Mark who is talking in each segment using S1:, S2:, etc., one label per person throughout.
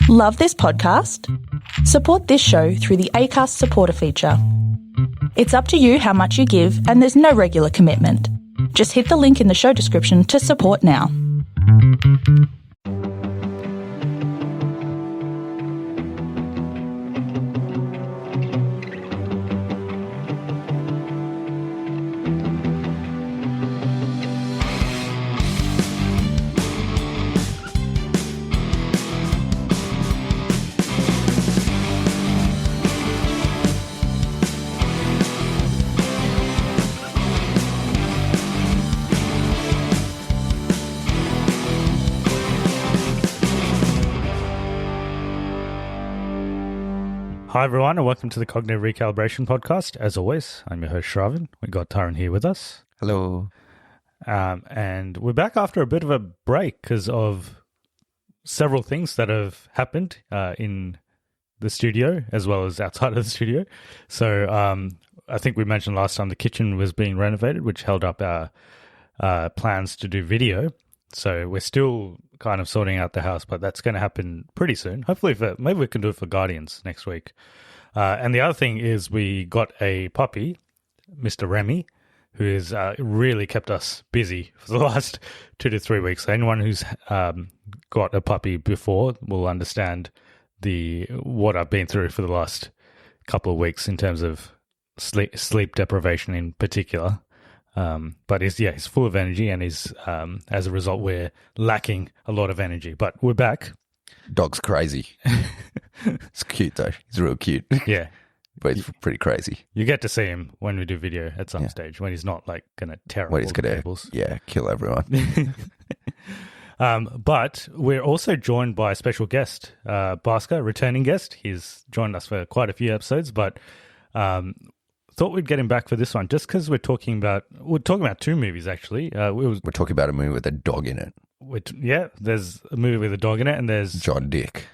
S1: Love this podcast? Support this show through the Acast supporter feature. It's up to you how much you give, and there's no regular commitment. Just hit the link in the show description to support now.
S2: Hi everyone, and welcome to the Cognitive Recalibration podcast. As always, I'm your host Shravan. We got Tyron here with us.
S3: Hello.
S2: And we're back after a bit of a break because of several things that have happened in the studio as well as outside of the studio. So I think we mentioned last time the kitchen was being renovated, which held up our plans to do video. So we're still kind of sorting out the house, but that's going to happen pretty soon. Hopefully, maybe we can do it for Guardians next week. And the other thing is we got a puppy, Mr. Remy, who has really kept us busy for the last 2 to 3 weeks. So anyone who's got a puppy before will understand what I've been through for the last couple of weeks in terms of sleep deprivation in particular. But he's full of energy, and as a result, we're lacking a lot of energy. But we're back.
S3: Dog's crazy. It's cute though. He's real cute.
S2: Yeah.
S3: But he's pretty crazy.
S2: You get to see him when we do video at some stage, when he's not like going to tear up all the cables.
S3: Yeah, kill everyone.
S2: But we're also joined by a special guest, Bhaskar, returning guest. He's joined us for quite a few episodes, but thought we'd get him back for this one just because we're talking about two movies actually. We're
S3: talking about a movie with a dog in it.
S2: There's a movie with a dog in it, and there's
S3: John Dick.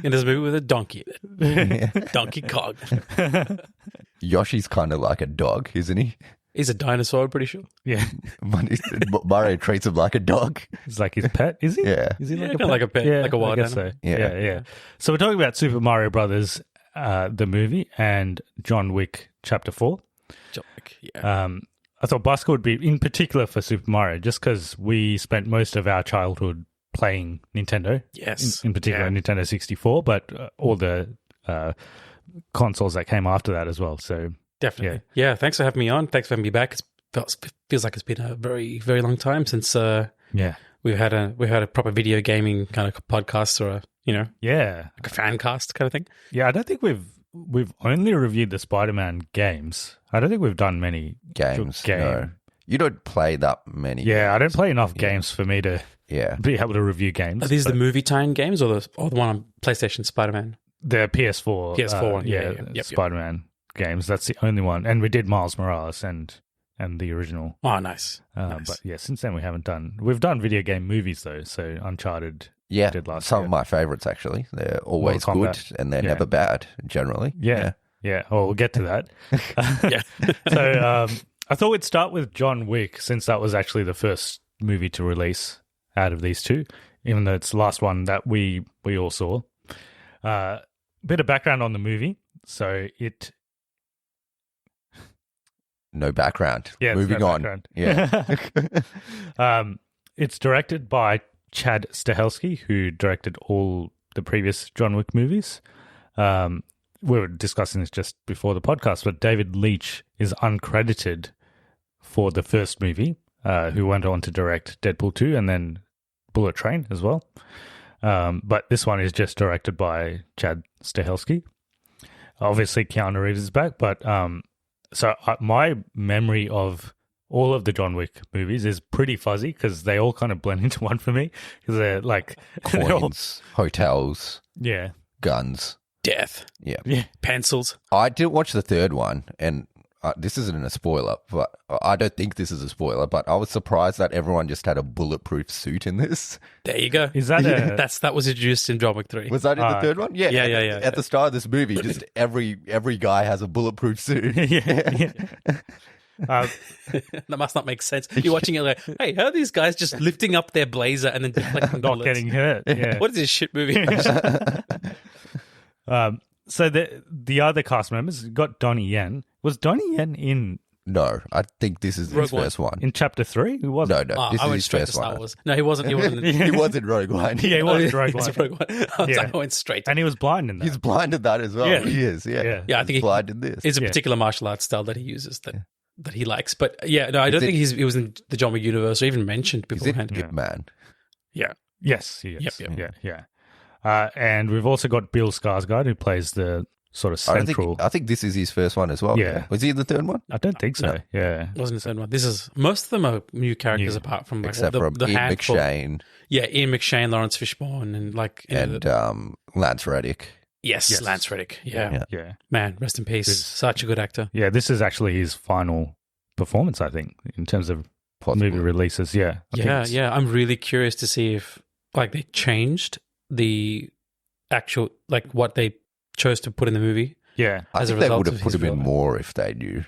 S4: And there's a movie with a donkey in it. Donkey Kong.
S3: Yoshi's kind of like a dog, isn't he?
S4: He's a dinosaur, I'm pretty sure.
S2: Yeah.
S3: Mario treats him like a dog.
S2: He's like his pet, is he?
S3: Yeah.
S2: Is he
S4: like a pet? Like a pet, like a wild animal.
S2: So. Yeah. So we're talking about Super Mario Brothers, the movie, and John Wick Chapter 4.
S4: John Wick, yeah.
S2: I thought Bhaskar would be in particular for Super Mario just because we spent most of our childhood playing Nintendo.
S4: Yes.
S2: In particular, Nintendo 64, but all the consoles that came after that as well. So
S4: definitely. Yeah, thanks for having me on. Thanks for having me back. It feels like it's been a very, very long time since we've had a proper video gaming kind of podcast or like a fan cast kind of thing.
S2: Yeah, I don't think we've only reviewed the Spider-Man games. I don't think we've done many games.
S3: No. You don't play that many.
S2: Yeah,
S3: games.
S2: I don't play enough games for me to be able to review games.
S4: Are these the movie tie-in games or the one on PlayStation, Spider-Man?
S2: The PS4.
S4: PS4,
S2: Spider-Man games. That's the only one. And we did Miles Morales and the original.
S4: Oh, nice.
S2: But yeah, since then we've done video game movies though. So Uncharted.
S3: Yeah,
S2: did last
S3: some
S2: year.
S3: of my favorites actually. They're always good and they're never bad generally.
S2: Yeah. Well, we'll get to that. So I thought we'd start with John Wick since that was actually the first movie to release out of these two, even though it's the last one that we all saw. Bit of background on the movie. So it...
S3: No background.
S2: Yeah,
S3: moving on.
S2: Background.
S3: Yeah.
S2: It's directed by Chad Stahelski, who directed all the previous John Wick movies. We were discussing this just before the podcast, but David Leitch is uncredited for the first movie, who went on to direct Deadpool 2 and then Bullet Train as well. But this one is just directed by Chad Stahelski. Obviously, Keanu Reeves is back, but my memory of all of the John Wick movies is pretty fuzzy because they all kind of blend into one for me because they're like...
S3: Coins, hotels, guns.
S4: Death.
S3: Yeah.
S4: Pencils.
S3: I didn't watch the third one, and this isn't a spoiler, but I don't think this is a spoiler, but I was surprised that everyone just had a bulletproof suit in this.
S4: There you go.
S2: Is that
S4: that was introduced in John Wick 3.
S3: Was that in the third one? Yeah.
S4: Yeah.
S3: At the start of this movie, just every guy has a bulletproof suit.
S4: That must not make sense. You're watching it like, hey, how are these guys just lifting up their blazer and then deflecting
S2: not
S4: bullets?
S2: getting hurt. Yeah.
S4: What is this shit movie?
S2: So the other cast members got Donnie Yen. Was Donnie Yen in?
S3: No, I think this is his first one.
S2: In Chapter 3? Who was it?
S3: No, this
S4: I
S3: is
S4: went
S3: his
S4: straight to
S3: first
S4: Star
S3: one.
S4: Wars. No, he wasn't. He wasn't.
S3: He was in Rogue One.
S2: Yeah, he was in Rogue
S4: It's
S2: One.
S4: Rogue One. I was like, I went straight to
S2: And he was blind in that.
S3: He's blind in that as well.
S2: Yeah.
S3: He is, yeah.
S4: Yeah, I think
S3: he's blind in this.
S4: It's a particular martial arts style that he uses that he likes. But yeah, no, I don't think he was in the John Wick universe or even mentioned
S3: Is it
S4: beforehand.
S3: Ip Man?
S4: Yeah.
S2: Yes, he is.
S4: Yep.
S2: Yeah. And we've also got Bill Skarsgård, who plays the sort of central.
S3: I think this is his first one as well.
S2: Yeah.
S3: Was he in the third one?
S2: I don't think so.
S3: No.
S2: Yeah.
S4: Wasn't the third one. This is most of them are new characters apart from like
S3: Except
S4: the
S3: from Ian
S4: handful.
S3: McShane
S4: Yeah, Ian McShane, Lawrence Fishburne, and like
S3: Lance Reddick.
S4: yes, Lance Reddick. Yeah. Man, rest in peace. Such a good actor.
S2: Yeah, this is actually his final performance, I think, in terms of
S3: Possibly.
S2: movie releases. Yeah. I think it's-
S4: I'm really curious to see if like they changed the actual like what they chose to put in the movie.
S2: Yeah.
S3: I
S4: As a
S3: think they
S4: result
S3: would have
S4: of
S3: put
S4: his
S3: him in
S4: role.
S3: more if they knew.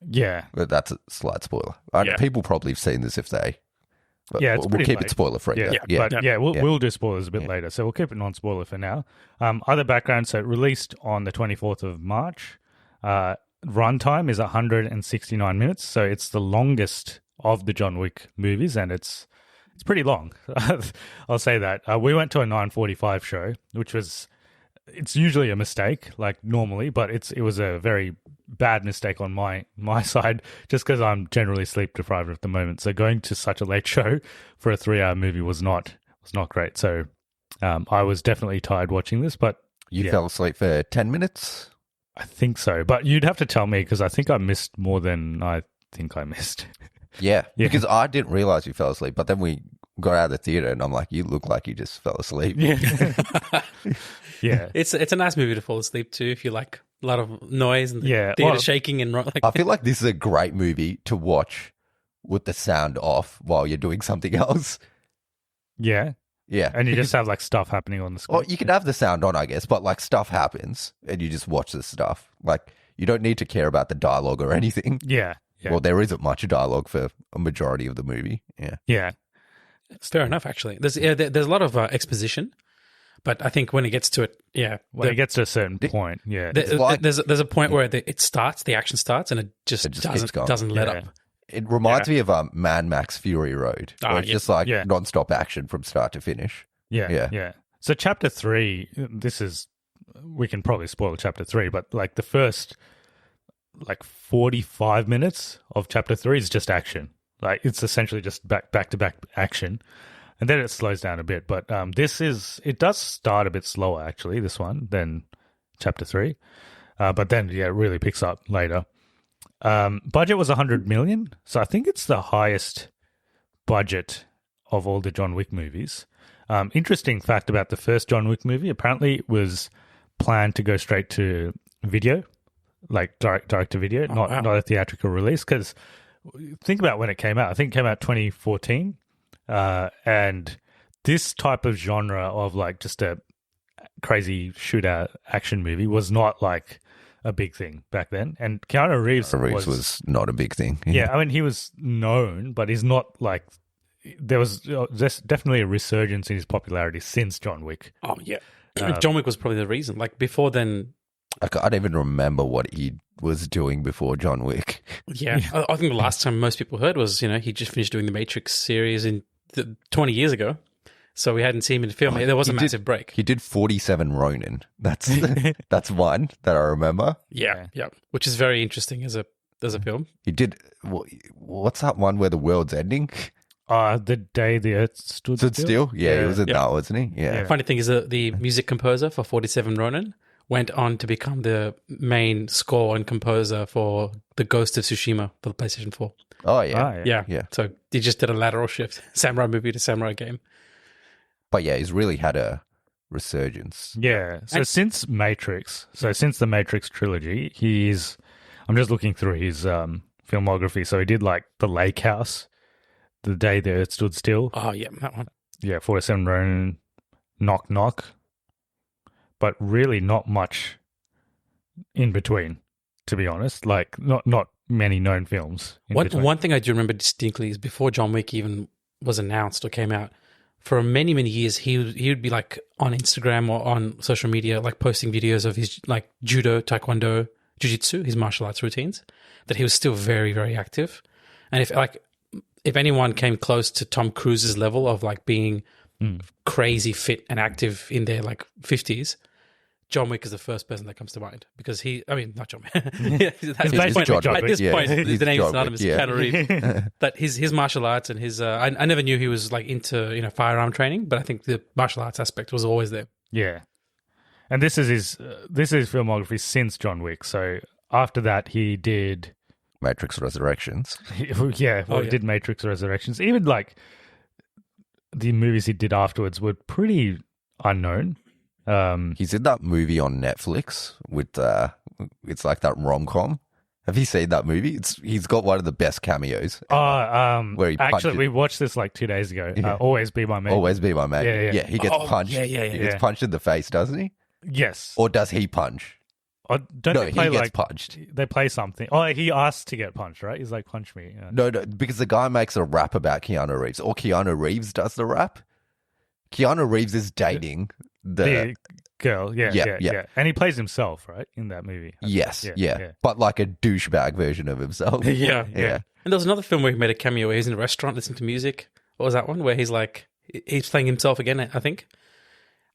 S2: Yeah.
S3: But that's a slight spoiler.
S4: Yeah.
S3: People probably have seen this if they. But
S2: Yeah, it's
S3: we'll
S2: pretty
S3: keep
S2: late.
S3: it spoiler free.
S2: Yeah. But we'll do spoilers a bit later. So we'll keep it non-spoiler for now. Other background, so it released on the 24th of March. Runtime is 169 minutes. So it's the longest of the John Wick movies, and it's pretty long. I'll say that. We went to a 9:45 show, which was, it's usually a mistake, like normally, but it was a very bad mistake on my side, just because I'm generally sleep deprived at the moment. So going to such a late show for a 3-hour movie was not great. So I was definitely tired watching this, but
S3: You fell asleep for 10 minutes?
S2: I think so. But you'd have to tell me, because I think I missed more than I think I missed.
S3: Yeah, because I didn't realize you fell asleep, but then we got out of the theater and I'm like, you look like you just fell asleep.
S2: Yeah.
S4: It's a nice movie to fall asleep to if you like a lot of noise and the theater shaking and like.
S3: I feel like this is a great movie to watch with the sound off while you're doing something else.
S2: Yeah.
S3: Yeah.
S2: And you just have like stuff happening on the screen.
S3: Well, you can have the sound on, I guess, but like stuff happens and you just watch the stuff. Like you don't need to care about the dialogue or anything.
S2: Yeah.
S3: Well, there isn't much dialogue for a majority of the movie. Yeah.
S2: Yeah.
S4: Fair enough, actually. There's a lot of exposition, but I think when it gets to it,
S2: when it gets to a certain point,
S4: there's a point where it starts, the action starts, and it just doesn't let up.
S3: It reminds me of Mad Max Fury Road, where it's just like non-stop action from start to finish.
S2: Yeah. So Chapter 3, we can probably spoil Chapter 3, but like the first 45 minutes of Chapter 3 is just action. Like it's essentially just back-to-back action. And then it slows down a bit. But it does start a bit slower, actually, this one, than Chapter 3. But then, it really picks up later. Budget was 100 million. So I think it's the highest budget of all the John Wick movies. Interesting fact about the first John Wick movie, apparently it was planned to go straight to video, like direct to video, not a theatrical release. Because think about when it came out. I think it came out 2014. And this type of genre of like just a crazy shootout action movie was not like a big thing back then. And Keanu Reeves
S3: was not a big thing.
S2: Yeah, I mean, he was known, but he's not like, there was definitely a resurgence in his popularity since John Wick.
S4: Oh, yeah. John Wick was probably the reason. Like before then,
S3: I don't even remember what he was doing before John Wick.
S4: Yeah. I think the last time most people heard was, he just finished doing the Matrix series 20 years ago. So we hadn't seen him in the film. There was a massive break.
S3: He did 47 Ronin. That's one that I remember.
S4: Yeah. Which is very interesting as a film.
S3: He did, what's that one where the world's ending?
S2: The Day the Earth Stood Still?
S3: Yeah, he was in that, wasn't he? Yeah.
S4: Funny thing is that the music composer for 47 Ronin went on to become the main score and composer for The Ghost of Tsushima for the PlayStation 4.
S3: Oh, yeah.
S4: Yeah. So he just did a lateral shift, samurai movie to samurai game.
S3: But yeah, he's really had a resurgence.
S2: Yeah. So since the Matrix trilogy, I'm just looking through his filmography. So he did like The Lake House, The Day the Earth Stood Still.
S4: Oh, yeah, that one.
S2: Yeah, 47 Ronin, Knock Knock. But really not much in between, to be honest. Like not many known films.
S4: One thing I do remember distinctly is before John Wick even was announced or came out, for many, many years, he would be like on Instagram or on social media, like posting videos of his like judo, taekwondo, jiu-jitsu, his martial arts routines, that he was still very, very active. And if anyone came close to Tom Cruise's level of like being crazy fit and active in their like 50s, John Wick is the first person that comes to mind because not John Wick. At this point, the name is synonymous. Keanu Reeves. But his martial arts and his I never knew he was like into firearm training, but I think the martial arts aspect was always there.
S2: Yeah, and this is his filmography since John Wick. So after that, he did
S3: Matrix Resurrections.
S2: He did Matrix Resurrections. Even like the movies he did afterwards were pretty unknown.
S3: He's in that movie on Netflix with it's like that rom-com. Have you seen that movie? He's got one of the best cameos.
S2: Where he actually we watched this like 2 days ago. Always Be My Mate.
S3: Always Be My Mate. Yeah. He gets punched.
S4: Yeah.
S3: He gets punched in the face, doesn't he?
S2: Yes.
S3: Or does he punch?
S2: He gets
S3: punched.
S2: They play something. Oh, he asked to get punched, right? He's like, punch me. Yeah.
S3: No, because the guy makes a rap about Keanu Reeves, or Keanu Reeves does the rap. Keanu Reeves is dating the
S2: girl. Yeah. And he plays himself, right, in that movie.
S3: Yes, yeah. But like a douchebag version of himself.
S4: Yeah. And there was another film where he made a cameo where he's in a restaurant listening to music. What was that one? Where he's playing himself again, I think.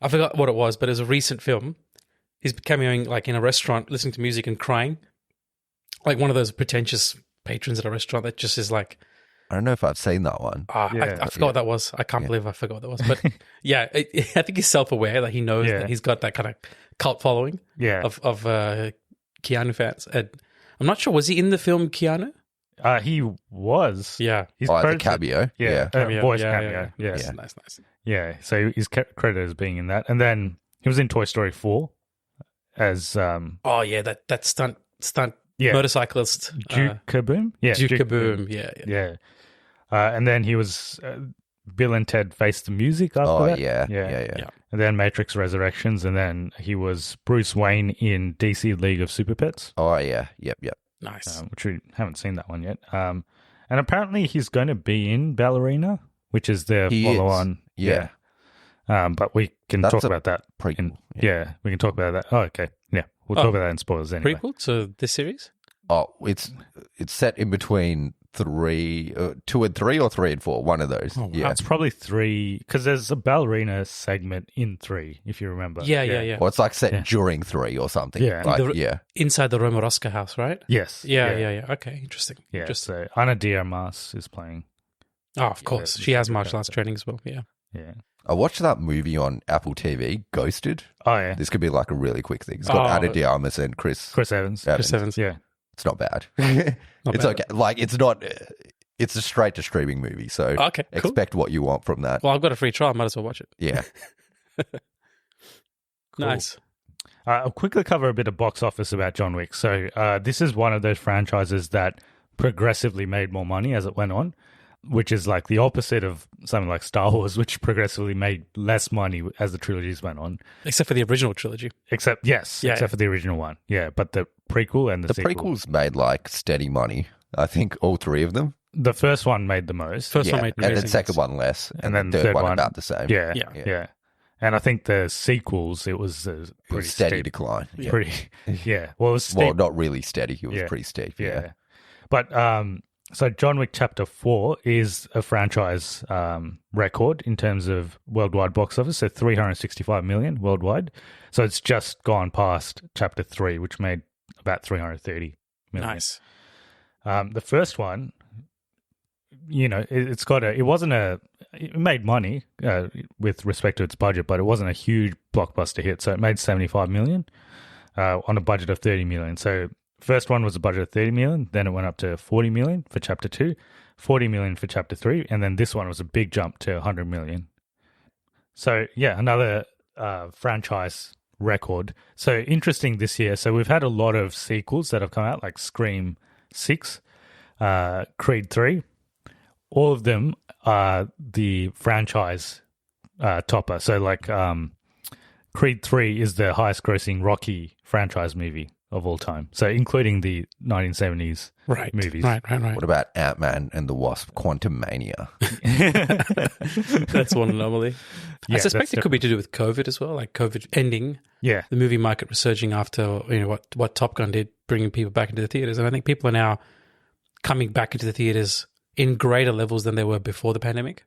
S4: I forgot what it was, but it was a recent film. He's cameoing like in a restaurant, listening to music and crying. Like one of those pretentious patrons at a restaurant that just is like...
S3: I don't know if I've seen that one.
S4: I forgot what that was. I can't believe I forgot what that was. But yeah, I think he's self-aware that he knows that he's got that kind of cult following of Keanu fans. And I'm not sure, was he in the film Keanu?
S2: He was.
S4: Yeah.
S2: He's
S3: the cameo.
S2: Voice cameo. Yes.
S4: Yeah. Nice.
S2: Yeah, so he's credited as being in that. And then he was in Toy Story 4 as...
S4: that stunt motorcyclist.
S2: Duke Kaboom?
S4: Yeah, Duke Kaboom.
S2: Yeah. And then he was Bill and Ted Face the Music after that.
S3: Yeah.
S2: And then Matrix Resurrections, and then he was Bruce Wayne in DC League of Super Pets.
S3: Oh, yeah. Yep.
S4: Nice.
S2: Which we haven't seen that one yet. And apparently he's going to be in Ballerina, which is the follow-on.
S3: Yeah.
S2: But we can talk about that.
S3: Prequel.
S2: We can talk about that. Oh, okay. Yeah, we'll talk about that in spoilers anyway.
S4: Prequel to this series?
S3: Oh, it's set in between 2 and 3 or 3 and 4, one of those.
S2: Oh, wow. It's probably 3, because there's a Ballerina segment in 3, if you remember.
S4: Yeah.
S3: Or it's like set during 3 or something.
S2: Yeah.
S4: Inside the Romoroska house, right?
S2: Yes.
S4: Yeah. Okay, interesting.
S2: Yeah, so Ana de Armas is playing.
S4: Oh, of course. She has martial arts training as well, yeah.
S3: I watched that movie on Apple TV, Ghosted.
S2: Oh, yeah.
S3: This could be like a really quick thing. It's got Ana de Armas and Chris
S2: Evans.
S4: Chris Evans,
S2: yeah.
S3: It's not bad. It's okay. Like, it's not... It's a straight to streaming movie, so expect what you want from that.
S4: Well, I've got a free trial. Might as well watch it.
S3: Yeah.
S4: Nice.
S2: I'll quickly cover a bit of box office about John Wick. So this is one of those franchises that progressively made more money as it went on, which is like the opposite of something like Star Wars, which progressively made less money as the trilogies went on.
S4: Except for the original trilogy.
S2: Except for the original one. Yeah, but the prequel and the sequel.
S3: Prequels made like steady money. I think all 3 of them.
S2: The first one made the most.
S4: One made
S3: and the second one less. And then the third one about the same.
S2: Yeah. And I think the sequels, it was a pretty
S3: steady decline.
S2: Yeah. Well, it was steep.
S3: Well, not really steady. It was pretty steep. Yeah.
S2: But so John Wick Chapter 4 is a franchise record in terms of worldwide box office. So 365 million worldwide. So it's just gone past Chapter 3, which made about 330 million.
S4: Nice.
S2: The first one, it made money with respect to its budget, but it wasn't a huge blockbuster hit. So it made 75 million on a budget of 30 million. So first one was a budget of 30 million, then it went up to 40 million for Chapter 2, 40 million for Chapter 3, and then this one was a big jump to 100 million. So yeah, another franchise record. So interesting this year. So we've had a lot of sequels that have come out, like Scream 6, Creed 3. All of them are the franchise topper. So like Creed 3 is the highest grossing Rocky franchise movie. of all time. So including the 1970s movies.
S4: Right.
S3: What about Ant-Man and the Wasp: Quantumania?
S4: That's one anomaly.
S2: Yeah,
S4: I suspect it could be to do with COVID as well, like COVID ending.
S2: Yeah.
S4: The movie market resurging after what Top Gun did, bringing people back into the theaters. And I think people are now coming back into the theaters in greater levels than they were before the pandemic.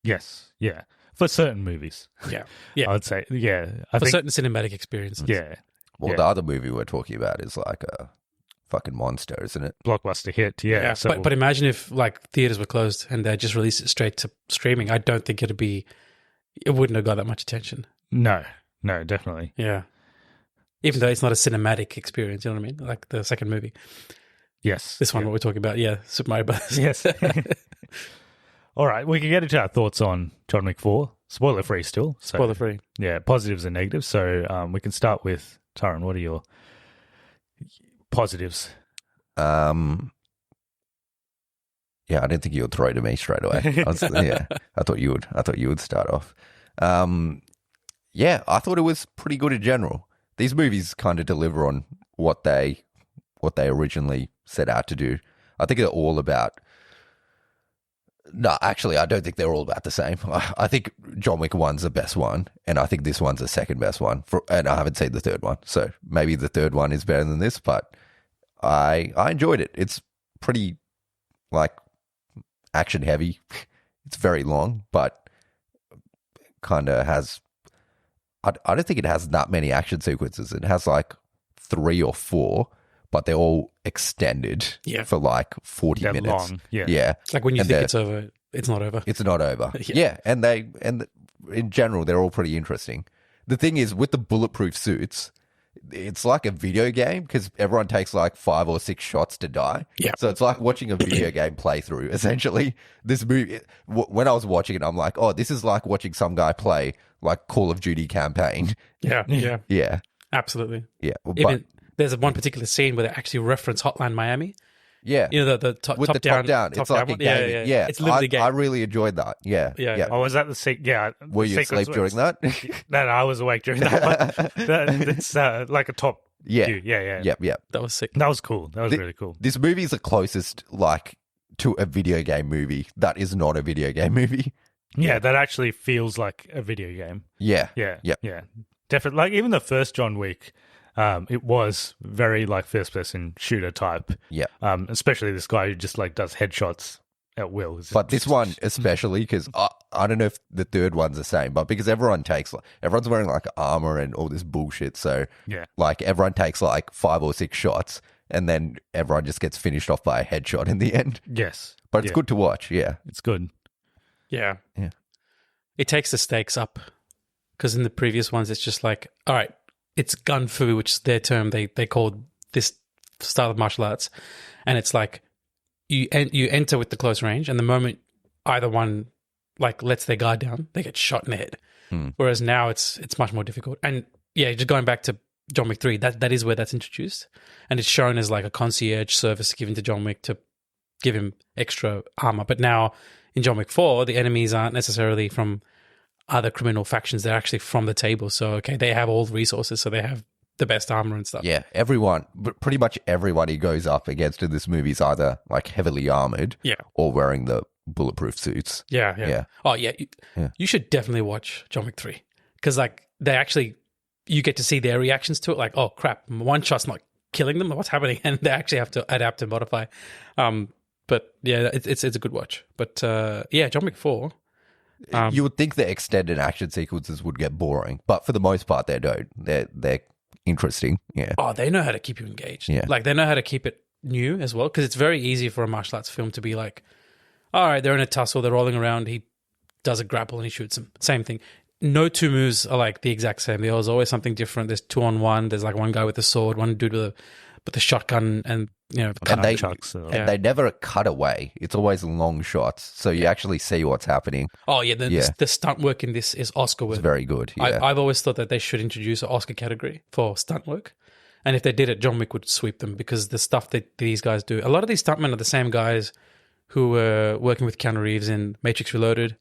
S2: Yes. Yeah. For certain movies.
S4: Yeah.
S2: I would say, yeah.
S4: For certain cinematic experiences.
S2: Yeah.
S3: Well, the other movie we're talking about is like a fucking monster, isn't it?
S2: Blockbuster hit, yeah. So,
S4: but imagine if like theaters were closed and they just released it straight to streaming. I don't think it wouldn't have got that much attention.
S2: No, definitely.
S4: Yeah. Even though it's not a cinematic experience, you know what I mean? Like the second movie.
S2: Yes.
S4: This one, what we're talking about. Yeah, Super Mario Bros.
S2: Yes. All right, we can get into our thoughts on John Wick 4. Spoiler free still. So,
S4: Spoiler free.
S2: Yeah, positives and negatives. So we can start with Taran. What are your positives?
S3: Yeah, I didn't think you would throw it to me straight away. I thought you would start off. Yeah, I thought it was pretty good in general. These movies kind of deliver on what they originally set out to do. I think they're all about. No, actually, I don't think they're all about the same. I think John Wick 1's the best one, and I think this one's the second best one. And I haven't seen the third one, so maybe the third one is better than this. But I enjoyed it. It's pretty like action heavy. It's very long, but kind of has. I don't think it has that many action sequences. It has like 3 or 4. But they're all extended for like 40 minutes.
S2: Long, yeah.
S4: Like when you think it's over, it's not over.
S3: It's not over. Yeah, and in general, they're all pretty interesting. The thing is, with the bulletproof suits, it's like a video game because everyone takes like 5 or 6 shots to die.
S4: Yeah.
S3: So it's like watching a video game playthrough, essentially. This movie, when I was watching it, I'm like, oh, this is like watching some guy play like Call of Duty campaign.
S4: Yeah.
S3: Yeah.
S4: Absolutely.
S3: Yeah.
S4: Even there's one particular scene where they actually reference Hotline Miami.
S3: Yeah.
S4: You know, the top
S3: down. It's like a game. Yeah.
S4: It's literally a game.
S3: I really enjoyed that. Yeah.
S2: Oh, was that the yeah.
S3: Were you asleep during that?
S2: No, I was awake during that. But it's like a top view. Yeah.
S4: That was sick.
S2: That was cool. That was really cool.
S3: This movie is the closest like to a video game movie that is not a video game movie.
S2: Yeah, that actually feels like a video game.
S3: Yeah.
S2: Definitely. Like even the first John Wick, it was very like first person shooter type.
S3: Yeah.
S2: Especially this guy who just like does headshots at will.
S3: But this one especially because I don't know if the third one's the same, but because everyone's wearing like armor and all this bullshit, so like everyone takes like 5 or 6 shots and then everyone just gets finished off by a headshot in the end.
S2: Yes.
S3: But it's good to watch. Yeah.
S2: It's good.
S4: Yeah.
S3: Yeah.
S4: It takes the stakes up because in the previous ones, it's just like, all right, it's gun fu, which is their term. They called this style of martial arts. And it's like you enter with the close range, and the moment either one like lets their guard down, they get shot in the head. Whereas now it's much more difficult. And yeah, just going back to John Wick 3, that is where that's introduced. And it's shown as like a concierge service given to John Wick to give him extra armor. But now in John Wick 4, the enemies aren't necessarily from other criminal factions. They're actually from the table. So, okay, they have all the resources, so they have the best armor and stuff.
S3: Yeah, pretty much everyone he goes up against in this movie is either like heavily armored or wearing the bulletproof suits.
S4: Yeah. Oh, yeah. You should definitely watch John Wick 3 because like you get to see their reactions to it. Like, oh, crap, one shot's not killing them. What's happening? And they actually have to adapt and modify. But yeah, it's a good watch. But yeah, John Wick 4.
S3: You would think the extended action sequences would get boring, but for the most part, they don't. They're interesting. Yeah.
S4: Oh, they know how to keep you engaged.
S3: Yeah.
S4: Like they know how to keep it new as well, because it's very easy for a martial arts film to be like, all right, they're in a tussle, they're rolling around, he does a grapple and he shoots him. Same thing. No 2 moves are like the exact same. There's always something different. There's 2-on-1. There's like one guy with a sword, one dude with the shotgun, and
S3: they never cut away. It's always long shots, so you actually see what's happening.
S4: Oh yeah, the stunt work in this is Oscar worth.
S3: It's very good. Yeah.
S4: I've always thought that they should introduce an Oscar category for stunt work, and if they did it, John Wick would sweep them because the stuff that these guys do. A lot of these stuntmen are the same guys who were working with Keanu Reeves in Matrix Reloaded,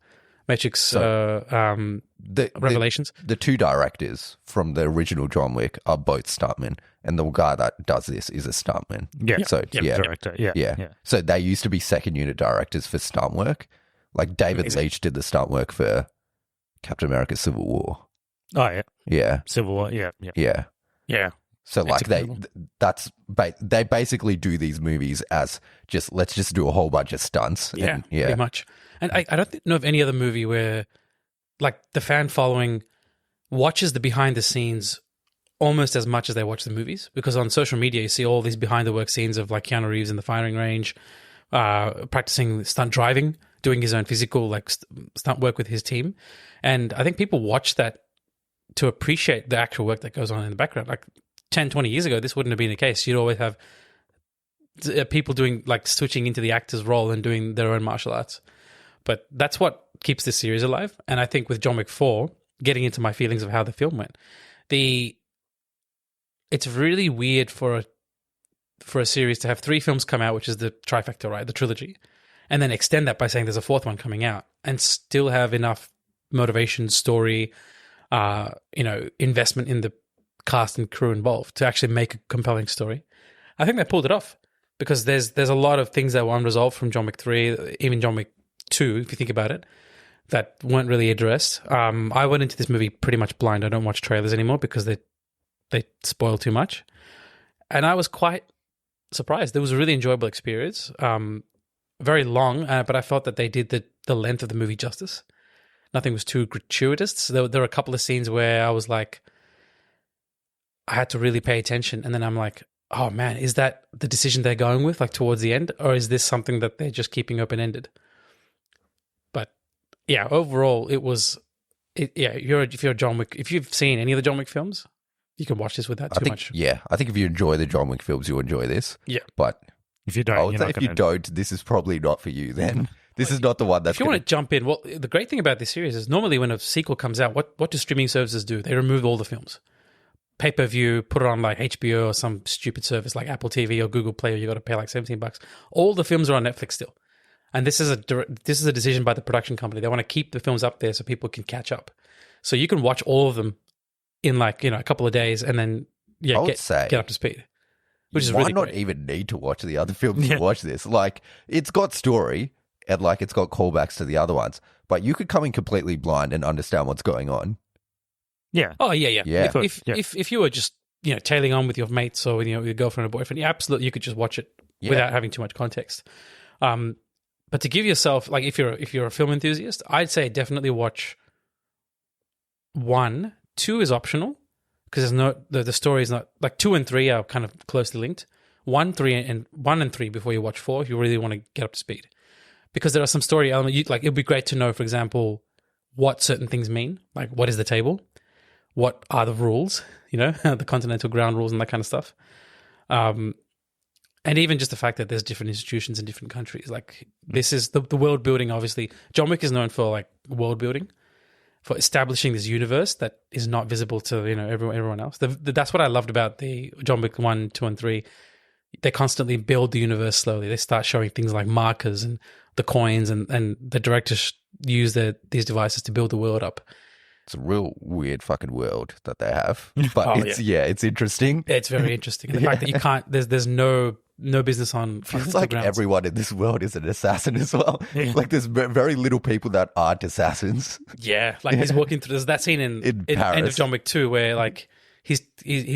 S4: Matrix Revelations.
S3: The two directors from the original John Wick are both stuntmen, and the guy that does this is a stuntman.
S2: Yeah.
S3: So
S2: director. Yeah.
S3: So they used to be second unit directors for stunt work. Like David Leitch did the stunt work for Captain America: Civil War.
S2: Oh yeah.
S3: Yeah.
S2: Civil War. Yeah.
S3: So like they basically do these movies as just let's just do a whole bunch of stunts.
S4: Yeah, pretty much. And I don't know of any other movie where like the fan following watches the behind the scenes almost as much as they watch the movies, because on social media you see all these behind the work scenes of like Keanu Reeves in the firing range, practicing stunt driving, doing his own physical like stunt work with his team. And I think people watch that to appreciate the actual work that goes on in the background. Like 10, 20 years ago, this wouldn't have been the case. You'd always have people doing like switching into the actor's role and doing their own martial arts. But that's what keeps this series alive. And I think with John Wick 4, getting into my feelings of how the film went, it's really weird for a series to have 3 films come out, which is the trifecta, right? The trilogy. And then extend that by saying there's a 4th one coming out and still have enough motivation, story, investment in the cast and crew involved to actually make a compelling story. I think they pulled it off because there's a lot of things that were unresolved from John Wick 3, even John Wick 2, if you think about it, that weren't really addressed. I went into this movie pretty much blind. I don't watch trailers anymore because they spoil too much. And I was quite surprised. It was a really enjoyable experience. Very long, but I felt that they did the length of the movie justice. Nothing was too gratuitous. There were a couple of scenes where I was like, I had to really pay attention. And then I'm like, oh man, is that the decision they're going with, like towards the end? Or is this something that they're just keeping open-ended? But yeah, overall, if you're a John Wick, if you've seen any of the John Wick films, you can watch this without too much.
S3: Yeah, I think if you enjoy the John Wick films, you'll enjoy this.
S4: Yeah.
S3: But
S2: if you don't,
S3: this is probably not for you then. This is not the one that's
S4: if you want to jump in, well, the great thing about this series is normally when a sequel comes out, what do streaming services do? They remove all the films. Pay-per-view, put it on like HBO or some stupid service like Apple TV or Google Play, or you got to pay like $17. All the films are on Netflix still. And this is a decision by the production company. They want to keep the films up there so people can catch up. So you can watch all of them in like, a couple of days and then get up to speed. Which is really
S3: not
S4: great.
S3: even need to watch the other films to watch this. Like, it's got story and like it's got callbacks to the other ones, but you could come in completely blind and understand what's going on.
S2: Yeah.
S4: Oh, yeah. If you were just, tailing on with your mates or with your girlfriend or boyfriend, absolutely, you could just watch it without having too much context. But to give yourself, like, if you're a film enthusiast, I'd say definitely watch 1. 2 is optional because the story is not like 2 and 3 are kind of closely linked. 1 and 3 before you watch 4 if you really want to get up to speed, because there are some story elements. Like, it'd be great to know, for example, what certain things mean. Like, what is the table? What are the rules? The continental ground rules and that kind of stuff. And even just the fact that there's different institutions in different countries. Like, this is the world building. Obviously, John Wick is known for like world building, for establishing this universe that is not visible to everyone else. That's what I loved about the John Wick 1, 2, and 3. They constantly build the universe slowly. They start showing things like markers and the coins, and the directors use these devices to build the world up.
S3: It's a real weird fucking world that they have, but it's interesting.
S4: It's very interesting. And the fact that you can't, there's no business on.
S3: It's like
S4: grounds.
S3: Everyone in this world is an assassin as well.
S2: Yeah.
S3: Like, there's very little people that aren't assassins.
S4: Yeah, like he's walking through. There's that scene in
S3: Paris.
S4: End of John Wick 2 where like he's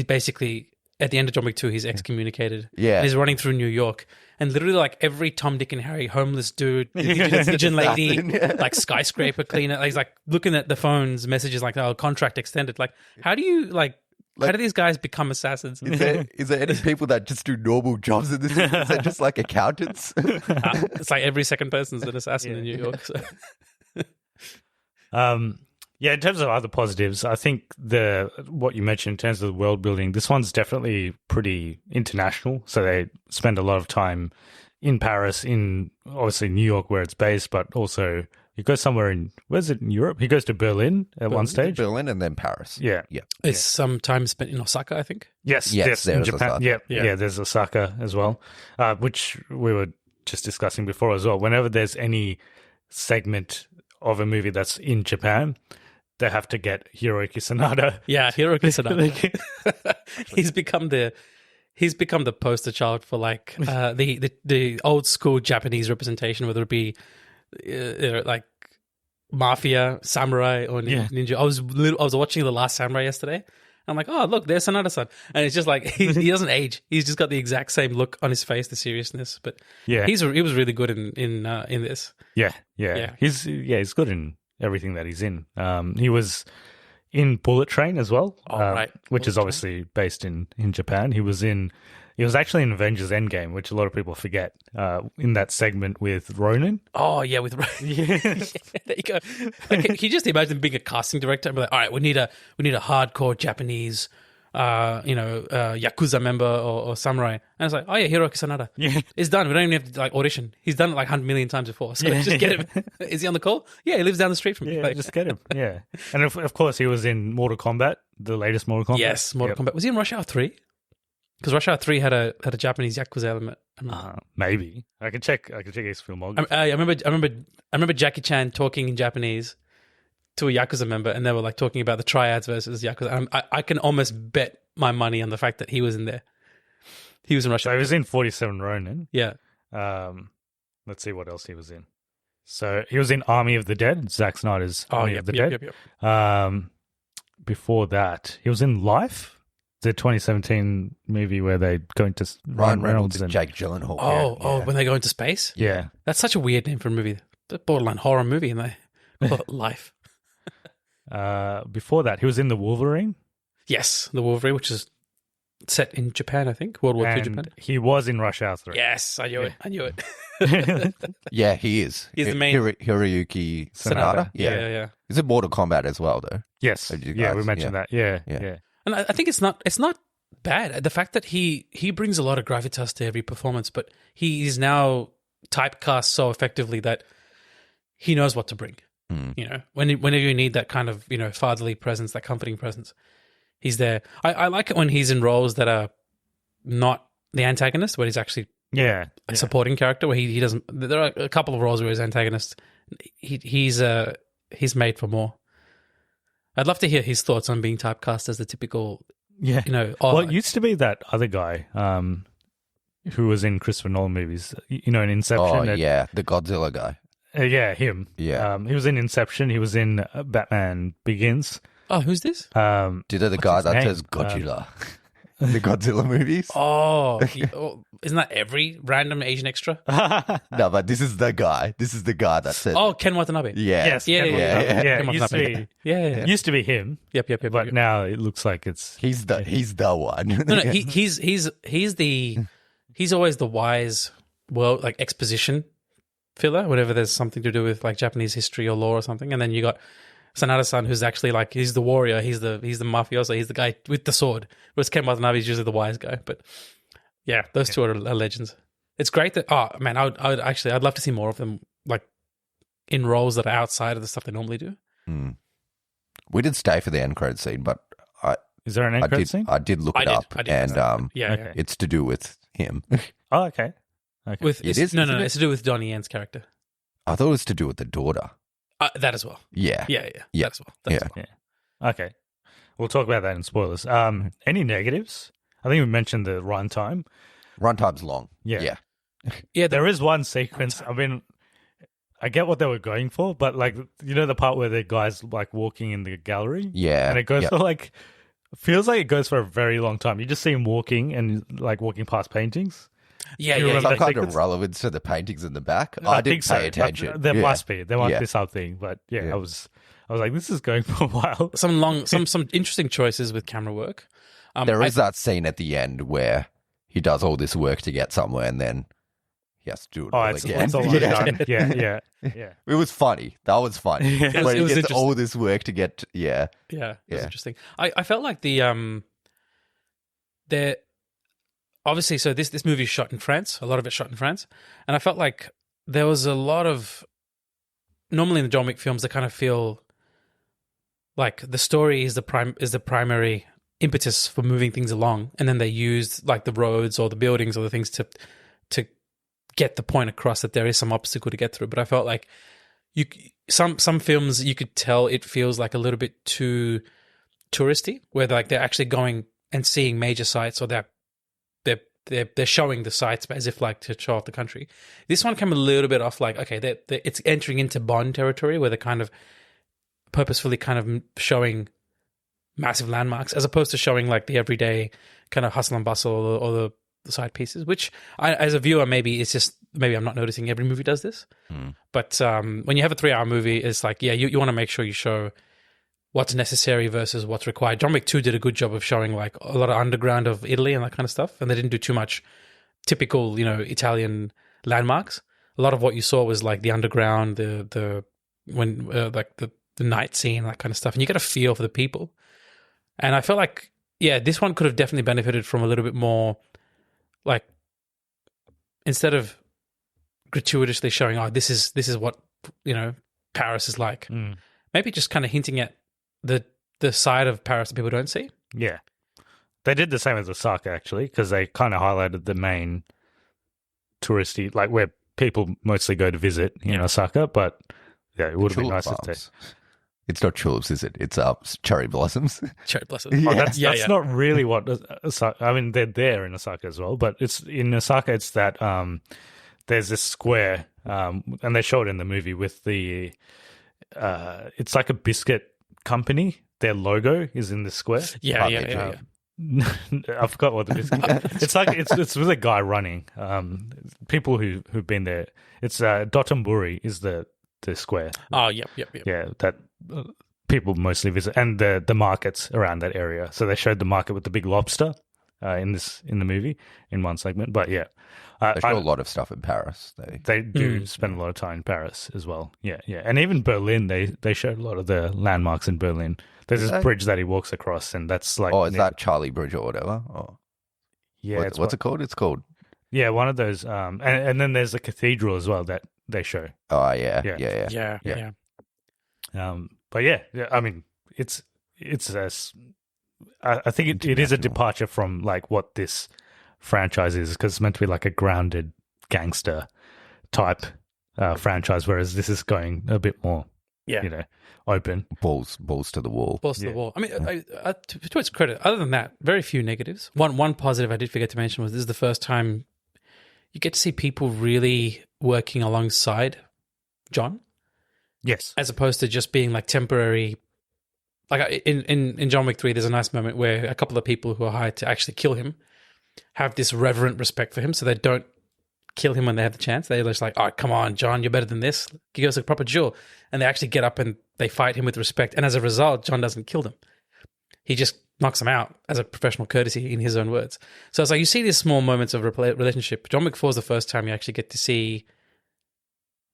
S4: basically at the end of John Wick 2 he's excommunicated.
S3: Yeah,
S4: and he's running through New York, and literally like every Tom, Dick, and Harry, homeless dude, pigeon lady, like skyscraper cleaner, he's like looking at the phone's messages like, oh, contract extended. Like, how do you how do these guys become assassins?
S3: Is there any people that just do normal jobs in this? Is that just like accountants?
S4: It's like every second person's an assassin in New York. So.
S2: In terms of other positives, I think what you mentioned in terms of the world building, this one's definitely pretty international. So they spend a lot of time in Paris, in obviously New York where it's based, but also he goes somewhere where's it in Europe? He goes to Berlin at one stage.
S3: Berlin and then Paris.
S2: Yeah.
S4: It's some time spent in Osaka, I think.
S2: Yes, in Japan. Osaka. Yeah, there's Osaka as well, which we were just discussing before as well. Whenever there's any segment of a movie that's in Japan, they have to get Hiroyuki Sanada.
S4: Yeah, Hiroyuki Sanada. He's become the poster child for like the old school Japanese representation, whether it be like mafia, samurai, or ninja. I was watching The Last Samurai yesterday. I'm like, oh look, there's Sanada-san, and it's just like he doesn't age. He's just got the exact same look on his face, the seriousness. But he was really good in this.
S2: Yeah. He's good in everything that he's in. He was in Bullet Train as well, which is obviously based in Japan. He was actually in Avengers Endgame, which a lot of people forget, in that segment with Ronan.
S4: Oh, yeah, with Ronan. Yeah. There you go. Like, can you just imagine being a casting director and be like, all right, we need a hardcore Japanese, Yakuza member or samurai. And it's like, oh, yeah, Hiroki Sanada. Yeah. It's done. We don't even have to like audition. He's done it like 100 million times before. So just get him. Is he on the call? Yeah, he lives down the street from me.
S2: Yeah, just get him. Yeah. And of course, he was in Mortal Kombat, the latest Mortal Kombat.
S4: Yes, Mortal Kombat. Was he in Rush Hour 3? Because Rush Hour 3 had a Japanese Yakuza element.
S2: Maybe. I can check his filmography.
S4: I remember Jackie Chan talking in Japanese to a Yakuza member, and they were like talking about the triads versus Yakuza. I can almost bet my money on the fact that he was in there. He was in Rush Hour.
S2: So he was in 47 Ronin.
S4: Yeah.
S2: Let's see what else he was in. So he was in Army of the Dead, Zack Snyder's Army of the Dead. Yep. Before that, he was in Life, the 2017 movie where they go into
S3: Ryan Reynolds and Jake Gyllenhaal.
S4: When they go into space?
S2: Yeah.
S4: That's such a weird name for a movie. The borderline horror movie, and they call it Life.
S2: Before that, he was in The Wolverine.
S4: Yes, The Wolverine, which is set in Japan, I think. World War II Japan.
S2: He was in Rush Hour 3.
S4: Yes, I knew it.
S3: Yeah, he is.
S4: He's the main...
S3: Hiroyuki Sanada.
S4: Yeah.
S3: He's in Mortal Kombat as well, though.
S2: Yes. Yeah, we mentioned that. Yeah.
S4: And I think it's not bad. The fact that he brings a lot of gravitas to every performance, but he is now typecast so effectively that he knows what to bring. You know, whenever you need that kind of, fatherly presence, that comforting presence, he's there. I like it when he's in roles that are not the antagonist, where he's actually a supporting character, where he doesn't. There are a couple of roles where he's antagonist. He's made for more. I'd love to hear his thoughts on being typecast as the typical,
S2: Well, it used to be that other guy who was in Christopher Nolan movies, in Inception.
S3: Oh, the Godzilla guy.
S2: Him.
S3: Yeah.
S2: He was in Inception. He was in Batman Begins.
S4: Oh, who's this?
S3: Did the guy that says Godzilla? The Godzilla movies?
S4: Isn't that every random Asian extra?
S3: No, but this is the guy. This is the guy that said.
S4: Oh, Ken Watanabe.
S3: Yeah.
S2: Yes. Used to be him.
S4: Yep.
S2: But now it looks like it's
S3: he's the one.
S4: No, he's always the wise world, like exposition filler whenever there's something to do with like Japanese history or lore or something, and then you got Sanada-san, who's actually like, he's the warrior, he's the mafioso, he's the guy with the sword. Whereas Ken Watanabe is usually the wise guy. But yeah, those two are legends. It's great that I'd love to see more of them, like in roles that are outside of the stuff they normally do.
S3: We did stay for the end credit scene, but
S2: is there an end credit scene?
S3: I did look it up, and it's to do with him.
S2: Oh, okay.
S4: It's to do with Donnie Yen's character.
S3: I thought it was to do with the daughter.
S4: That as well.
S3: Yeah.
S4: That as well.
S2: Yeah. Okay. We'll talk about that in spoilers. Any negatives? I think we mentioned the runtime.
S3: Runtime's long.
S2: Yeah. There is one sequence. I mean, I get what they were going for, but like, the part where the guy's like walking in the gallery?
S3: Yeah.
S2: And it goes for like, feels like it goes for a very long time. You just see him walking and like walking past paintings.
S3: Some kind of relevance to the paintings in the back. I didn't pay attention.
S2: There must be. There must be something. But I was like, this is going for a while.
S4: Some interesting choices with camera work.
S3: There is that scene at the end where he does all this work to get somewhere, and then he has to do it all again.
S2: It's all done. Yeah.
S3: It was funny. That was funny. When he gets all this work to get.
S4: Yeah. It was interesting. I felt like obviously, so this movie is shot in France. A lot of it's shot in France. And I felt like there was a lot of... Normally in the John Wick films, they kind of feel like the story is the primary impetus for moving things along. And then they used like the roads or the buildings or the things to get the point across that there is some obstacle to get through. But I felt like some films you could tell it feels like a little bit too touristy, where they're actually going and seeing major sites, or they're showing the sites as if like to show off the country. This one came a little bit off like, okay, it's entering into Bond territory where they're kind of purposefully kind of showing massive landmarks as opposed to showing like the everyday kind of hustle and bustle or the side pieces, which I, as a viewer, maybe I'm not noticing every movie does this. But when you have a 3-hour movie, it's like, yeah, you want to make sure you show what's necessary versus what's required. John Wick 2 did a good job of showing like a lot of underground of Italy and that kind of stuff, and they didn't do too much typical, Italian landmarks. A lot of what you saw was like the underground, the night scene, that kind of stuff, and you get a feel for the people. And I felt like, yeah, this one could have definitely benefited from a little bit more, like, instead of gratuitously showing, oh, this is what Paris is like. Maybe just kind of hinting at the side of Paris that people don't see.
S2: Yeah, they did the same as Osaka actually, because they kind of highlighted the main touristy, like where people mostly go to visit in Osaka. But yeah, it would have been nice if they.
S3: It's not tulips, is it? It's cherry blossoms.
S4: Cherry blossoms.
S2: Oh, that's not really what Osaka. I mean, they're there in Osaka as well, but it's in Osaka. It's that there's this square, and they show it in the movie with the. It's like a biscuit company. Their logo is in the square.
S4: Yeah.
S2: I forgot what the biscuit. It's like it's with a guy running. People who've been there. It's Dotonbori is the square.
S4: Oh, yep.
S2: Yeah, that people mostly visit, and the markets around that area. So they showed the market with the big lobster in the movie in one segment. But yeah,
S3: they show a lot of stuff in Paris.
S2: They do spend a lot of time in Paris as well. Yeah, and even Berlin. They showed a lot of the landmarks in Berlin. There's this bridge that he walks across, and that's like
S3: is that Charlie Bridge or whatever? Oh.
S2: Yeah,
S3: what's it called? It's called
S2: one of those. And then there's a cathedral as well that they show.
S3: Oh yeah.
S2: But yeah, I mean, it's I think it is a departure from like what this franchise is, because it's meant to be like a grounded gangster type franchise, whereas this is going a bit more, open.
S3: Balls to the wall.
S4: Balls to the wall. I mean, to its credit, other than that, very few negatives. One positive I did forget to mention was this is the first time you get to see people really working alongside John.
S2: Yes.
S4: As opposed to just being like temporary. Like in John Wick 3, there's a nice moment where a couple of people who are hired to actually kill him have this reverent respect for him, so they don't kill him when they have the chance. They're just like, oh, come on, John, you're better than this. Give us a proper duel. And they actually get up and they fight him with respect. And as a result, John doesn't kill them. He just knocks them out as a professional courtesy, in his own words. So it's like you see these small moments of relationship. John Wick 4 is the first time you actually get to see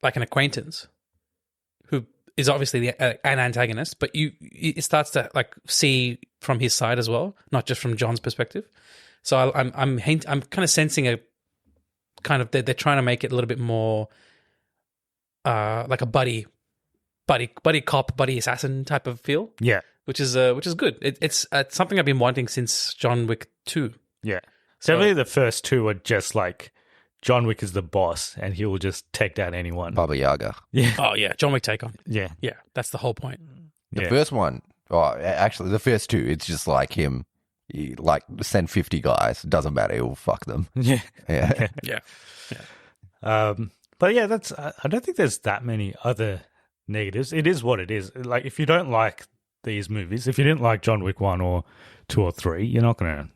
S4: like an acquaintance who is obviously an antagonist, but it starts to like see from his side as well, not just from John's perspective. So I'm kind of sensing a kind of they're trying to make it a little bit more like a buddy cop, buddy assassin type of feel.
S2: Yeah,
S4: which is good. It's something I've been wanting since John Wick 2.
S2: Yeah, so definitely the first two are just like John Wick is the boss, and he will just take down anyone.
S3: Baba Yaga.
S2: Yeah.
S4: Oh yeah, John Wick take on.
S2: Yeah.
S4: That's the whole point.
S3: The first one, actually, the first two, it's just like him. Like send 50 guys, doesn't matter, he'll fuck them.
S2: Yeah. But yeah, that's. I don't think there's that many other negatives. It is what it is. Like if you don't like these movies, if you didn't like John Wick 1 or 2 or 3, you're not gonna.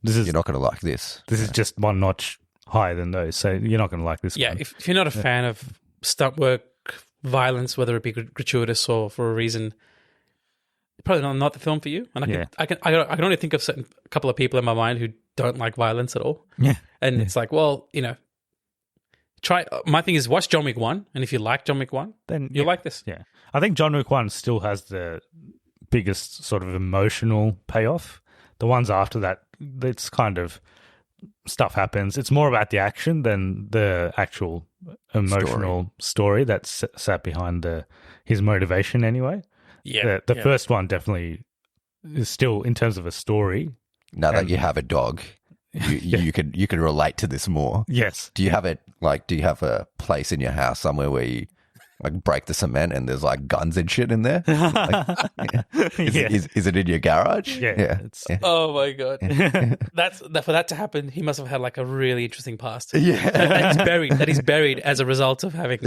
S2: You're
S3: not gonna like this.
S2: This is just one notch higher than those, so you're not going to like this one.
S4: If you're not a fan of stunt work, violence, whether it be gratuitous or for a reason, probably not the film for you. And I can only think of a couple of people in my mind who don't like violence at all.
S2: Yeah,
S4: and it's like, well, try. My thing is watch John Wick 1, and if you like John Wick 1, then you'll like this.
S2: Yeah, I think John Wick 1 still has the biggest sort of emotional payoff. The ones after that, it's kind of. Stuff happens. It's more about the action than the actual emotional story that's sat behind his motivation anyway.
S4: Yeah.
S2: The first one definitely is still, in terms of a story.
S3: Now that you have a dog, you can relate to this more.
S2: Yes.
S3: Do you have a place in your house somewhere where you like break the cement and there's like guns and shit in there. Is it in your garage?
S2: Yeah.
S4: Oh my god, for that to happen, he must have had like a really interesting past.
S3: Yeah,
S4: that he's buried as a result of having.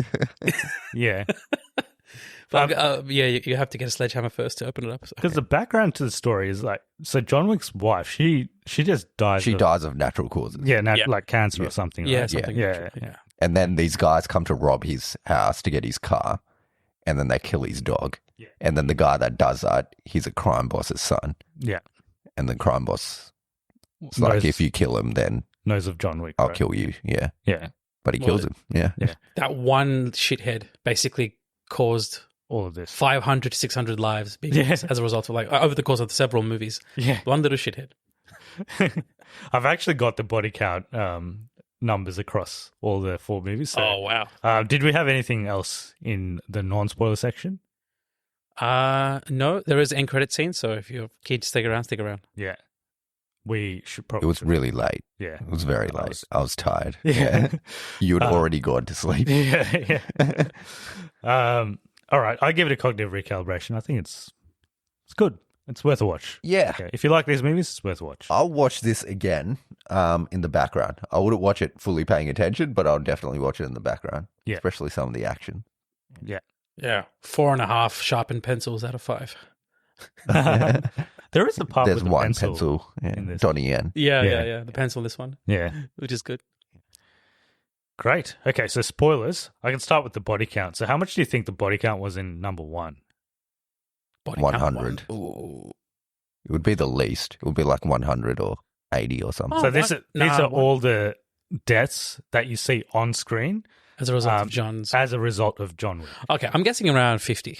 S2: Yeah.
S4: But, you have to get a sledgehammer first to open it up.
S2: Because the background to the story is like, so John Wick's wife, she just dies.
S3: She dies of natural causes.
S2: Yeah, like cancer or something.
S4: Yeah,
S2: right?
S4: something.
S2: Yeah.
S3: And then these guys come to rob his house to get his car, and then they kill his dog.
S2: Yeah.
S3: And then the guy that does that, he's a crime boss's son.
S2: Yeah.
S3: And the crime boss is like, if you kill him, then
S2: knows of John Wick.
S3: I'll kill you. Yeah.
S2: Yeah.
S3: But he kills him. Yeah.
S4: That one shithead basically caused
S2: all of this
S4: 500 to 600 lives as a result of like over the course of several movies.
S2: Yeah.
S4: One little shithead.
S2: I've actually got the body count numbers across all the 4 movies. So,
S4: oh, wow.
S2: Did we have anything else in the non-spoiler section?
S4: No, there is an end credit scene, so if you're keen to stick around.
S2: Yeah. We should probably...
S3: It was really late.
S2: Yeah.
S3: It was very late. I was tired.
S2: Yeah.
S3: You had already gone to sleep.
S2: Yeah. All right. I give it a cognitive recalibration. I think it's good. It's worth a watch.
S3: Yeah.
S2: Okay. If you like these movies, it's worth a watch.
S3: I'll watch this again in the background. I wouldn't watch it fully paying attention, but I'll definitely watch it in the background.
S2: Yeah.
S3: Especially some of the action.
S2: Yeah.
S4: Yeah. 4.5 sharpened pencils out of 5.
S2: There is a part
S3: There's
S2: with
S3: one
S2: pencil
S3: in this. Donnie Yen.
S4: Yeah. The pencil in this one.
S2: Yeah.
S4: Which is good.
S2: Great. Okay, so spoilers. I can start with the body count. So how much do you think the body count was in number 1?
S3: 100.
S4: Ooh.
S3: It would be the least. It would be like 100 or 80 or something.
S2: So these are all the deaths that you see on screen
S4: as a result of John's.
S2: As a result of John Wick.
S4: Okay, I'm guessing around 50.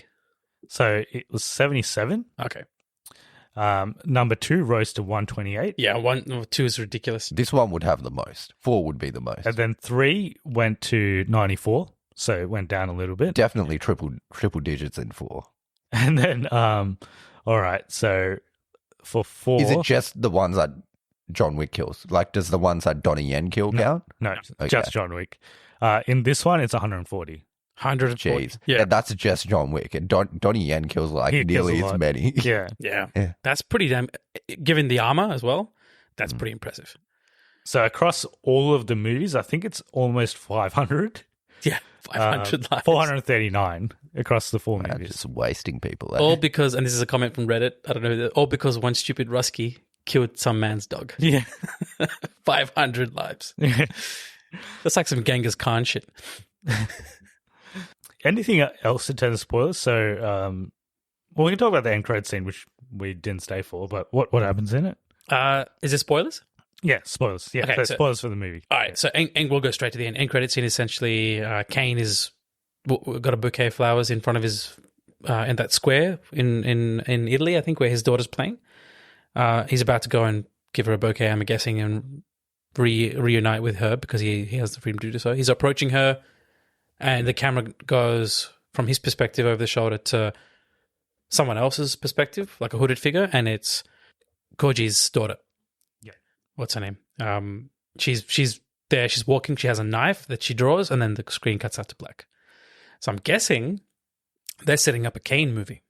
S2: So it was 77.
S4: Okay.
S2: Number 2 rose to 128.
S4: Yeah, 2 is ridiculous.
S3: This one would have the most. 4 would be the most.
S2: And then 3 went to 94. So it went down a little bit.
S3: Definitely triple digits in 4.
S2: And then, all right, so for 4...
S3: Is it just the ones that John Wick kills? Like, does the ones that Donnie Yen kill count?
S2: No, just John Wick. In this one, it's 140.
S4: 140.
S3: Jeez.
S4: Yeah.
S3: And that's just John Wick. And Donnie Yen kills nearly as many.
S2: Yeah.
S4: That's pretty damn... Given the armor as well, that's pretty impressive.
S2: So across all of the movies, I think it's almost 500.
S4: Yeah, 500 lives.
S2: 439 across the 4 movies.
S3: Just wasting people.
S4: All because, and this is a comment from Reddit, I don't know, all because one stupid Rusky killed some man's dog.
S2: Yeah.
S4: 500 lives. That's like some Genghis Khan shit.
S2: Anything else in terms of spoilers? So, we can talk about the end credit scene, which we didn't stay for, but what happens in it?
S4: Is it spoilers?
S2: Yeah, spoilers. Yeah,
S4: Okay,
S2: so spoilers for the movie.
S4: All right, so we'll go straight to the end. End credit scene, essentially, Kane is got a bouquet of flowers in front of his in that square in Italy, I think, where his daughter's playing. He's about to go and give her a bouquet, I'm guessing, and reunite with her because he has the freedom to do so. He's approaching her, and the camera goes from his perspective over the shoulder to someone else's perspective, like a hooded figure, and it's Koji's daughter. What's her name? She's there. She's walking. She has a knife that she draws, and then the screen cuts out to black. So I'm guessing they're setting up a Kane movie.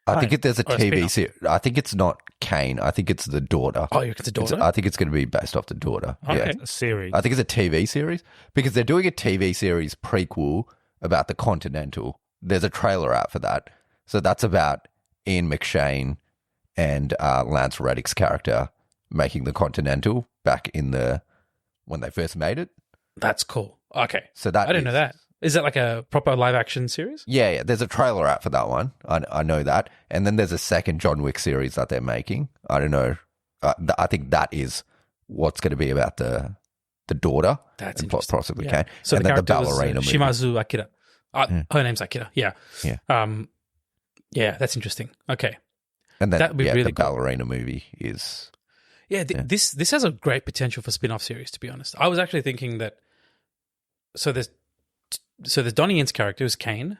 S3: I think there's a TV series. I think it's not Kane. I think it's the daughter.
S4: Oh, it's a daughter?
S3: I think it's going to be based off the daughter.
S4: Okay.
S3: Yeah.
S2: A series.
S3: I think it's a TV series because they're doing a TV series prequel about the Continental. There's a trailer out for that. So that's about Ian McShane and Lance Reddick's character making the Continental back in when they first made it.
S4: That's cool. Okay.
S3: So that
S4: I didn't know that. Is that like a proper live action series?
S3: Yeah. There's a trailer out for that one. I know that. And then there's a second John Wick series that they're making. I don't know. I think that is what's going to be about the daughter.
S4: That's
S3: and
S4: interesting.
S3: possibly
S4: Yeah.
S3: Kane.
S4: So
S3: and
S4: the
S3: then the
S4: character was,
S3: ballerina movie.
S4: Shimazu Akira. Her name's Akira. Yeah.
S3: Yeah.
S4: Yeah, that's interesting. Okay.
S3: And then
S4: That'd be really
S3: the
S4: cool.
S3: ballerina movie is...
S4: Yeah, this has a great potential for spin-off series, to be honest. I was actually thinking that... So there's Donnie Yen's character, who's Kane,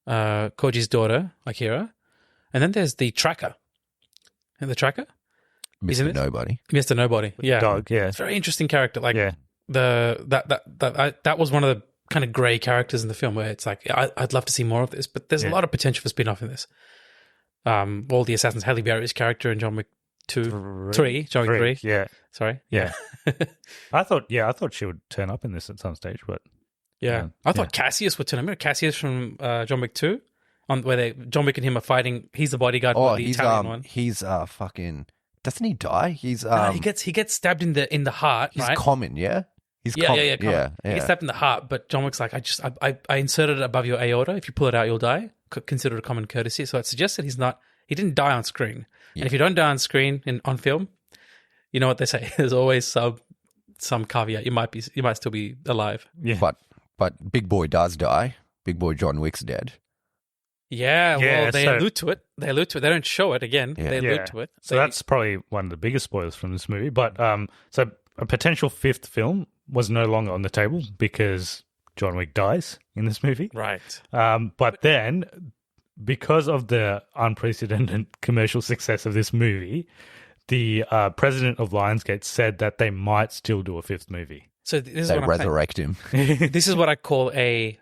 S4: Koji's daughter, Akira, and then there's the tracker. And the tracker?
S3: Mr. Nobody.
S4: Mr. Nobody, yeah.
S2: Dog, yeah.
S4: It's a very interesting character. Like,
S2: Yeah.
S4: that was one of the kind of grey characters in the film where it's like, I'd love to see more of this, but there's a lot of potential for spin-off in this. All the assassins, Halle Berry's character in John Wick 3, John Wick 3.
S2: Yeah.
S4: Sorry.
S2: Yeah. I thought she would turn up in this at some stage, but
S4: I thought Cassius would turn up. Remember Cassius from John Wick 2? Where John Wick and him are fighting. He's the bodyguard for the Italian one.
S3: He's fucking. Doesn't he die? He's
S4: he gets stabbed in the heart.
S3: He's
S4: right?
S3: common, yeah. He's common.
S4: Yeah. He gets stabbed in the heart, but John Wick's like, I inserted it above your aorta. If you pull it out, you'll die. Consider it a common courtesy. So it suggests that he didn't die on screen. Yeah. And if you don't die on screen on film, you know what they say. There's always some caveat. You might still be alive.
S3: Yeah. But Big Boy does die. Big Boy John Wick's dead.
S4: Yeah, well, they allude to it. They don't show it again. Yeah. They allude to it.
S2: So that's probably one of the biggest spoilers from this movie. But so a potential 5th film was no longer on the table because John Wick dies in this movie.
S4: Right.
S2: But then, because of the unprecedented commercial success of this movie, the president of Lionsgate said that they might still do a 5th movie.
S4: So this is
S3: they
S4: what
S3: resurrect him.
S4: This is what I call a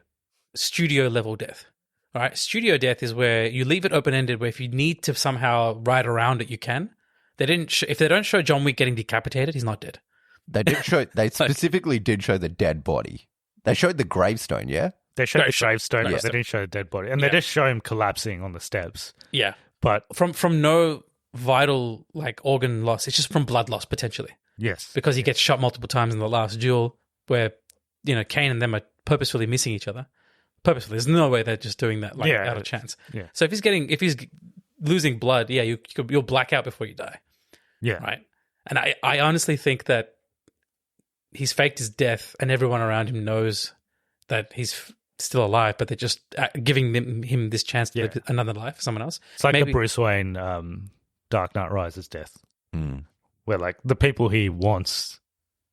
S4: studio level death. All right, studio death is where you leave it open ended. Where if you need to somehow ride around it, you can. They didn't. If they don't show John Wick getting decapitated, he's not dead.
S3: They did show. They specifically did show the dead body. They showed the gravestone. Yeah,
S2: they showed the gravestone. But they didn't show the dead body, and they just show him collapsing on the steps.
S4: Yeah,
S2: but
S4: from no vital organ loss, it's just from blood loss potentially.
S2: Yes,
S4: because he gets shot multiple times in the last duel, where Kane and them are purposefully missing each other. Purposefully, there's no way they're just doing that out of chance.
S2: Yeah.
S4: So if he's losing blood, you'll black out before you die.
S2: Yeah.
S4: Right. And I honestly think that he's faked his death, and everyone around him knows that he's still alive, but they're just giving him this chance to live another life for someone else.
S2: It's like the Bruce Wayne Dark Knight Rises death, where the people he wants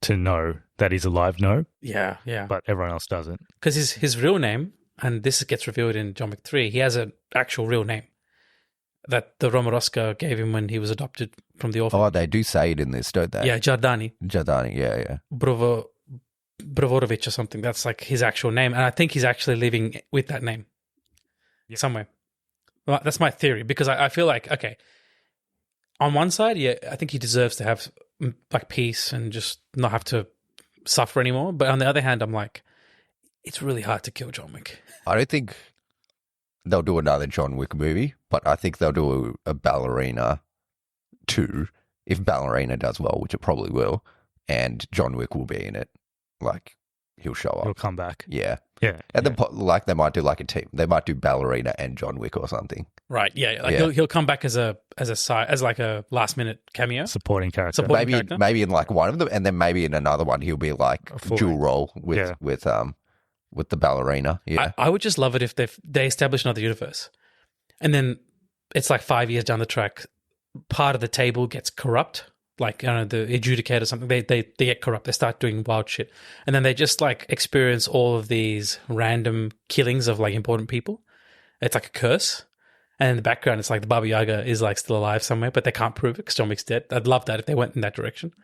S2: to know that he's alive know.
S4: Yeah.
S2: But everyone else doesn't.
S4: Because his real name, and this gets revealed in John Wick 3, he has an actual real name that the Romorowska gave him when he was adopted from the orphanage.
S3: Oh, they do say it in this, don't they?
S4: Yeah, Giardani,
S3: yeah.
S4: Bravorovich or something. That's his actual name. And I think he's actually living with that name somewhere. Well, that's my theory, because I feel like, okay, on one side, I think he deserves to have peace and just not have to suffer anymore. But on the other hand, I'm like, it's really hard to kill John Wick.
S3: I don't think they'll do another John Wick movie, but I think they'll do a Ballerina 2 if Ballerina does well, which it probably will, and John Wick will be in it. He'll show up.
S2: He'll come back.
S3: Yeah.
S2: Yeah.
S3: And then they might do a team. They might do Ballerina and John Wick or something.
S4: Right. Yeah. He'll come back as a last minute cameo,
S2: supporting character.
S3: Maybe in one of them, and then maybe in another one he'll be dual role with the Ballerina. Yeah.
S4: I would just love it if they establish another universe, and then it's 5 years down the track, part of the table gets corrupt. The adjudicator or something, they get corrupt. They start doing wild shit, and then they just experience all of these random killings of important people. It's like a curse, and in the background, it's the Baba Yaga is still alive somewhere, but they can't prove it because John Wick's dead. I'd love that if they went in that direction.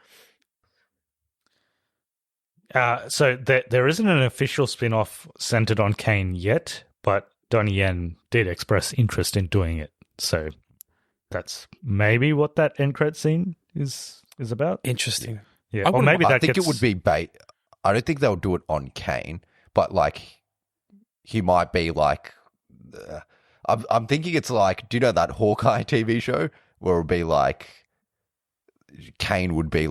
S2: So there isn't an official spin-off centered on Kane yet, but Donnie Yen did express interest in doing it. So that's maybe what that end credit scene is about.
S4: Interesting.
S2: Yeah. Or maybe
S3: I think it would be bait. I don't think they'll do it on Kane, but he might be I'm thinking it's do you know that Hawkeye TV show where it would be Kane would be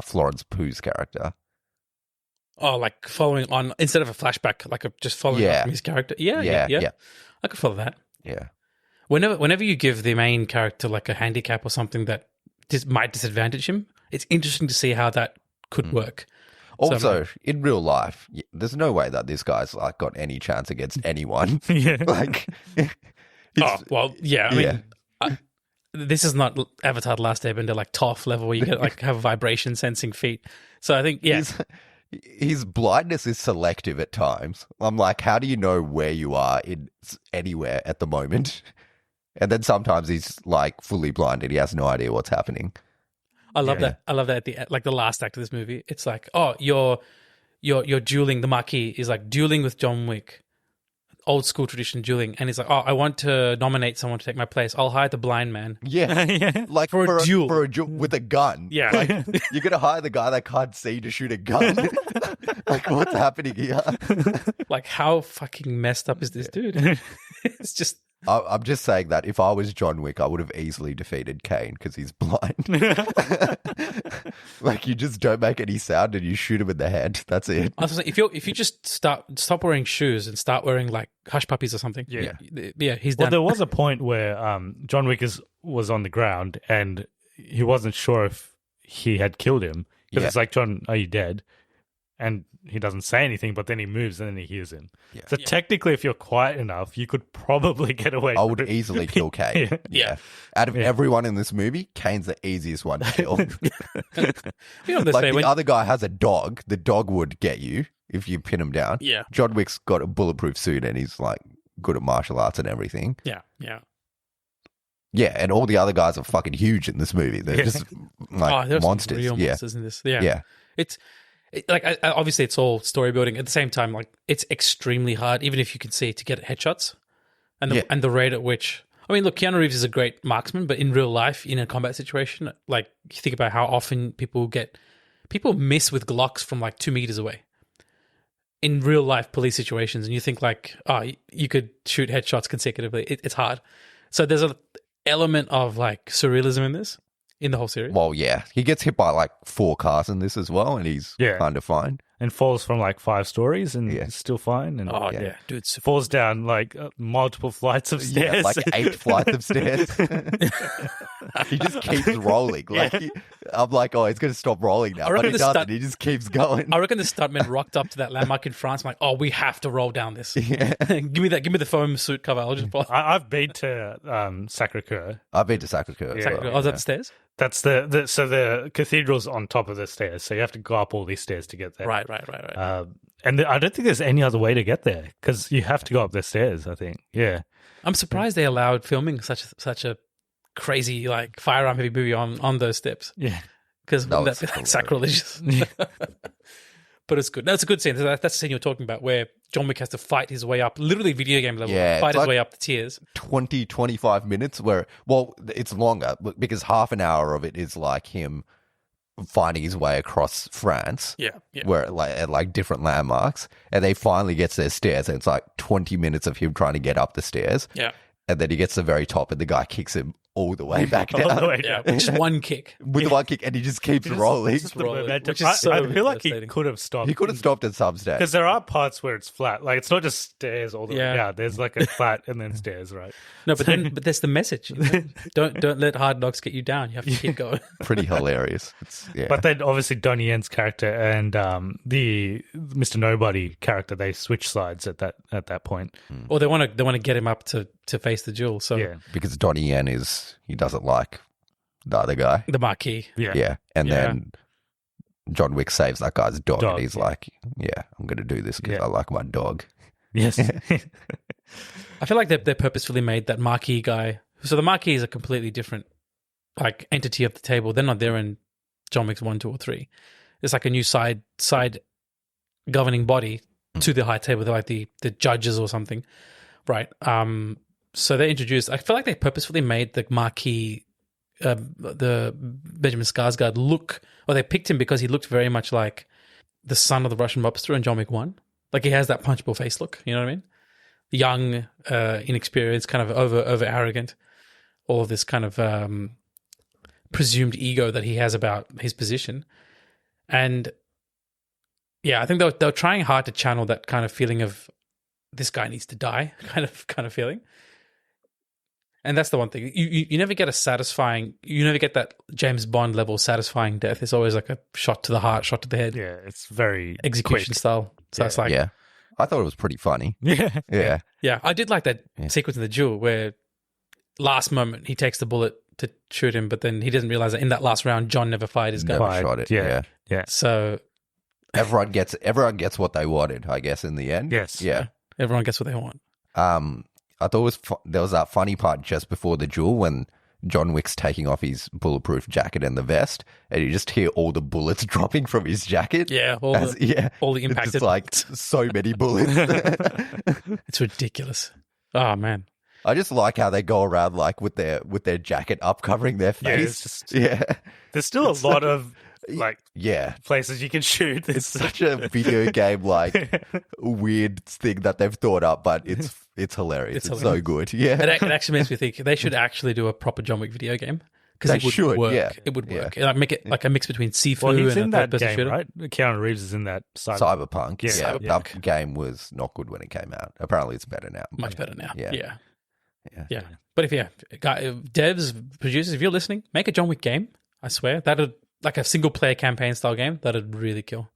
S3: Florence Pugh's character?
S4: Oh, following on instead of a flashback, just following on from his character. Yeah. I could follow that.
S3: Yeah.
S4: Whenever you give the main character a handicap or something that might disadvantage him, it's interesting to see how that could work.
S3: Also, in real life, there's no way that this guy's got any chance against anyone.
S2: Yeah.
S4: I mean, this is not Avatar: The Last Airbender Toph level where you get have vibration sensing feet. So I think
S3: his blindness is selective at times. I'm how do you know where you are in anywhere at the moment? And then sometimes he's fully blinded. He has no idea what's happening.
S4: I love that. I love that at the last act of this movie. It's oh, you're dueling. The Marquis is like dueling with John Wick, old school tradition dueling, and he's like, "Oh, I want to nominate someone to take my place. I'll hire the blind man."
S3: Yeah, like
S4: for a duel
S3: with a gun.
S4: Yeah,
S3: like you're gonna hire the guy that can't see to shoot a gun. Like, what's happening here?
S4: Like, how fucking messed up is this dude? It's just.
S3: I'm just saying that if I was John Wick, I would have easily defeated Kane because he's blind. Like, you just don't make any sound and you shoot him in the head. That's it.
S4: I was saying, if you just stop wearing shoes and start wearing like hush puppies or something, he's done.
S2: Well, there was a point where John Wick was on the ground and he wasn't sure if he had killed him because it's like, John, are you dead? And he doesn't say anything, but then he moves and then he hears him. Yeah. So technically, if you're quiet enough, you could probably get away.
S3: I would easily kill Kane.
S4: Yeah.
S3: Out of everyone in this movie, Kane's the easiest one to kill. The other guy has a dog. The dog would get you if you pin him down.
S4: Yeah.
S3: John Wick's got a bulletproof suit and he's like good at martial arts and everything.
S4: Yeah.
S3: Yeah, and all the other guys are fucking huge in this movie. They're just like monsters.
S4: Real monsters in this. Yeah. Obviously it's all story building. At the same time, like, it's extremely hard, even if you can see, to get headshots and the rate at which. I mean, look, Keanu Reeves is a great marksman, but in real life, in a combat situation, like, you think about how often people miss with Glocks from like 2 meters away in real life police situations, and you think like, oh, you could shoot headshots consecutively. It's hard. So there's an element of like surrealism in this. In the whole series?
S3: Well, yeah. He gets hit by like 4 cars in this as well, and he's kind of fine.
S2: And falls from like 5 stories and is still fine. And
S4: dude.
S2: Falls down like multiple flights of stairs.
S3: Yeah, like 8 flights of stairs. He just keeps rolling. I'm like, oh, he's going to stop rolling now. But he doesn't. He just keeps going.
S4: I reckon the stuntman rocked up to that landmark in France. I'm like, oh, we have to roll down this. Yeah. Give me the foam suit cover. I'll just fall.
S2: I've been to Sacre-Cœur.
S3: I've been to Sacre-Cœur.
S2: Yeah.
S4: Sacre-Cœur. Oh, is that the stairs?
S2: That's the cathedral's on top of the stairs, so you have to go up all these stairs to get there.
S4: Right.
S2: And I don't think there's any other way to get there because you have to go up the stairs, I think. Yeah.
S4: I'm surprised they allowed filming such a crazy like firearm heavy movie on those steps.
S2: Yeah.
S4: Because that's like sacrilegious. But it's good. No, it's a good scene. That's the scene you're talking about where John Wick has to fight his way up, literally video game level, fight his way up the tiers.
S3: 20, 25 minutes it's longer because half an hour of it is like him finding his way across France.
S4: Yeah.
S3: Where at like different landmarks. And they finally gets their stairs and it's like 20 minutes of him trying to get up the stairs.
S4: Yeah.
S3: And then he gets to the very top and the guy kicks him all the way back down.
S4: Just one kick.
S3: With one kick, and he just keeps rolling.
S4: Which is so
S2: I feel like he could have stopped.
S3: He could have stopped at some stage.
S2: Because there are parts where it's flat. Like, it's not just stairs all the way down. There's like a flat and then stairs, right?
S4: No, but that's the message. Don't let hard knocks get you down. You have to keep going.
S3: Pretty hilarious.
S2: But then obviously Donnie Yen's character and the Mr. Nobody character, they switch sides at that point.
S4: Or they want to get him up to face the duel. So
S3: because Donnie Yen he doesn't like the other guy,
S4: the Marquis.
S3: And then John Wick saves that guy's dog and he's like, I'm going to do this because I like my dog.
S2: Yes.
S4: I feel like they purposefully made that Marquis guy. So the Marquis is a completely different like entity of the table. They're not there in John Wick's 1, 2, or 3. It's like a new side governing body to the high table. They're like the judges or something, right? So they introduced. I feel like they purposefully made the Marquis, the Benjamin Skarsgård look, or they picked him because he looked very much like the son of the Russian mobster in John Wick 1. Like, he has that punchable face look. You know what I mean? Young, inexperienced, kind of over arrogant. All of this kind of presumed ego that he has about his position, and I think they were trying hard to channel that kind of feeling of this guy needs to die, kind of feeling. And that's the one thing. You never get you never get that James Bond level satisfying death. It's always like a shot to the heart, shot to the head.
S2: Yeah, it's very
S4: execution
S2: quick
S4: style. So it's like...
S3: Yeah. I thought it was pretty funny.
S2: Yeah.
S4: Yeah, I did like that sequence in the duel where last moment he takes the bullet to shoot him, but then he doesn't realize that in that last round, John never fired his gun.
S3: Never shot it. Yeah.
S4: So...
S3: Everyone gets what they wanted, I guess, in the end.
S2: Yes.
S3: Yeah.
S4: Everyone gets what they want.
S3: I thought there was that funny part just before the duel when John Wick's taking off his bulletproof jacket and the vest, and you just hear all the bullets dropping from his jacket.
S4: Yeah, all the impacted.
S3: It's just like so many bullets.
S4: It's ridiculous. Oh man.
S3: I just like how they go around like with their jacket up covering their face.
S2: There's still a lot of places you can shoot.
S3: It's such a video game like weird thing that they've thought up, but it's hilarious. It's so good. Yeah,
S4: it actually makes me think they should actually do a proper John Wick video game because it would work. Yeah. It would work. Like make it like a mix between Sifu
S2: he's
S4: and
S2: in
S4: a
S2: that game,
S4: shooter.
S2: right? Keanu Reeves is in that
S3: Cyberpunk. Yeah,
S4: Cyberpunk.
S3: That game was not good when it came out. Apparently, it's better now.
S4: Much better now. Yeah.
S2: Yeah.
S4: But if devs, producers, if you're listening, make a John Wick game. I swear that'd like a single player campaign style game that'd really kill.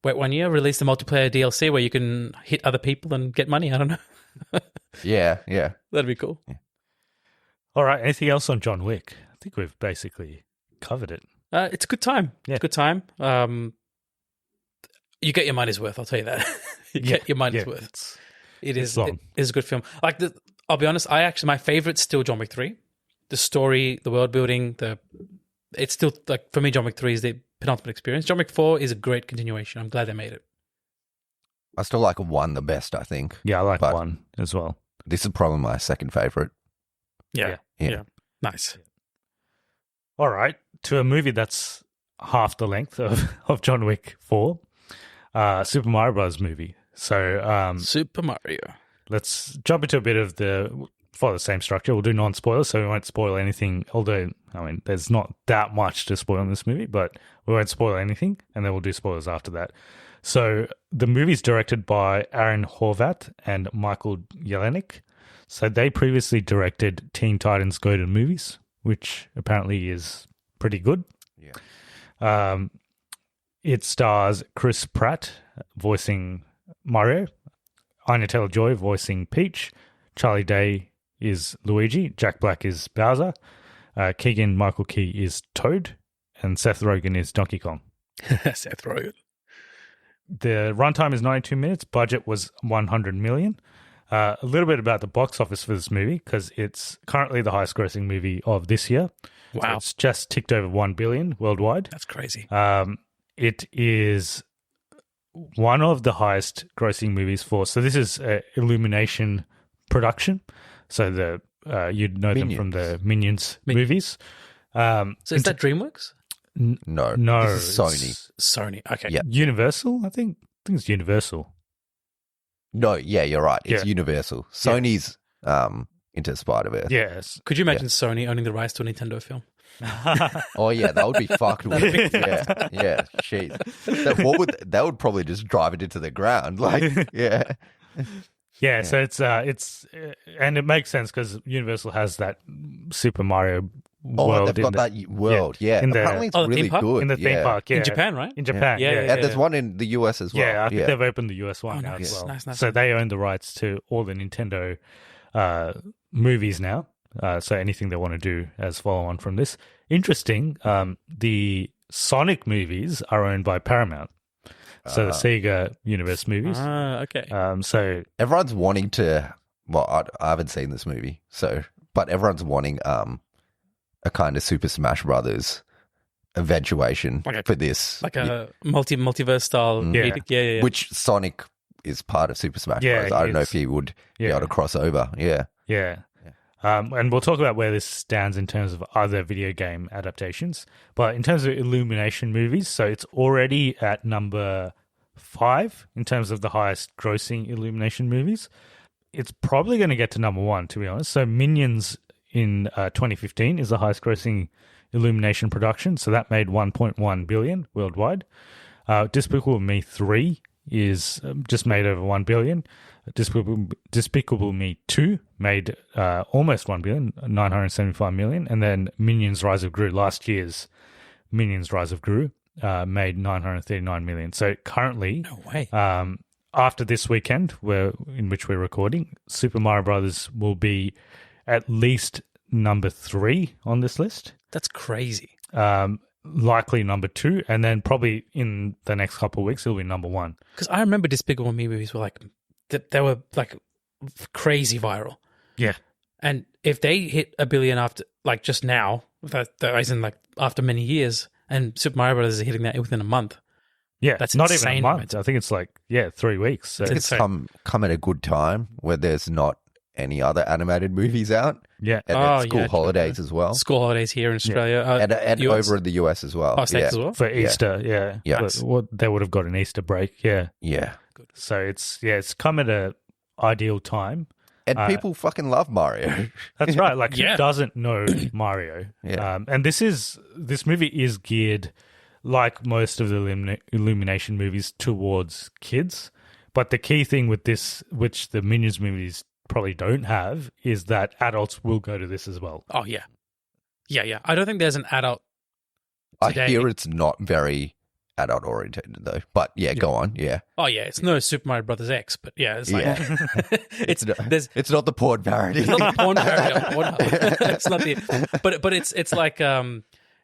S4: Wait 1 year, release the multiplayer DLC where you can hit other people and get money. I don't know.
S3: Yeah,
S4: that'd be cool.
S3: Yeah.
S2: All right. Anything else on John Wick? I think we've basically covered it.
S4: It's a good time.
S2: Yeah.
S4: It's a good time. You get your money's worth. I'll tell you that. You get your money's worth. It is a good film. Like I'll be honest. My favorite's still John Wick 3. The story, the world building, it's still like for me. John Wick 3 is the penultimate experience. John Wick 4 is a great continuation. I'm glad they made it.
S3: I still like 1 the best, I think.
S2: Yeah, I like 1 as well.
S3: This is probably my second favorite.
S4: Yeah. Nice.
S2: All right. To a movie that's half the length of John Wick 4, Super Mario Bros. Movie. So
S4: Super Mario.
S2: Let's jump into a bit of follow the same structure. We'll do non-spoilers, so we won't spoil anything. Although, I mean, there's not that much to spoil in this movie, but we won't spoil anything, and then we'll do spoilers after that. So the movie's directed by Aaron Horvath and Michael Jelenic. So they previously directed Teen Titans Go to Movies, which apparently is pretty good.
S3: Yeah.
S2: It stars Chris Pratt voicing Mario, Anya Taylor-Joy voicing Peach, Charlie Day is Luigi, Jack Black is Bowser, Keegan-Michael Key is Toad, and Seth Rogen is Donkey Kong.
S4: Seth Rogen.
S2: The runtime is 92 minutes. Budget was $100 million. A little bit about the box office for this movie, because it's currently the highest grossing movie of this year.
S4: Wow.
S2: So it's just ticked over 1 billion worldwide.
S4: That's crazy.
S2: It is one of the highest grossing movies so this is Illumination production. So you'd know them from the Minions movies.
S4: So is that DreamWorks?
S3: No. This is Sony.
S4: Sony. Okay.
S3: Yeah.
S2: Universal, I think it's Universal.
S3: No, yeah, you're right. It's Universal. Sony's into Spider-Verse.
S2: Yes.
S4: Could you imagine Sony owning the rights to a Nintendo film?
S3: Oh yeah, that would be fucked. Yeah. Jeez. That would probably just drive it into the ground. Like, yeah.
S2: Yeah, so it's and it makes sense because Universal has that Super Mario world.
S3: They've got that world. Yeah. Apparently it's really good.
S2: In the theme park, yeah.
S4: In Japan, right?
S2: In Japan,
S3: yeah. There's one in the US as well.
S2: Yeah, I think they've opened the US one now
S4: nice,
S2: as well.
S4: Nice.
S2: So they own the rights to all the Nintendo movies now. So anything they want to do as follow-on from this. Interesting, the Sonic movies are owned by Paramount. So the Sega Universe movies.
S4: Okay.
S2: So
S3: everyone's wanting to. Well, I haven't seen this movie, but everyone's wanting a kind of Super Smash Brothers eventuation for this,
S4: like a multiverse style. Yeah.
S3: Which Sonic is part of Super Smash Bros. I don't know if he would be able to cross over. Yeah.
S2: And we'll talk about where this stands in terms of other video game adaptations. But in terms of Illumination movies, so it's already at number 5 in terms of the highest grossing Illumination movies. It's probably going to get to number 1, to be honest. So Minions in 2015 is the highest grossing Illumination production. So that made 1.1 billion worldwide. Despicable Me 3 is just made over 1 billion. Despicable Me 2 made almost 1 billion, 975 million. And then Minions Rise of Gru, last year's Minions Rise of Gru, made 939 million. So currently,
S4: no way.
S2: After this weekend, in which we're recording, Super Mario Brothers will be at least number 3 on this list.
S4: That's crazy.
S2: Likely number 2, and then probably in the next couple of weeks it'll be number 1.
S4: Because I remember Despicable Me movies were like they were like crazy viral.
S2: Yeah,
S4: And if they hit 1 billion after, like, just now, that is in, like, after many years, and Super Mario Brothers is hitting that within a month.
S2: Yeah,
S4: that's
S2: not
S4: insane.
S2: Even a month. I think it's like 3 weeks. So.
S3: It's come at a good time where there's not any other animated movies out.
S2: Yeah,
S3: and school holidays as well.
S4: School holidays here in Australia,
S3: and over in the US as well.
S4: States as well
S2: for Easter. Yeah. What they would have got an Easter break. Yeah.
S3: Good.
S2: So it's come at a ideal time.
S3: And people fucking love Mario.
S2: That's right. Like, who doesn't know Mario?
S3: Yeah.
S2: And this movie is geared, like most of the Illumination movies, towards kids. But the key thing with this, which the Minions movies probably don't have, is that adults will go to this as well.
S4: Oh, yeah. Yeah. I don't think there's an adult today.
S3: I hear it's not very adult oriented though, but go on.
S4: Oh yeah, it's no Super Mario Brothers X, but it's like
S3: it's not the porn parody.
S4: It's not the porn parody. It's not the, but it's like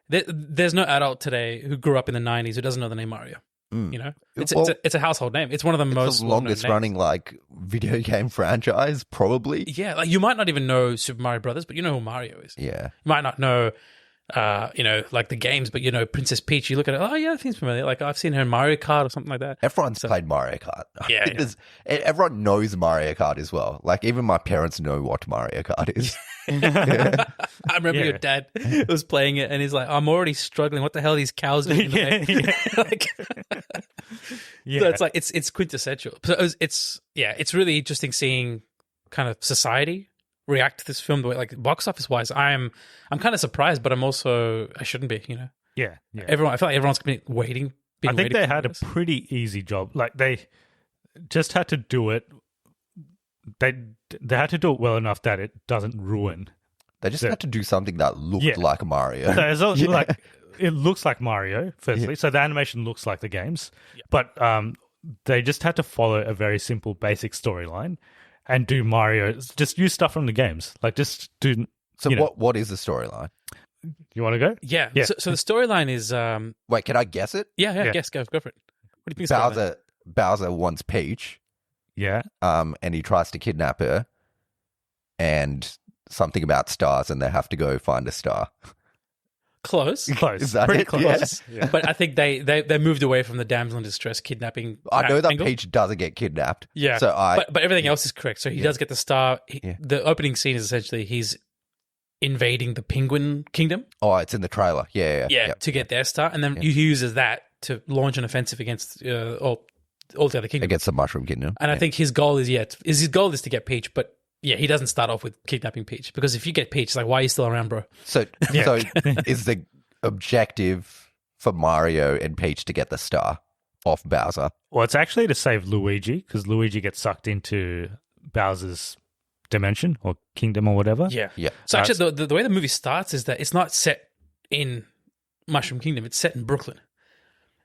S4: there's no adult today who grew up in the 90s who doesn't know the name Mario. You know, it's a household name. It's one of the most
S3: longest running like video game franchise, probably.
S4: Yeah, like you might not even know Super Mario Brothers, but you know who Mario is.
S3: Yeah,
S4: you might not know. Like the games, but Princess Peach, you look at it, oh yeah, that seems familiar. Like I've seen her in Mario Kart or something like that.
S3: Everyone's played Mario Kart. Yeah. Everyone knows Mario Kart as well. Like even my parents know what Mario Kart is.
S4: I remember your dad was playing it and he's like, I'm already struggling. What the hell are these cows doing? Like, so it's like, it's quintessential. So it's really interesting seeing kind of society react to this film the way, like box office wise. I'm kind of surprised, but I shouldn't be,
S2: Yeah.
S4: I feel like everyone's been waiting.
S2: I think they had a pretty easy job. Like they just had to do it. They had to do it well enough that it doesn't ruin.
S3: They just had to do something that looked like Mario.
S2: So like it looks like Mario, firstly. So the animation looks like the games, but they just had to follow a very simple, basic storyline. And do Mario, just use stuff from the games. Like, just do...
S3: So what is the storyline?
S2: You want to go?
S4: Yeah. So the storyline is...
S3: Wait, can I guess it?
S4: Yeah. Guess. Go for it. What do you think?
S3: Bowser wants Peach.
S2: Yeah.
S3: And he tries to kidnap her. And something about stars, and they have to go find a star.
S4: Close.
S3: Is that
S4: pretty
S3: it?
S4: close. Yeah. But I think they moved away from the damsel in distress kidnapping.
S3: I know that
S4: angle.
S3: Peach doesn't get kidnapped.
S4: Yeah.
S3: So
S4: but everything else is correct. So he does get the star. The opening scene is essentially he's invading the Penguin Kingdom.
S3: Oh, it's in the trailer. Yeah.
S4: To get their star, and then he uses that to launch an offensive against all the other kingdoms.
S3: Against the Mushroom Kingdom.
S4: And I think his goal is to get Peach, but. Yeah, he doesn't start off with kidnapping Peach, because if you get Peach, it's like, why are you still around, bro?
S3: So is the objective for Mario and Peach to get the star off Bowser?
S2: Well, it's actually to save Luigi, because Luigi gets sucked into Bowser's dimension or kingdom or whatever.
S4: Yeah. So actually, the way the movie starts is that it's not set in Mushroom Kingdom; it's set in Brooklyn.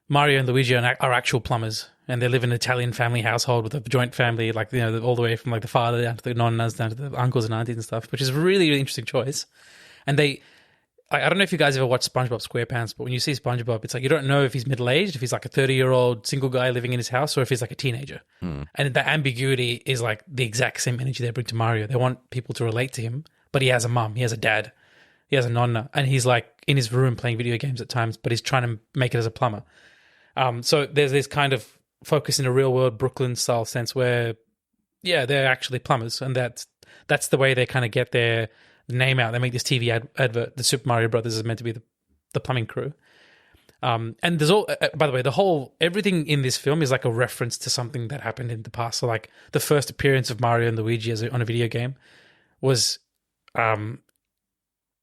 S4: Mario and Luigi are actual plumbers, and they live in an Italian family household with a joint family, like, all the way from like the father down to the nonnas, down to the uncles and aunties and stuff, which is a really, really interesting choice. And I don't know if you guys ever watched SpongeBob SquarePants, but when you see SpongeBob, it's like you don't know if he's middle-aged, if he's like a 30-year-old single guy living in his house, or if he's like a teenager. And that ambiguity is like the exact same energy they bring to Mario. They want people to relate to him, but he has a mum, he has a dad, he has a nonna, and he's like in his room playing video games at times, but he's trying to make it as a plumber. So there's this kind of focus in a real world Brooklyn style sense where, they're actually plumbers, and that's the way they kind of get their name out. They make this TV advert. The Super Mario Brothers is meant to be the plumbing crew. And there's by the way, everything in this film is like a reference to something that happened in the past. So like the first appearance of Mario and Luigi on a video game was,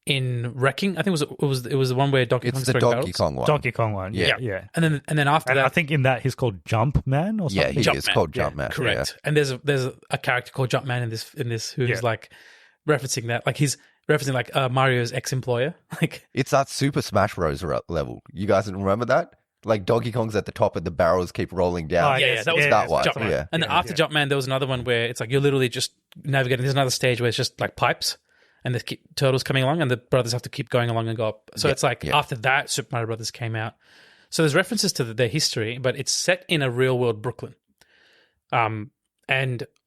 S4: in Wrecking, I think it was the one where Donkey Kong's throwing barrels.
S2: Donkey Kong one. Yeah.
S4: And then after that,
S2: I think in that he's called Jumpman or something.
S3: Yeah, he is called Jumpman.
S4: Correct. Yeah. And there's a character called Jumpman in this who's like referencing that. Like he's referencing like Mario's ex-employer. Like
S3: it's that Super Smash Bros. Level. You guys remember that? Like Donkey Kong's at the top and the barrels keep rolling down.
S4: That was
S3: that one.
S4: Jumpman.
S3: Yeah.
S4: And then after Jumpman, there was another one where it's like you're literally just navigating. There's another stage where it's just like pipes. And the turtles coming along, and the brothers have to keep going along and go up. So it's like after that, Super Mario Brothers came out. So there's references to their history, but it's set in a real world Brooklyn, and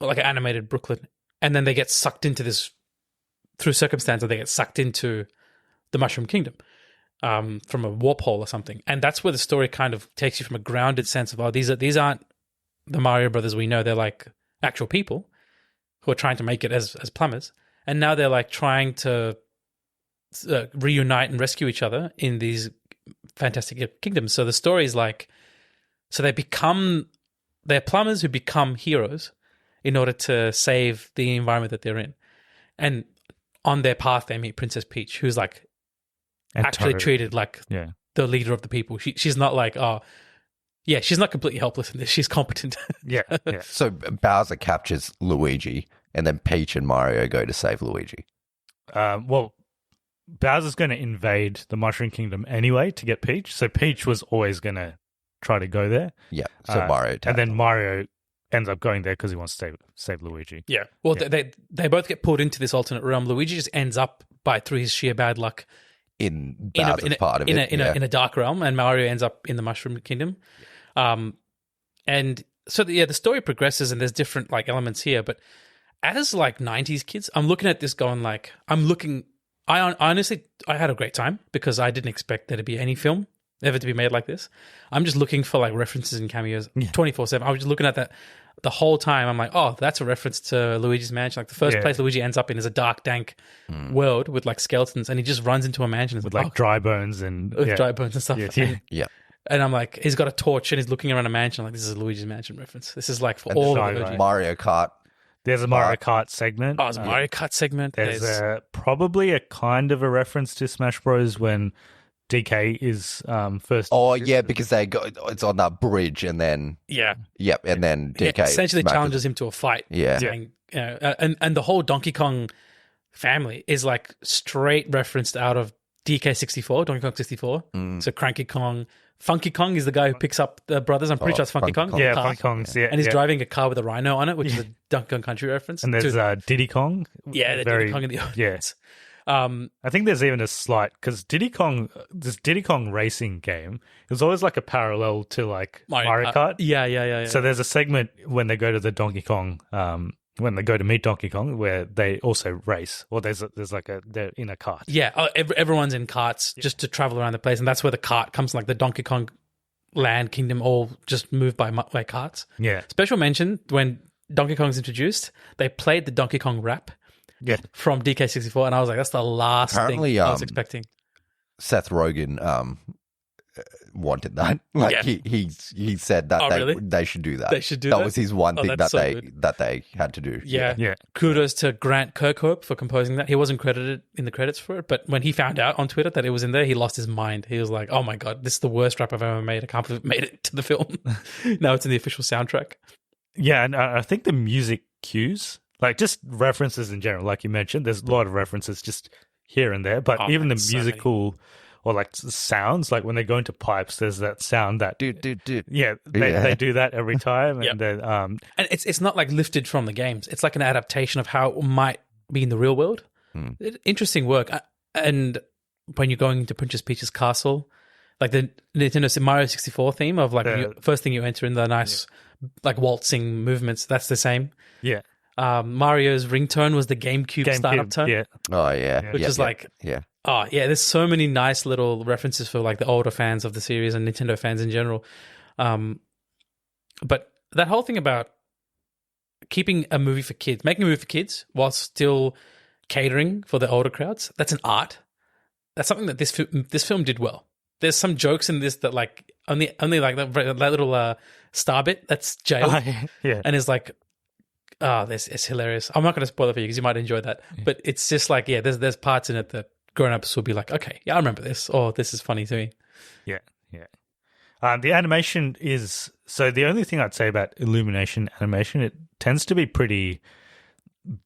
S4: like an animated Brooklyn. And then they get sucked into this through circumstance, they get sucked into the Mushroom Kingdom from a warp hole or something. And that's where the story kind of takes you from a grounded sense of, these aren't the Mario brothers we know. They're like actual people who are trying to make it as plumbers. And now they're like trying to reunite and rescue each other in these fantastic kingdoms. So the story is like, so they're plumbers who become heroes in order to save the environment that they're in. And on their path, they meet Princess Peach, who's like actually treated like the leader of the people. She's not like, she's not completely helpless in this. She's competent.
S2: Yeah.
S3: So Bowser captures Luigi, and then Peach and Mario go to save Luigi.
S2: Well, Bowser's going to invade the Mushroom Kingdom anyway to get Peach. So Peach was always going to try to go there.
S3: Yeah. So Mario
S2: and then Mario ends up going there because he wants to save Luigi.
S4: Yeah. Well, they both get pulled into this alternate realm. Luigi just ends up through his sheer bad luck
S3: in Bowser's part of it.
S4: In a dark realm, and Mario ends up in the Mushroom Kingdom. And so the story progresses, and there's different like elements here. But as like 90s kids, I'm looking at this going like, I honestly had a great time because I didn't expect there to be any film ever to be made like this. I'm just looking for like references and cameos 24/7. I was just looking at that the whole time. I'm like, oh, that's a reference to Luigi's Mansion. Like the first place Luigi ends up in is a dark, dank world with like skeletons, and he just runs into a mansion
S2: with like dry bones and
S4: stuff.
S2: Yeah.
S4: And I'm like, he's got a torch and he's looking around a mansion. I'm like, this is a Luigi's Mansion reference. This is like for all of the
S3: Mario Kart.
S2: There's a Mario Kart segment.
S4: Oh, there's a Mario Kart segment.
S2: There's probably a kind of a reference to Smash Bros. When DK is first.
S3: Oh, yeah, because it's on that bridge and then.
S4: Yeah.
S3: Yep, and then DK
S4: essentially challenges him to a fight.
S3: Yeah.
S4: Saying, and the whole Donkey Kong family is like straight referenced out of DK64, Donkey Kong 64. So Cranky Kong. Funky Kong is the guy who picks up the brothers. I'm pretty sure it's Funky Kong.
S2: Yeah, Funky Kong's,
S4: and he's driving a car with a rhino on it, which is a Donkey Kong Country reference.
S2: And there's Diddy Kong.
S4: Yeah, Diddy Kong in the audience.
S2: I think there's even a slight, because this Diddy Kong racing game, it was always like a parallel to like Mario Kart.
S4: Yeah.
S2: So there's a segment when they go to the Donkey Kong, when they go to meet Donkey Kong, where they also race, or they're in a cart.
S4: Yeah, everyone's in carts just to travel around the place, and that's where the cart comes from, like the Donkey Kong land kingdom all just moved by carts.
S2: Yeah.
S4: Special mention, when Donkey Kong's introduced, they played the Donkey Kong rap from DK64, and I was like, that's the last thing I was expecting.
S3: Seth Rogen wanted that. Like he said that they should do that.
S4: They should do that.
S3: That was his one thing that they had to do.
S4: Yeah. Kudos to Grant Kirkhope for composing that. He wasn't credited in the credits for it, but when he found out on Twitter that it was in there, he lost his mind. He was like, "Oh my god, this is the worst rap I've ever made. I can't believe it made it to the film." Now it's in the official soundtrack.
S2: Yeah, and I think the music cues, like just references in general, like you mentioned, there's a lot of references just here and there, but even the musical. Or like sounds, like when they go into pipes, there's that sound that
S3: do.
S2: Yeah, they do that every time, and then
S4: and it's not like lifted from the games. It's like an adaptation of how it might be in the real world. Interesting work. And when you're going into Princess Peach's castle, like the Nintendo Mario 64 theme of like first thing you enter in the nice like waltzing movements, that's the same.
S2: Yeah.
S4: Mario's ringtone was the GameCube startup tone.
S2: Yeah.
S3: Oh yeah.
S4: Which is like Oh, yeah, there's so many nice little references for like the older fans of the series and Nintendo fans in general. But that whole thing about keeping a movie for kids, making a movie for kids while still catering for the older crowds, that's an art. That's something that this film did well. There's some jokes in this that like only like that little star bit, that's jail. And it's like, it's hilarious. I'm not going to spoil it for you because you might enjoy that. But it's just like, there's parts in it that grown-ups will be like, okay, I remember this, or this is funny to me.
S2: Yeah. The animation is... So the only thing I'd say about Illumination animation, it tends to be pretty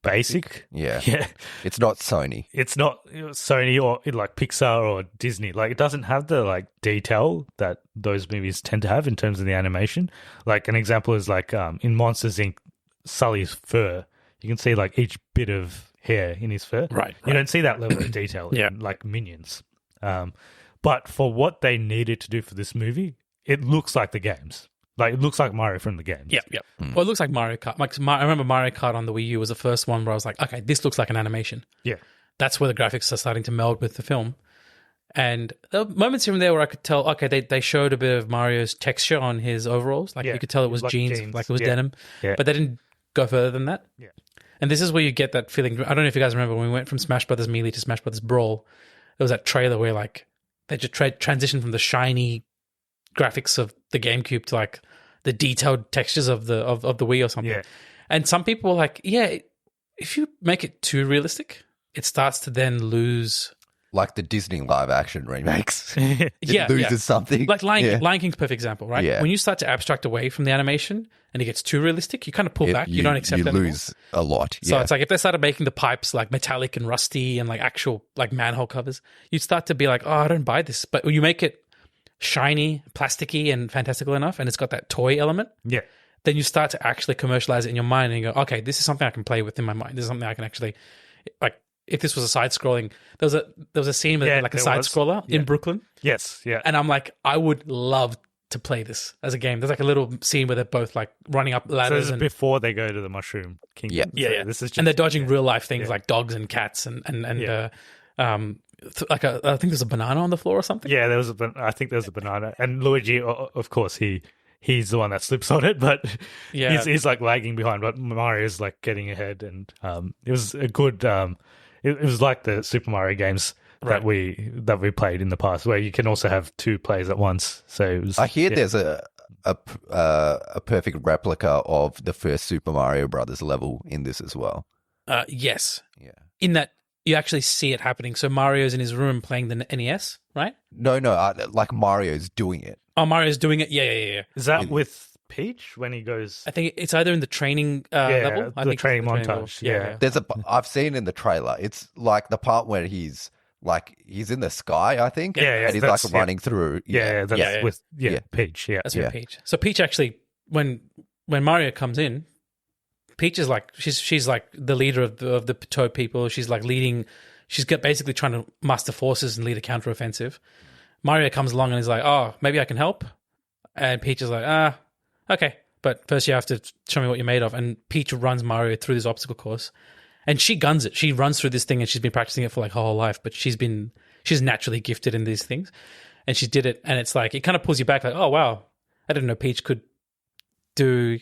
S2: basic.
S3: Yeah. It's not Sony.
S2: It's not Sony or like Pixar or Disney. Like it doesn't have the like detail that those movies tend to have in terms of the animation. Like an example is like in Monsters, Inc., Sully's fur. You can see like each bit of hair in his fur.
S4: Right.
S2: You don't see that level of detail in like Minions. But for what they needed to do for this movie, it looks like the games. Like it looks like Mario from the games.
S4: Yep. Well, it looks like Mario Kart. Like, I remember Mario Kart on the Wii U was the first one where I was like, okay, this looks like an animation.
S2: Yeah.
S4: that's where the graphics are starting to meld with the film. And there were moments here and there where I could tell, okay, they showed a bit of Mario's texture on his overalls. Like you could tell it was like jeans, like it was denim. Yeah. But they didn't go further than that. Yeah. And this is where you get that feeling. I don't know if you guys remember when we went from Smash Brothers Melee to Smash Brothers Brawl, there was that trailer where like they just transitioned from the shiny graphics of the GameCube to like the detailed textures of the Wii or something. Yeah. And some people were like, yeah, if you make it too realistic, it starts to then lose.
S3: Like the Disney live action remakes. It loses something.
S4: Like Lion King's a perfect example, right? Yeah. When you start to abstract away from the animation and it gets too realistic, you kind of pull back. You don't accept that.
S3: You lose a lot.
S4: So it's like if they started making the pipes like metallic and rusty and like actual like manhole covers, you'd start to be like, oh, I don't buy this. But when you make it shiny, plasticky and fantastical enough and it's got that toy element, then you start to actually commercialize it in your mind and you go, okay, this is something I can play with in my mind. This is something I can actually like. If this was a side scrolling, there was a scene with like a side scroller in Brooklyn.
S2: Yes, yeah.
S4: And I'm like, I would love to play this as a game. There's like a little scene where they're both like running up ladders. So this is
S2: before they go to the Mushroom Kingdom.
S4: Yeah. This is just, and they're dodging real life things like dogs and cats and like I think there's a banana on the floor or something.
S2: Yeah, I think there's a banana, and Luigi, of course, he's the one that slips on it, but he's like lagging behind. But Mario's like getting ahead, and it was a good. It was like the Super Mario games that we played in the past, where you can also have two players at once. So it was,
S3: I hear there's a perfect replica of the first Super Mario Brothers level in this as well.
S4: Yes. Yeah. In that you actually see it happening. So Mario's in his room playing the NES, right?
S3: No, like Mario's doing it.
S4: Oh, Mario's doing it. Yeah.
S2: Is that with Peach when he goes?
S4: I think it's either in the training level.
S2: I think training montage. Yeah.
S3: I've seen in the trailer. It's like the part where he's in the sky, I think.
S2: Yeah.
S3: And he's like running through.
S2: That's with Peach. Yeah,
S4: that's with Peach. So Peach actually, when Mario comes in, Peach is like she's like the leader of the Toad people. She's like leading. She's basically trying to muster forces and lead a counteroffensive. Mario comes along and is like, "Oh, maybe I can help," and Peach is like, okay, but first you have to show me what you're made of. And Peach runs Mario through this obstacle course, and she guns it. She runs through this thing, and she's been practicing it for like her whole life. But she's naturally gifted in these things, and she did it. And it's like it kind of pulls you back, like, oh wow, I didn't know Peach could do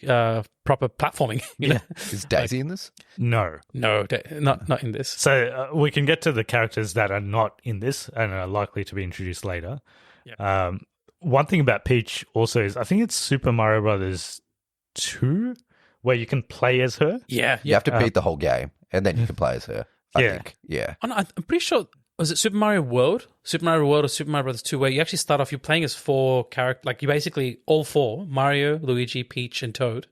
S4: proper platforming. You know?
S3: Is Daisy in this?
S2: No,
S4: not in this.
S2: So we can get to the characters that are not in this and are likely to be introduced later. Yeah. One thing about Peach also is I think it's Super Mario Brothers 2 where you can play as her.
S4: Yeah.
S3: You have to beat the whole game and then you can play as her. I think. Yeah.
S4: I'm pretty sure, was it Super Mario World or Super Mario Brothers 2 where you actually start off, you're playing as four characters, like you basically, all four, Mario, Luigi, Peach, and Toad,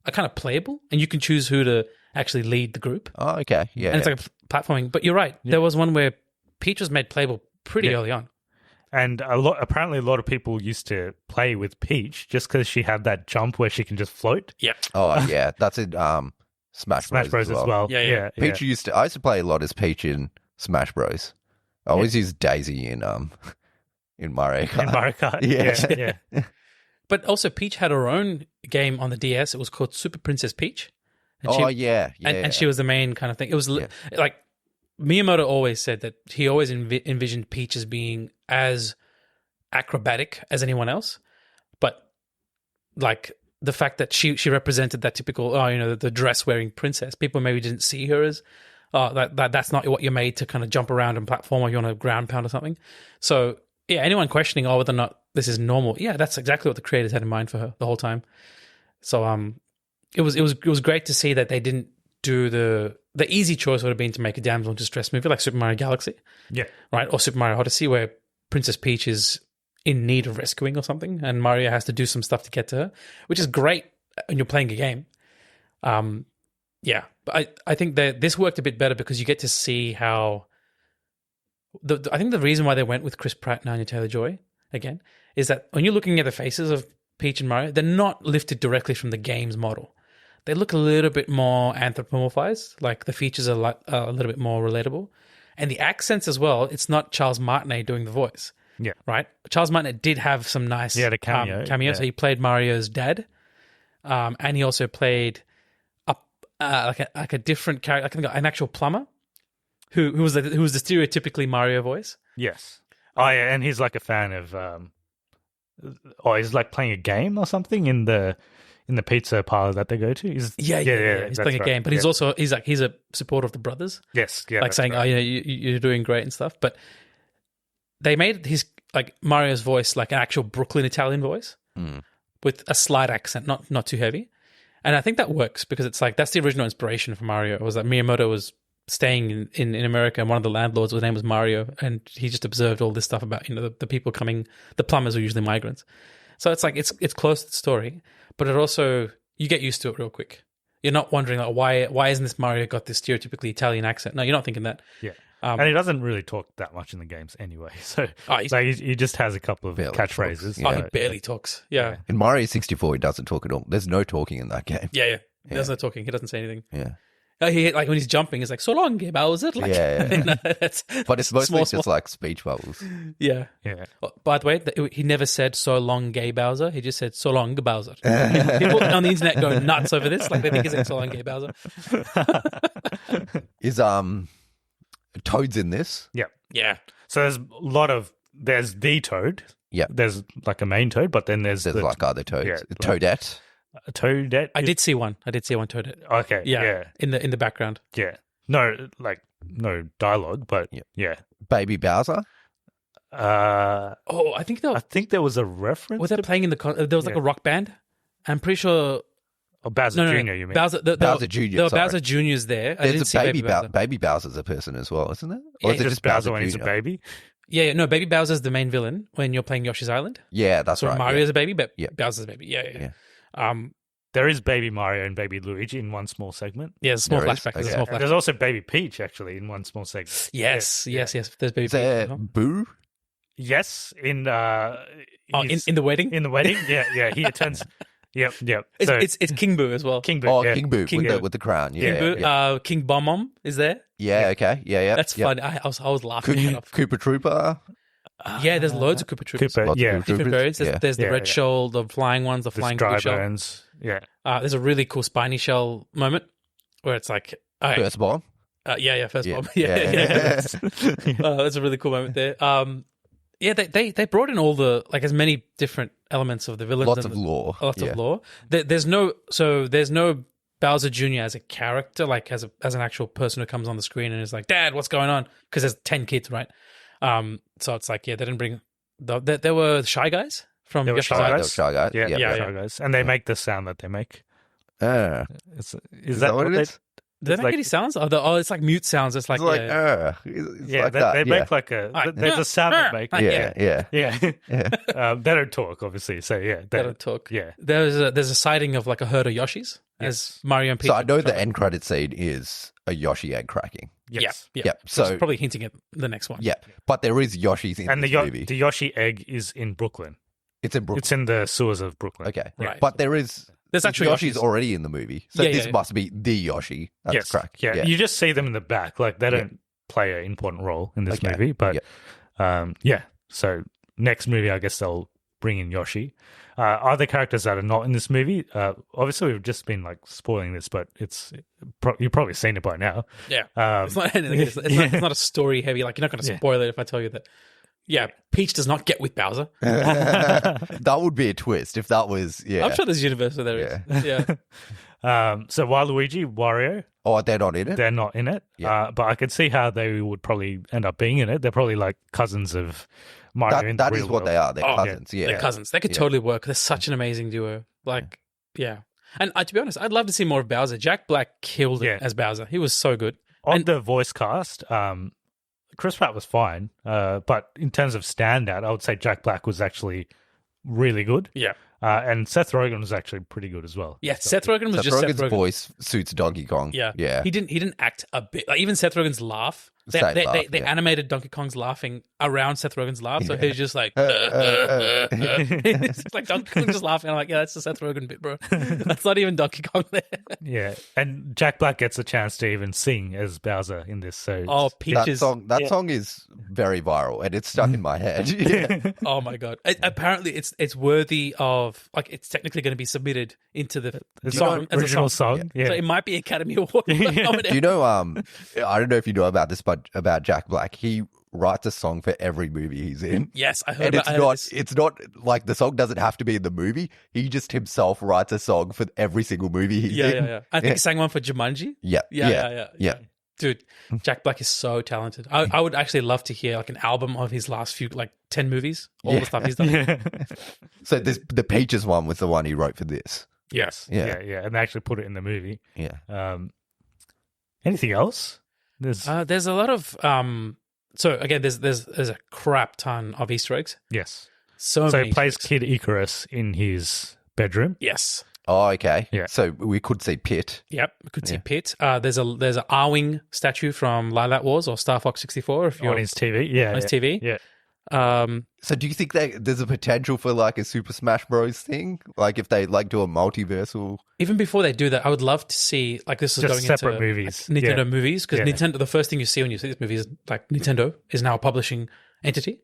S4: are kind of playable and you can choose who to actually lead the group.
S3: Oh, okay. Yeah.
S4: And it's like platforming. But you're right. There was one where Peach was made playable pretty early on.
S2: And apparently a lot of people used to play with Peach just because she had that jump where she can just float.
S4: Yeah.
S3: Oh, yeah. That's in Smash Bros.
S2: As well. Yeah.
S3: Peach I used to play a lot as Peach in Smash Bros. I always use Daisy in Mario Kart.
S2: In Mario Kart. Yeah.
S4: But also Peach had her own game on the DS. It was called Super Princess Peach. And and she was the main kind of thing. It was like Miyamoto always said that he always envisioned Peach as being as acrobatic as anyone else, but like the fact that she represented that typical the dress wearing princess, people maybe didn't see her as that's not what you're made to kind of jump around and platform or you want to ground pound or something. So anyone questioning whether or not this is normal, that's exactly what the creators had in mind for her the whole time. So it was great to see that they didn't do the easy choice would have been to make a damsel in distress movie like Super Mario Galaxy.
S2: Yeah.
S4: Right? Or Super Mario Odyssey where Princess Peach is in need of rescuing or something and Mario has to do some stuff to get to her, which is great when you're playing a game. But I think that this worked a bit better because you get to see how I think the reason why they went with Chris Pratt and Anya Taylor-Joy again is that when you're looking at the faces of Peach and Mario, they're not lifted directly from the game's model. They look a little bit more anthropomorphized, like the features are a little bit more relatable. And the accents as well, it's not Charles Martinet doing the voice.
S2: Yeah.
S4: Right? Charles Martinet did have some nice
S2: cameo.
S4: Yeah. So he played Mario's dad. And he also played like a different character, like an actual plumber who was the stereotypically Mario voice.
S2: Yes. Oh, yeah, and he's like a fan of. He's like playing a game or something in the pizza parlor that they go to.
S4: He's playing a game, but he's a supporter of the brothers.
S2: Yes, yeah,
S4: like saying, right. "Oh, you're doing great and stuff." But they made his like Mario's voice like an actual Brooklyn Italian voice with a slight accent, not too heavy. And I think that works because it's like that's the original inspiration for Mario. It was that Miyamoto was staying in America, and one of the landlords, his name was Mario, and he just observed all this stuff about the people coming. The plumbers were usually migrants, so it's like it's close to the story, but it also you get used to it real quick. You're not wondering like why isn't this Mario got this stereotypically Italian accent? No, you're not thinking that.
S2: Yeah. And he doesn't really talk that much in the games anyway. So he just has a couple of catchphrases.
S4: He barely talks. Yeah.
S3: In Mario 64, he doesn't talk at all. There's no talking in that game.
S4: Yeah. There's no talking. He doesn't say anything.
S3: Yeah.
S4: He like when he's jumping, he's like, "So long, Bowser." Like,
S3: but it's mostly just like speech bubbles.
S4: Yeah. By the way, he never said "So long, gay Bowser." He just said "So long, Bowser." People on the internet go nuts over this. Like they think he's saying "So long, gay Bowser."
S3: Is Toad's in this?
S4: Yeah.
S2: So there's the Toad.
S3: Yeah.
S2: There's like a main Toad, but then there's
S3: like other Toads. Yeah, Toadette.
S2: A Toadette.
S4: I did see one Toadette.
S2: Okay. Yeah.
S4: In the background.
S2: Yeah. No dialogue, but yeah.
S3: Baby Bowser.
S4: I think
S2: there was a reference.
S4: Was that playing in there was like a rock band? I'm pretty sure.
S2: Oh, Bowser Jr. You mean
S4: Bowser Jr. There were Bowser Juniors there.
S3: There's a baby Bowser. Baby Bowser's a person as well, isn't it?
S2: Or is it just Bowser when he's a baby?
S4: Yeah, no, Baby Bowser's the main villain when you're playing Yoshi's Island.
S3: Yeah, that's right.
S4: Mario's a baby, but Bowser's a baby. Yeah.
S2: There is Baby Mario and Baby Luigi in one small segment.
S4: Yeah, there's a small flashback.
S2: Okay. There's also Baby Peach actually in one small segment.
S4: Yes. There's Baby
S3: Peach. Boo?
S2: Yes, in the
S4: wedding.
S2: In the wedding, yeah. He attends. Yep.
S4: It's King Boo as well.
S2: King Boo.
S3: Oh, yeah. King Boo with the crown. Yeah,
S4: King Boo. King Bomb is there.
S3: Yeah. Okay. Yeah.
S4: That's fun. I was laughing.
S3: Cooper Trooper.
S4: Yeah, there's loads of Koopa Troopers. Different variants. There's the red shell, the flying ones, the flying blue shell.
S2: Yeah.
S4: There's a really cool spiny shell moment where it's like
S3: first bomb.
S4: First bomb. Yeah. That's a really cool moment there. They brought in all the as many different elements of the villains.
S3: Lots of lore.
S4: There's no Bowser Jr. as a character, like as an actual person who comes on the screen and is like, "Dad, what's going on?" Because there's 10 kids, right? So it's like, they didn't bring. There were Shy Guys from Yoshi's Island.
S3: Shy Guys.
S2: Yeah, Shy Guys, and they make the sound that they make.
S3: Is that what it is?
S4: Do they make any sounds? It's like mute sounds. It's like
S2: they make like a. There's a sound they make. They don't talk, obviously. So they
S4: don't talk.
S2: Yeah,
S4: there's a sighting of like a herd of Yoshis as Mario and Peach.
S3: So I know the end credit scene is a Yoshi egg cracking.
S2: Yes.
S4: Yeah. So it's probably hinting at the next one.
S3: Yeah, but there is Yoshis in this movie.
S2: The Yoshi egg is in Brooklyn.
S3: It's in Brooklyn.
S2: It's in the sewers of Brooklyn.
S3: Okay,
S4: right.
S3: But there's
S4: actually
S3: Yoshi's already in the movie, so this must be the Yoshi. That's crack.
S2: Yeah, you just see them in the back. Like they don't play an important role in this movie, but So next movie, I guess they'll bring in Yoshi. Other characters that are not in this movie, obviously we've just been like spoiling this, but you've probably seen it by now.
S4: Yeah, it's not anything. It's not a story heavy. Like you're not going to spoil it if I tell you that. Yeah, Peach does not get with Bowser.
S3: That would be a twist if that was. Yeah,
S4: I'm sure there's a universe where there is. Yeah.
S2: So Waluigi, Wario.
S3: Oh, they're not in it.
S2: They're not in it. Yeah. But I could see how they would probably end up being in it. They're probably like cousins of Mario.
S3: That is what they are. They're cousins. Yeah,
S4: they're cousins. They could totally work. They're such an amazing duo. Like, And to be honest, I'd love to see more of Bowser. Jack Black killed it as Bowser. He was so good.
S2: On the voice cast, Chris Pratt was fine, but in terms of standout, I would say Jack Black was actually really good.
S4: Yeah.
S2: And Seth Rogen was actually pretty good as well.
S4: Yeah, Seth Rogen was just Seth Rogen.
S3: Voice suits Donkey Kong.
S4: Yeah. He didn't act a bit. Like, even Seth Rogen's laugh. They animated Donkey Kong's laughing around Seth Rogen's laugh, so he's just like, it's like Donkey Kong just laughing. I'm like, that's the Seth Rogen bit, bro. That's not even Donkey Kong there.
S2: Yeah, and Jack Black gets a chance to even sing as Bowser in this. So
S4: Peaches.
S3: That song is very viral, and it's stuck in my head. Yeah.
S4: Oh my god! Apparently, it's worthy of it's technically going to be submitted into the
S2: original song. Yeah.
S4: So it might be Academy Award.
S3: Do you know? I don't know if you know about this, but about Jack Black. He writes a song for every movie he's in.
S4: Yes, I heard.
S3: And it's not like the song doesn't have to be in the movie. He just himself writes a song for every single movie he's in.
S4: Yeah. I think he sang one for Jumanji.
S3: Yeah.
S4: Dude, Jack Black is so talented. I would actually love to hear like an album of his last few, like 10 movies, all the stuff he's done.
S3: So the Peaches one was the one he wrote for this.
S2: Yes. Yeah. And they actually put it in the movie.
S3: Yeah.
S2: Anything else?
S4: There's a lot of so again, there's a crap ton of Easter eggs.
S2: Yes.
S4: So
S2: he plays Kid Icarus in his bedroom.
S4: Yes.
S3: Oh, okay.
S2: Yeah.
S3: So we could see Pitt.
S4: Yep, we could see Pitt. There's a R-Wing statue from Lilac Wars or Star Fox 64. If you're
S2: on his TV. Yeah.
S4: On his TV.
S2: Yeah.
S3: So do you think that there's a potential for like a Super Smash Bros thing? Like if they like do a multiversal?
S4: Even before they do that, I would love to see like this is
S2: just
S4: going
S2: separate
S4: into
S2: movies.
S4: Like, Nintendo movies because Nintendo. The first thing you see when you see this movie is like Nintendo is now a publishing entity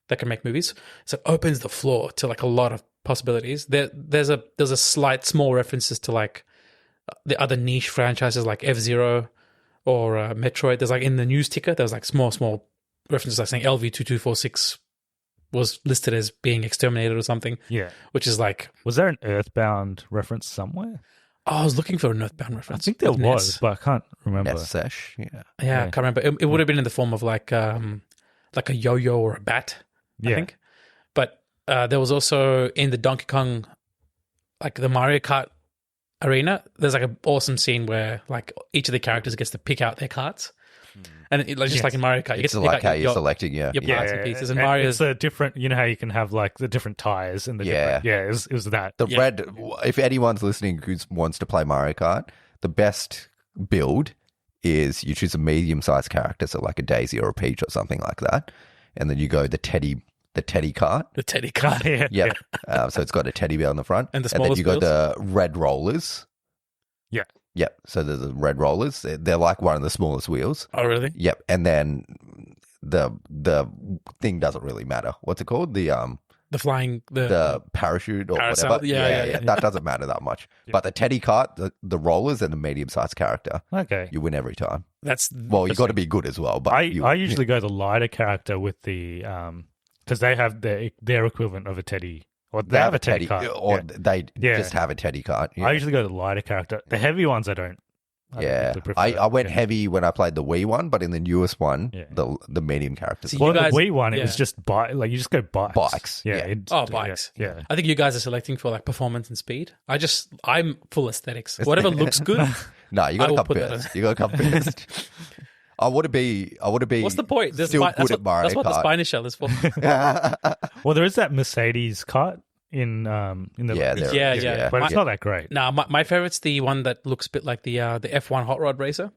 S4: that can make movies. So it opens the floor to like a lot of possibilities. There's a slight small references to like the other niche franchises like F-Zero or Metroid. There's like in the news ticker, there's like small references like saying LV-2246 was listed as being exterminated or something.
S2: Yeah.
S4: Which is like...
S2: Was there an Earthbound reference somewhere?
S4: Oh, I was looking for an Earthbound reference.
S2: I think there was, but I can't remember.
S3: Sesh,
S4: yeah. I can't remember. It would have been in the form of like a yo-yo or a bat, I think. But there was also in the Donkey Kong, like the Mario Kart arena, there's like an awesome scene where like each of the characters gets to pick out their carts. And just like in Mario Kart, you get to pick
S3: like how
S4: out
S3: you're selecting your
S4: parts and pieces. And Mario's
S2: it's a different, you know how you can have like the different tires and the different, it was that.
S3: The red, if anyone's listening who wants to play Mario Kart, the best build is you choose a medium-sized character, so like a Daisy or a Peach or something like that, and then you go the teddy cart.
S4: The teddy cart,
S3: yeah. So it's got a teddy bear on the front.
S4: And the smallest
S3: then you got the red rollers.
S2: Yeah.
S3: Yep. So there's the red rollers. They're like one of the smallest wheels.
S4: Oh, really?
S3: Yep. And then the thing doesn't really matter. What's it called? The
S4: flying
S3: the parachute or
S4: Parasol,
S3: whatever.
S4: Yeah.
S3: That doesn't matter that much. Yeah. But the teddy cart, the rollers, and the medium-sized character.
S2: Okay.
S3: You win every time.
S4: You
S3: got to be good as well. But
S2: I usually go the lighter character with the because they have their equivalent of a teddy. Or they have a teddy cart.
S3: Or they just have a teddy cart. Yeah.
S2: I usually go the lighter character. The heavy ones I don't.
S3: I went heavy when I played the Wii one, but in the newest one, the medium characters.
S2: The Wii one, it was just you just go bikes.
S3: Bikes.
S4: Bikes.
S2: Yeah.
S4: I think you guys are selecting for like performance and speed. I'm full aesthetics. Whatever looks good.
S3: No, you got to come first. You got to come first. I want to be.
S4: What's the point?
S3: Still good at Mario Kart.
S4: That's what the Spiny Shell is for.
S2: Well, there is that Mercedes cart in the but it's not that great.
S4: No, my favorite's the one that looks a bit like the F1 Hot Rod Racer.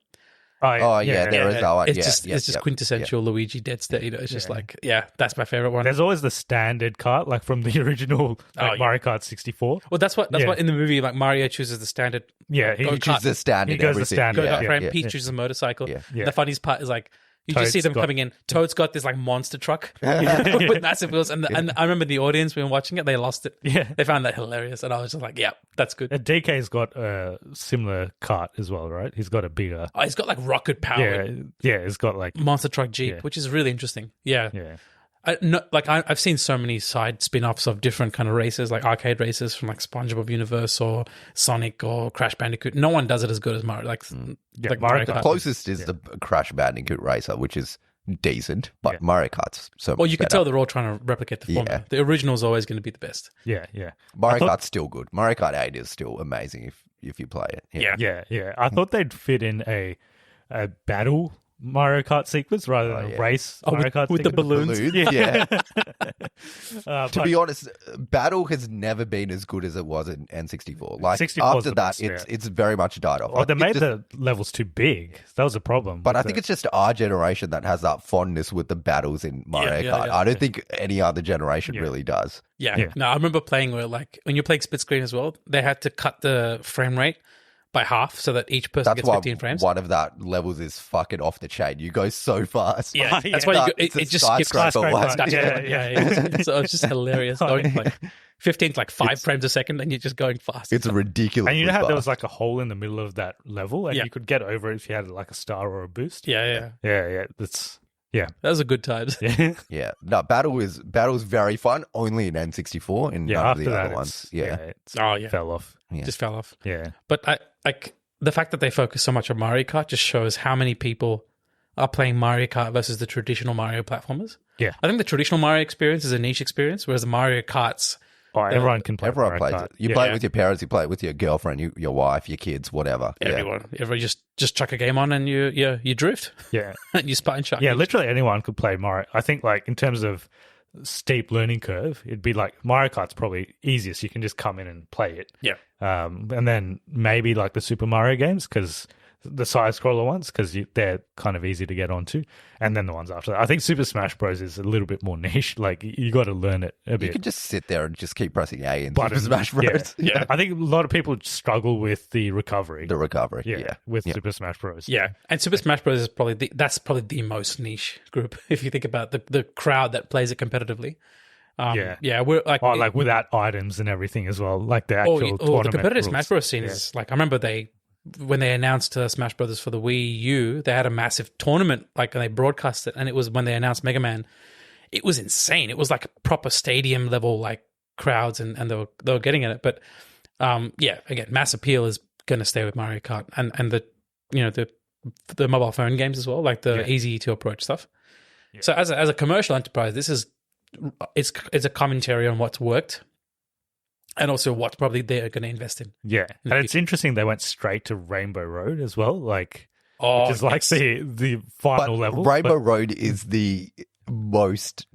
S3: There is that one.
S4: It's just quintessential Luigi dead state. You know, it's just like that's my favorite one.
S2: There's always the standard cart, like from the original Mario Kart 64.
S4: Well, that's what in the movie, like Mario chooses the standard.
S3: Yeah, he chooses the standard.
S2: He goes the standard.
S4: Peach chooses a motorcycle.
S2: Yeah.
S4: The funniest part is like you just see them coming in. Toad's got this like monster truck with massive wheels, and I remember the audience when watching it, they lost it.
S2: Yeah,
S4: they found that hilarious, and I was just like, "Yeah, that's good."
S2: And DK's got a similar cart as well, right? He's got a bigger.
S4: Oh, he's got like rocket powered.
S2: Yeah, he's got like
S4: monster truck Jeep, which is really interesting. Yeah. I've seen so many side spin-offs of different kind of races, like arcade races from like SpongeBob Universe or Sonic or Crash Bandicoot. No one does it as good as Mario. Mario Kart.
S3: The closest is the Crash Bandicoot racer, which is decent, but Mario Kart's so much
S4: Well, you can
S3: better.
S4: tell they're all trying to replicate the formula. The original is always going to be the best.
S2: Yeah.
S3: Mario Kart's still good. Mario Kart 8 is still amazing if you play it.
S2: Yeah. I thought they'd fit in a battle Mario Kart sequence rather than a race Mario Kart
S4: with
S2: sequence.
S4: the balloons.
S3: Yeah. To be honest, Battle has never been as good as it was in N64. Like
S2: 64
S3: after that, it's very much died off.
S2: Well, they made the levels too big. That was a problem.
S3: But I think it's just our generation that has that fondness with the battles in Mario Kart. I don't think any other generation really does.
S4: Yeah. No, I remember playing where like when you're playing split screen as well, they had to cut the frame rate by half so that each person
S3: That's
S4: gets 15 frames.
S3: One of that levels is fucking off the chain. You go so fast.
S4: Yeah, that's why it just skips. So it's just hilarious. Going like 15 to like 5 frames a second, and you're just going fast.
S3: It's ridiculous.
S2: And you know how there was like a hole in the middle of that level, and you could get over it if you had like a star or a boost.
S4: Yeah.
S2: That
S4: was a good times.
S3: Yeah. No, Battle is very fun. Only in N64 and none of the other ones.
S2: Fell off.
S3: Yeah.
S4: Just fell off.
S2: Yeah.
S4: But I like the fact that they focus so much on Mario Kart just shows how many people are playing Mario Kart versus the traditional Mario platformers.
S2: Yeah.
S4: I think the traditional Mario experience is a niche experience, whereas the Mario Karts...
S2: everyone can play.
S3: Everyone plays it. You play it with your parents, you play it with your girlfriend, your wife, your kids, whatever.
S4: Everyone just chuck a game on and you drift.
S2: Yeah.
S4: And you spine chuck.
S2: Yeah, literally anyone could play Mario. I think like in terms of steep learning curve, it'd be like Mario Kart's probably easiest. You can just come in and play it.
S4: Yeah.
S2: And then maybe like the Super Mario games, because the side scroller ones, because they're kind of easy to get onto, and then the ones after that. I think Super Smash Bros is a little bit more niche. Like you got to learn it a bit.
S3: You can just sit there and just keep pressing A in Super Smash Bros.
S2: Yeah. I think a lot of people struggle with the recovery. With Super Smash Bros.
S4: Yeah, and Super Smash Bros is probably the most niche group if you think about the crowd that plays it competitively. We're like
S2: like without items and everything as well. Like the actual tournament
S4: the competitive
S2: rules.
S4: Smash Bros scene is like I remember when they announced Smash Brothers for the Wii U, they had a massive tournament, like, and they broadcast it, and it was when they announced Mega Man. It was insane. It was like a proper stadium level, like crowds, and they were getting at it. But again, mass appeal is going to stay with Mario Kart, and the mobile phone games as well, like the easy to approach stuff. Yeah. So as a commercial enterprise, this is it's a commentary on what's worked. And also what probably they're going to invest in.
S2: Yeah. And it's interesting they went straight to Rainbow Road as well, which is like the final level.
S3: Rainbow Road is the most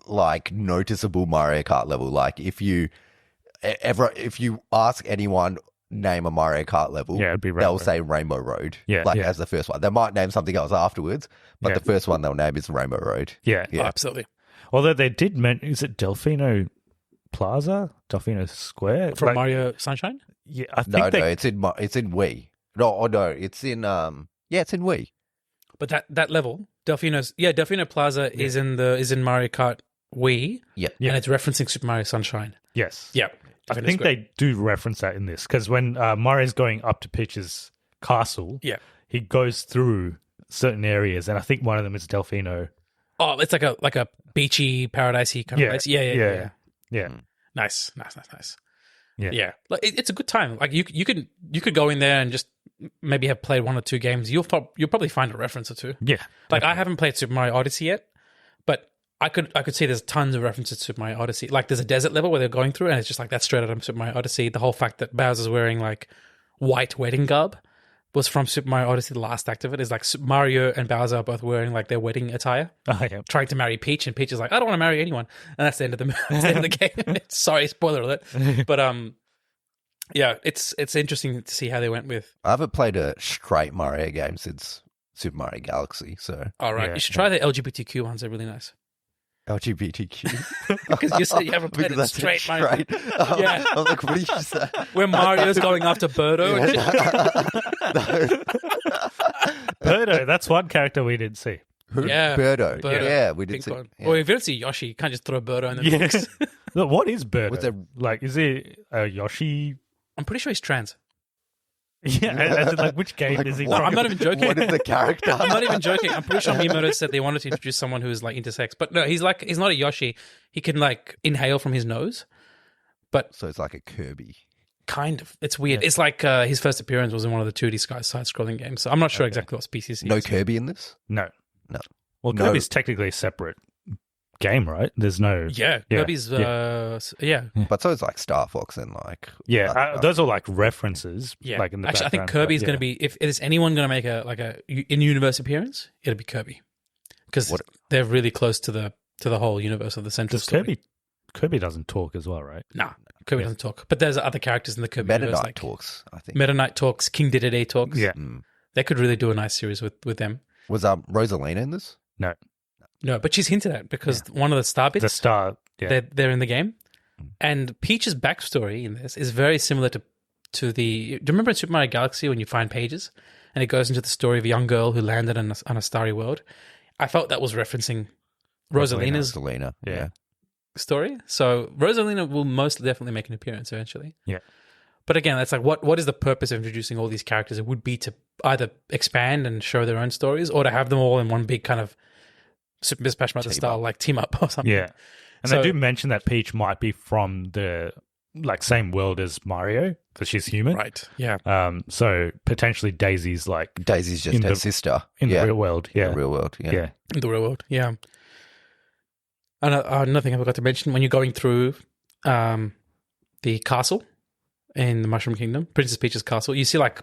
S3: like noticeable Mario Kart level. Like if you ask anyone name a Mario Kart level, they'll say Rainbow Road. As the first one. They might name something else afterwards, but the first one they'll name is Rainbow Road.
S2: Yeah.
S4: Oh, absolutely.
S2: Although they did mention, is it Delfino Delfino Square
S4: from Mario Sunshine?
S2: Yeah, I think
S3: it's in Wii. It's in it's in Wii.
S4: But that level, Delfino Plaza is in Mario Kart Wii.
S3: Yeah,
S4: and it's referencing Super Mario Sunshine.
S2: Yes,
S4: yeah.
S2: I think they do reference that in this because when Mario's going up to Peach's castle, he goes through certain areas, and I think one of them is Delfino.
S4: Oh, it's like a beachy, paradisey kind of place. Yeah. Nice. Yeah. Like it's a good time. Like you could go in there and just maybe have played one or two games. You'll probably find a reference or two.
S2: Yeah.
S4: Like I haven't played Super Mario Odyssey yet, but I could see there's tons of references to Super Mario Odyssey. Like there's a desert level where they're going through, and it's just like that's straight out of Super Mario Odyssey. The whole fact that Bowser's wearing like white wedding garb was from Super Mario Odyssey. The last act of it is like Mario and Bowser are both wearing like their wedding attire, trying to marry Peach, and Peach is like, I don't want to marry anyone, and that's the end of the game. Sorry, spoiler alert. But it's interesting to see how they went with.
S3: I haven't played a straight Mario game since Super Mario Galaxy, so
S4: all right, you should try the LGBTQ ones. They're really nice.
S3: LGBTQ
S4: because you said you haven't played it straight.
S3: I was like, what did you say?
S4: Where Mario's going after Birdo.
S2: Birdo, that's one character we didn't see.
S3: Who?
S4: Yeah,
S3: Birdo. Yeah, we did see. Yeah.
S4: Well, if you don't see Yoshi, you can't just throw Birdo in the mix.
S2: Look, what is Birdo? Like, is he a Yoshi?
S4: I'm pretty sure he's trans.
S2: Yeah, like which game is he from?
S4: I'm not even joking.
S3: What is the character?
S4: I'm not even joking. I'm pretty sure Miyamoto said they wanted to introduce someone who is like intersex, but no, he's not a Yoshi. He can like inhale from his nose, but
S3: so it's like a Kirby.
S4: Kind of. It's weird. Yeah. It's like his first appearance was in one of the 2D side-scrolling games. So I'm not sure exactly what species he is.
S3: No Kirby in this?
S2: No. Well, Kirby's technically a separate game, right? There's no...
S4: Yeah, Kirby's...
S3: But so it's like Star Fox and like...
S2: those are like references.
S4: Yeah.
S2: Like in the
S4: actually, I think Kirby's going to be... If there's anyone going to make a in-universe appearance, it'll be Kirby. Because they're really close to the whole universe of the central story.
S2: Kirby doesn't talk as well, right?
S4: Nah, Kirby doesn't talk. But there's other characters in the Kirby
S3: Meta
S4: universe.
S3: Knight talks, I think.
S4: Meta Knight talks. King Dedede talks.
S2: Yeah.
S4: They could really do a nice series with them.
S3: Was Rosalina in this?
S4: No, but she's hinted at because one of the star bits, they're in the game. And Peach's backstory in this is very similar to to do you remember in Super Mario Galaxy when you find pages and it goes into the story of a young girl who landed on a starry world? I felt that was referencing Rosalina's story. So Rosalina will most definitely make an appearance eventually.
S2: Yeah.
S4: But again, that's like what is the purpose of introducing all these characters? It would be to either expand and show their own stories or to have them all in one big kind of Super Smash Bros. Style like team up or something.
S2: Yeah. And they do mention that Peach might be from the same world as Mario because she's human.
S4: Right. Yeah.
S2: So potentially Daisy's
S3: just her sister.
S2: In the real world. Yeah.
S3: In the real world. Yeah.
S4: In the real world. Yeah. And another thing I forgot to mention, when you're going through the castle in the Mushroom Kingdom, Princess Peach's castle, you see like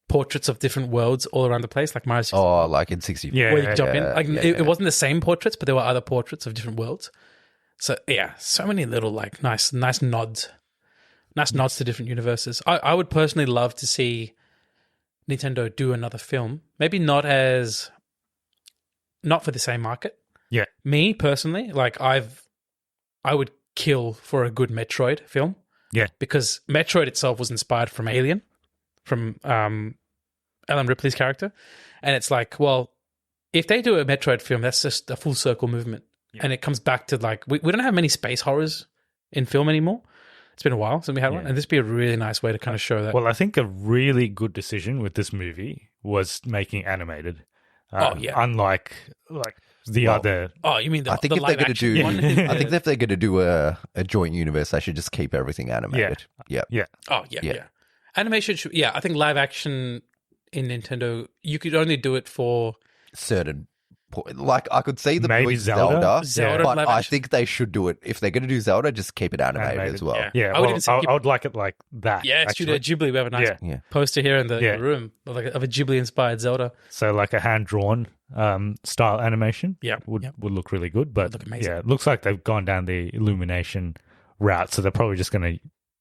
S4: portraits of different worlds all around the place, like Mario 64.
S3: Oh, like in 64.
S4: Yeah, where you jump in. It wasn't the same portraits, but there were other portraits of different worlds. So yeah, so many little like nice nods. Nice nods to different universes. I would personally love to see Nintendo do another film. Maybe not for the same market.
S2: Yeah.
S4: Me personally, like I would kill for a good Metroid film.
S2: Yeah.
S4: Because Metroid itself was inspired from Alien, from Ellen Ripley's character. And it's like, well, if they do a Metroid film, that's just a full circle movement. Yeah. And it comes back to like, we don't have many space horrors in film anymore. It's been a while since we had one, and this would be a really nice way to kind of show that.
S2: Well, I think a really good decision with this movie was making animated. Unlike the other.
S4: Oh, you mean
S3: I think if they're going to do, I think if they're going to do a joint universe, they should just keep everything animated. Yeah.
S4: Oh, yeah. Animation should. Yeah, I think live action in Nintendo, you could only do it for
S3: certain. Like, I could see the
S2: maybe
S3: Zelda, but
S4: live
S3: I
S4: action.
S3: think they should do it. If they're going to do Zelda, just keep it animated as well.
S2: Yeah. I would like it like that.
S4: Yeah, Studio Ghibli. We have a nice poster here in the room of a Ghibli-inspired Zelda.
S2: So like a hand-drawn style animation would look really good. But
S4: look amazing.
S2: Yeah, it looks like they've gone down the Illumination route, so they're probably just going to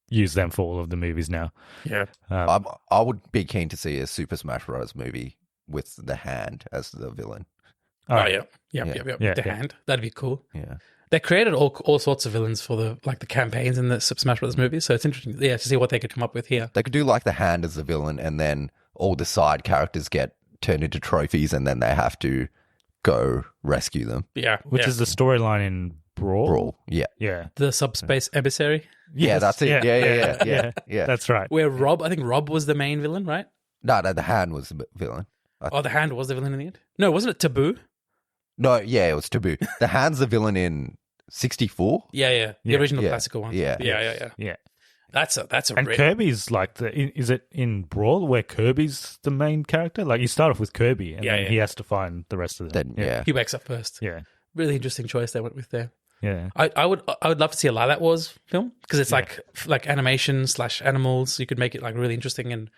S2: use them for all of the movies now.
S4: Yeah.
S3: I would be keen to see a Super Smash Bros. Movie with the hand as the villain.
S4: Oh, yeah. The hand. That'd be cool.
S3: Yeah.
S4: They created all sorts of villains for the campaigns in the Super Smash Bros. Movies, so it's interesting to see what they could come up with here.
S3: They could do like the hand as the villain, and then all the side characters get turned into trophies, and then they have to go rescue them.
S4: Yeah.
S2: Which is the storyline in Brawl?
S3: Yeah.
S4: The subspace emissary?
S3: Yeah, that's it. Yeah.
S2: That's right.
S4: Where I think Rob was the main villain, right?
S3: No, the hand was the villain.
S4: The hand was the villain in the end? No, wasn't it Taboo?
S3: No, it was Taboo. The hand's the villain in 64.
S4: Yeah. The original classical one.
S2: Yeah.
S4: That's a
S2: and Kirby's like is it in Brawl where Kirby's the main character? Like you start off with Kirby and then he has to find the rest of them.
S4: He wakes up first.
S2: Yeah.
S4: Really interesting choice they went with there.
S2: Yeah.
S4: I would love to see a Lilac Wars film because it's like animation / animals. You could make it like really interesting, and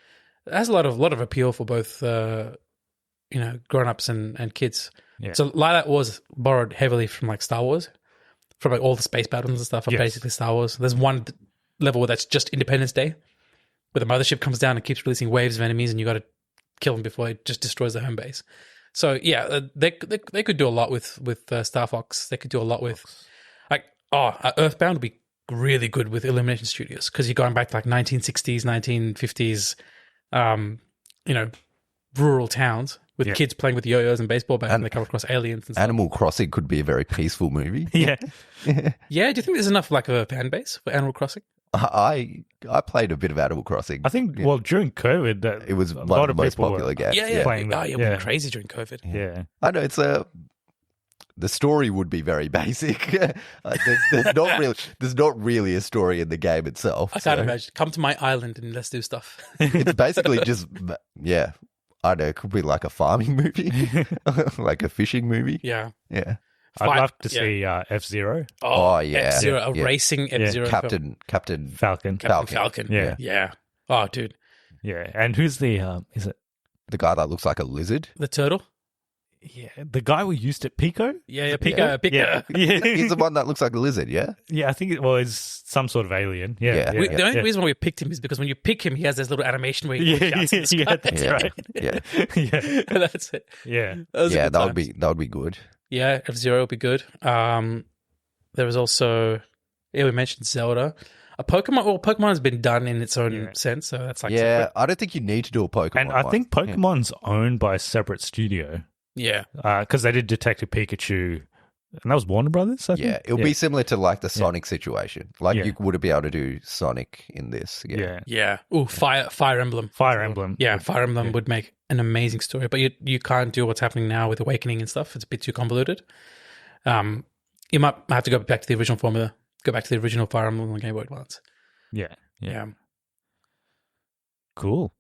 S4: it has a lot of appeal for both grown-ups and kids.
S2: Yeah.
S4: So Lilac Wars borrowed heavily from like Star Wars, from like all the space battles and stuff are basically Star Wars. There's one level where that's just Independence Day, where the mothership comes down and keeps releasing waves of enemies, and you got to kill them before it just destroys the home base. So yeah, they could do a lot with Star Fox. They could do a lot with Earthbound would be really good with Illumination Studios because you're going back to like 1960s, 1950s, rural towns with kids playing with yo-yos and baseball bats, and they come across aliens and stuff.
S3: Animal Crossing could be a very peaceful movie.
S2: Yeah.
S4: Yeah, do you think there's enough like of a fan base for Animal Crossing?
S3: I played a bit of Animal Crossing.
S2: I think, during COVID,
S3: it was
S2: a
S3: one
S2: lot
S3: of the most
S2: people
S3: popular games.
S4: Playing that. We went crazy during COVID.
S2: Yeah.
S3: I know, the story would be very basic. There's not really a story in the game itself.
S4: I can't imagine. Come to my island and let's do stuff.
S3: It's basically just, I know, it could be like a farming movie, like a fishing movie.
S4: Yeah.
S3: Yeah.
S2: I'd love to see F-Zero.
S3: Oh, yeah.
S4: F-Zero, racing F-Zero.
S3: Captain
S2: Falcon.
S4: Captain Falcon. Yeah. Oh, dude.
S2: Yeah. And who's the, is it?
S3: The guy that looks like a lizard?
S4: The turtle?
S2: Yeah. The guy we used at Pico?
S4: Yeah, Pico.
S2: Yeah.
S3: He's the one that looks like a lizard, yeah?
S2: Yeah, I think it's some sort of alien. Yeah.
S4: The only reason why we picked him is because when you pick him, he has this little animation where he shouts in the sky.
S2: That's right.
S3: Yeah.
S4: That's it.
S2: Yeah.
S3: That would be good.
S4: Yeah, F-Zero would be good. There was also, we mentioned Zelda. A Pokemon, well, Pokemon's been done in its own sense, so that's like
S3: yeah.
S4: separate.
S3: I don't think you need to do a Pokemon.
S2: And I think Pokemon's owned by a separate studio.
S4: Yeah,
S2: because they did Detective Pikachu, and that was Warner Brothers. I think.
S3: Yeah, it'll be similar to like the Sonic situation. Like you wouldn't be able to do Sonic in this.
S4: yeah. Oh, Fire Emblem.
S2: Fire Emblem.
S4: Yeah, Fire Emblem would make an amazing story, but you can't do what's happening now with Awakening and stuff. It's a bit too convoluted. You might have to go back to the original formula. Go back to the original Fire Emblem on Game Boy Advance.
S2: Yeah. Cool.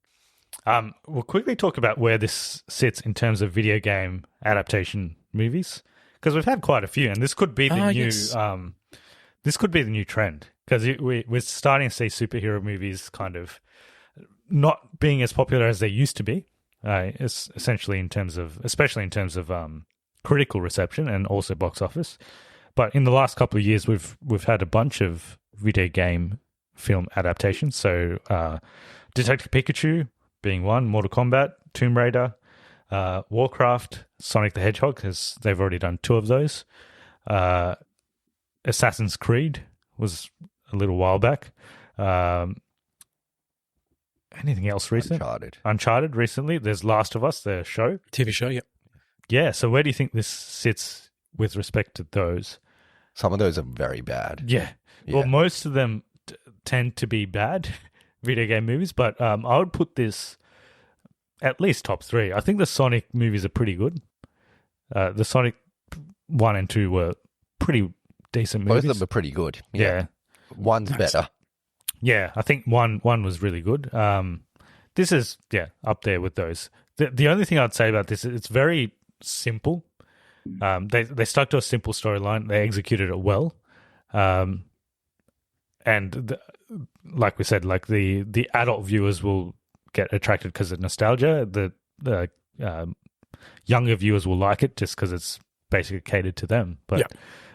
S2: We'll quickly talk about where this sits in terms of video game adaptation movies, because we've had quite a few, and this could be the new.
S4: Yes.
S2: This could be the new trend, because we're starting to see superhero movies kind of not being as popular as they used to be. Especially in terms of critical reception and also box office. But in the last couple of years, we've had a bunch of video game film adaptations. So, Detective Pikachu being one, Mortal Kombat, Tomb Raider, Warcraft, Sonic the Hedgehog, because they've already done 2 of those. Assassin's Creed was a little while back. Anything else recent? Uncharted recently. There's Last of Us, the show.
S4: TV show, yeah.
S2: Yeah, so where do you think this sits with respect to those?
S3: Some of those are very bad.
S2: Yeah. Well, most of them tend to be bad video game movies, but I would put this at least top 3. I think the Sonic movies are pretty good. The Sonic 1 and 2 were pretty decent movies.
S3: Both of them are pretty good.
S2: Yeah.
S3: One's better.
S2: Yeah, I think one was really good. This is, up there with those. The only thing I'd say about this is it's very simple. They stuck to a simple storyline. They executed it well. Like we said, like the adult viewers will get attracted because of nostalgia. The younger viewers will like it just because it's basically catered to them. But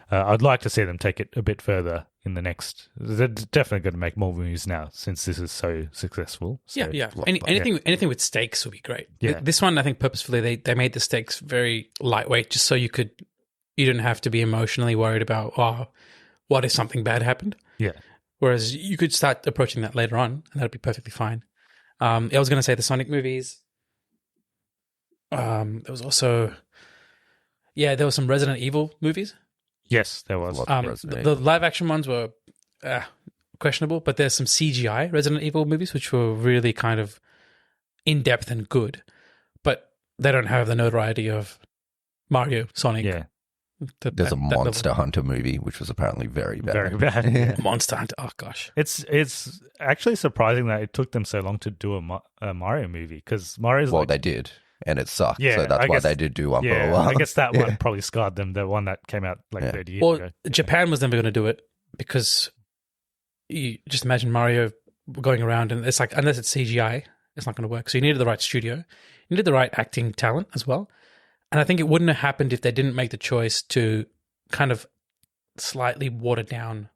S2: I'd like to see them take it a bit further in the next. They're definitely going to make more movies now since this is so successul. So,
S4: Anything with stakes would be great.
S2: Yeah.
S4: This one, I think, purposefully they made the stakes very lightweight, just so you didn't have to be emotionally worried about what if something bad happened.
S2: Yeah.
S4: Whereas you could start approaching that later on, and that'd be perfectly fine. I was going to say the Sonic movies. There was also, there were some Resident Evil movies.
S2: Yes, there was.
S4: The live action ones were questionable, but there's some CGI Resident Evil movies which were really kind of in depth and good, but they don't have the notoriety of Mario, Sonic.
S3: Yeah. There's a Monster Hunter movie which was apparently very bad.
S2: Very bad.
S4: Monster Hunter. Oh gosh,
S2: it's actually surprising that it took them so long to do a Mario movie, because Mario's
S3: they did. And it sucked,
S2: yeah,
S3: so that's why they did do one for a while.
S2: I guess that one probably scarred them, the one that came out 30 years ago.
S4: Japan was never going to do it because you just imagine Mario going around and it's like, unless it's CGI, it's not going to work. So you needed the right studio. You needed the right acting talent as well. And I think it wouldn't have happened if they didn't make the choice to kind of slightly water down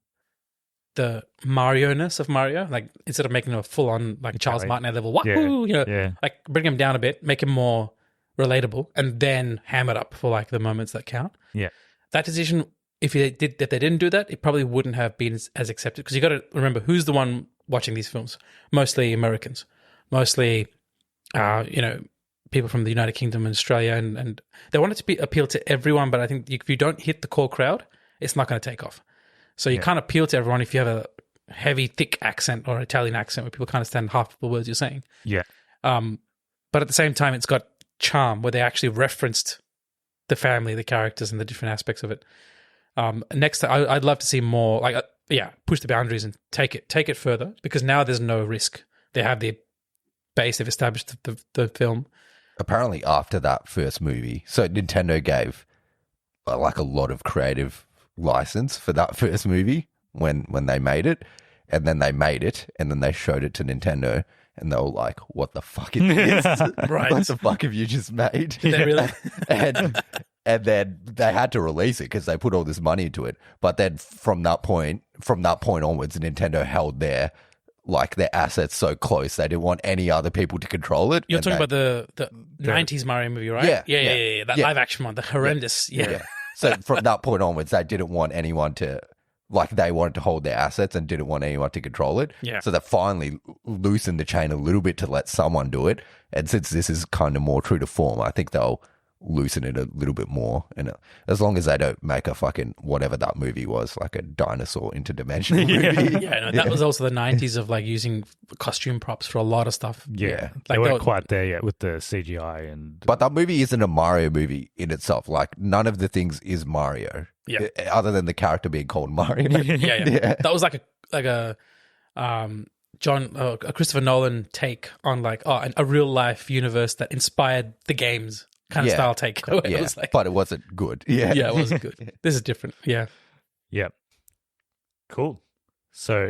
S4: the Mario-ness of Mario, like instead of making a full-on like Charles Martinet level, wahoo, like bring him down a bit, make him more relatable, and then ham it up for like the moments that count.
S2: Yeah,
S4: that decision, if they didn't do that, it probably wouldn't have been as accepted, because you got to remember who's the one watching these films. Mostly Americans, mostly people from the United Kingdom and Australia, and they want it to appeal to everyone. But I think if you don't hit the core crowd, it's not going to take off. So you can't appeal to everyone if you have a heavy, thick accent or Italian accent where people can't understand half of the words you're saying.
S2: Yeah.
S4: But at the same time, it's got charm where they actually referenced the family, the characters, and the different aspects of it. Next, I'd love to see more, push the boundaries and take it further, because now there's no risk. They have the base, they've established the film.
S3: Apparently after that first movie, so Nintendo gave like a lot of creative license for that first movie when they made it, and then they made it, and then they showed it to Nintendo, and they were like, "What the fuck is this?
S4: Right?
S3: What the fuck have you just made?"
S4: Did they really?
S3: and then they had to release it because they put all this money into it. But then from that point onwards, Nintendo held their assets so close they didn't want any other people to control it.
S4: You're talking about the 90s Mario movie, right? Yeah. That live action one, the horrendous. Yeah.
S3: So from that point onwards, they didn't want anyone to like they wanted to hold their assets and didn't want anyone to control it.
S4: Yeah.
S3: So they finally loosened the chain a little bit to let someone do it. And since this is kind of more true to form, I think they'll loosen it a little bit more. And as long as they don't make a fucking whatever that movie was, like a dinosaur interdimensional movie.
S4: That was also the 90s of like using costume props for a lot of stuff.
S2: Yeah.
S4: Like
S2: they weren't quite there yet with the CGI.
S3: But that movie isn't a Mario movie in itself. Like none of the things is Mario.
S4: Yeah.
S3: Other than the character being called Mario.
S4: Yeah. That was like a Christopher Nolan take on like a real life universe that inspired the games kind of style take.
S3: It was like, but it wasn't good. Yeah,
S4: it wasn't good. This is different. Yeah.
S2: Cool. So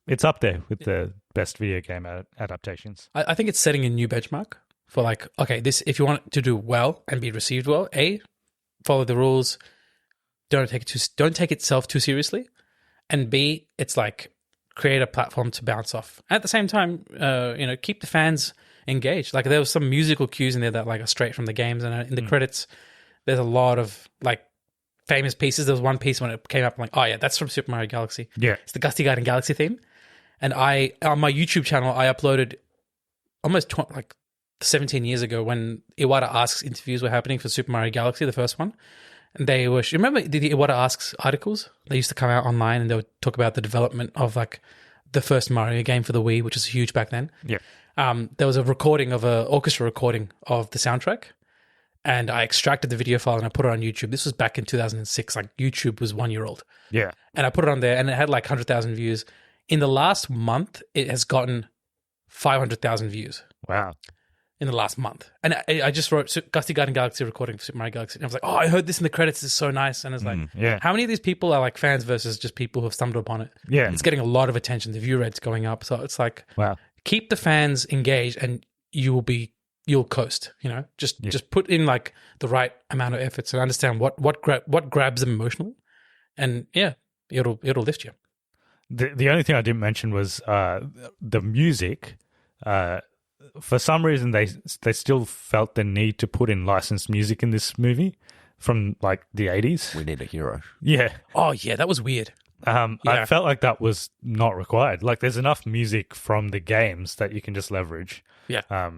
S2: it's up there with the best video game adaptations.
S4: I think it's setting a new benchmark for like, okay, this, if you want it to do well and be received well, follow the rules. Don't take itself too seriously, and B, it's like create a platform to bounce off. At the same time, keep the fans engaged. Like there was some musical cues in there that like are straight from the games, and in the credits, there's a lot of like famous pieces. There was one piece when it came up, I'm like, oh yeah, that's from Super Mario Galaxy.
S2: Yeah,
S4: it's the Gusty Garden Galaxy theme. And on my YouTube channel, I uploaded almost 17 years ago when Iwata Asks interviews were happening for Super Mario Galaxy, the first one. And they were, remember the Iwata Asks articles? They used to come out online and they would talk about the development of like the first Mario game for the Wii, which was huge back then.
S2: Yeah.
S4: There was a recording of an orchestra recording of the soundtrack, and I extracted the video file and I put it on YouTube. This was back in 2006. Like YouTube was 1 year old.
S2: Yeah.
S4: And I put it on there and it had like 100,000 views. In the last month, it has gotten 500,000 views.
S2: Wow.
S4: In the last month. And I just wrote Gusty Garden Galaxy recording for Super Mario Galaxy. And I was like, oh, I heard this in the credits. It's so nice. And it's like, how many of these people are like fans versus just people who have stumbled upon it?
S2: Yeah.
S4: It's getting a lot of attention. The view rate's going up. So it's like,
S2: wow.
S4: Keep the fans engaged and you'll coast, just put in like the right amount of efforts and understand what grabs them emotionally. And it'll lift you.
S2: The only thing I didn't mention was the music. For some reason, they still felt the need to put in licensed music in this movie from like the 80s.
S3: We need a hero.
S2: Yeah.
S4: Oh, yeah, that was weird.
S2: I felt like that was not required. Like there's enough music from the games that you can just leverage.
S4: Yeah.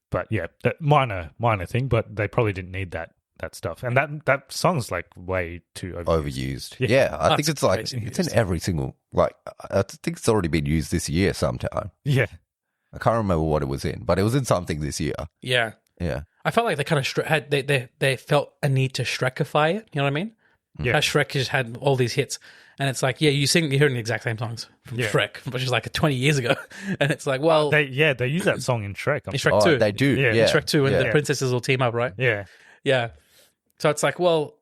S2: But yeah, that minor thing, but they probably didn't need that stuff. And that song's like way too overused.
S3: Yeah, I think it's like it's in every single I think it's already been used this year sometime.
S2: Yeah.
S3: I can't remember what it was in, but it was in something this year.
S4: Yeah.
S3: Yeah.
S4: I felt like they kind of they felt a need to Shrekify it, you know what I mean?
S2: Yeah.
S4: How Shrek just had all these hits. And it's like, you're hearing the exact same songs from Shrek, which is like 20 years ago. And it's like, well...
S2: They use that song in Shrek.
S4: In Shrek 2.
S3: They do. Yeah.
S4: In Shrek 2, and the princesses will team up, right?
S2: Yeah.
S4: Yeah. So it's like, well,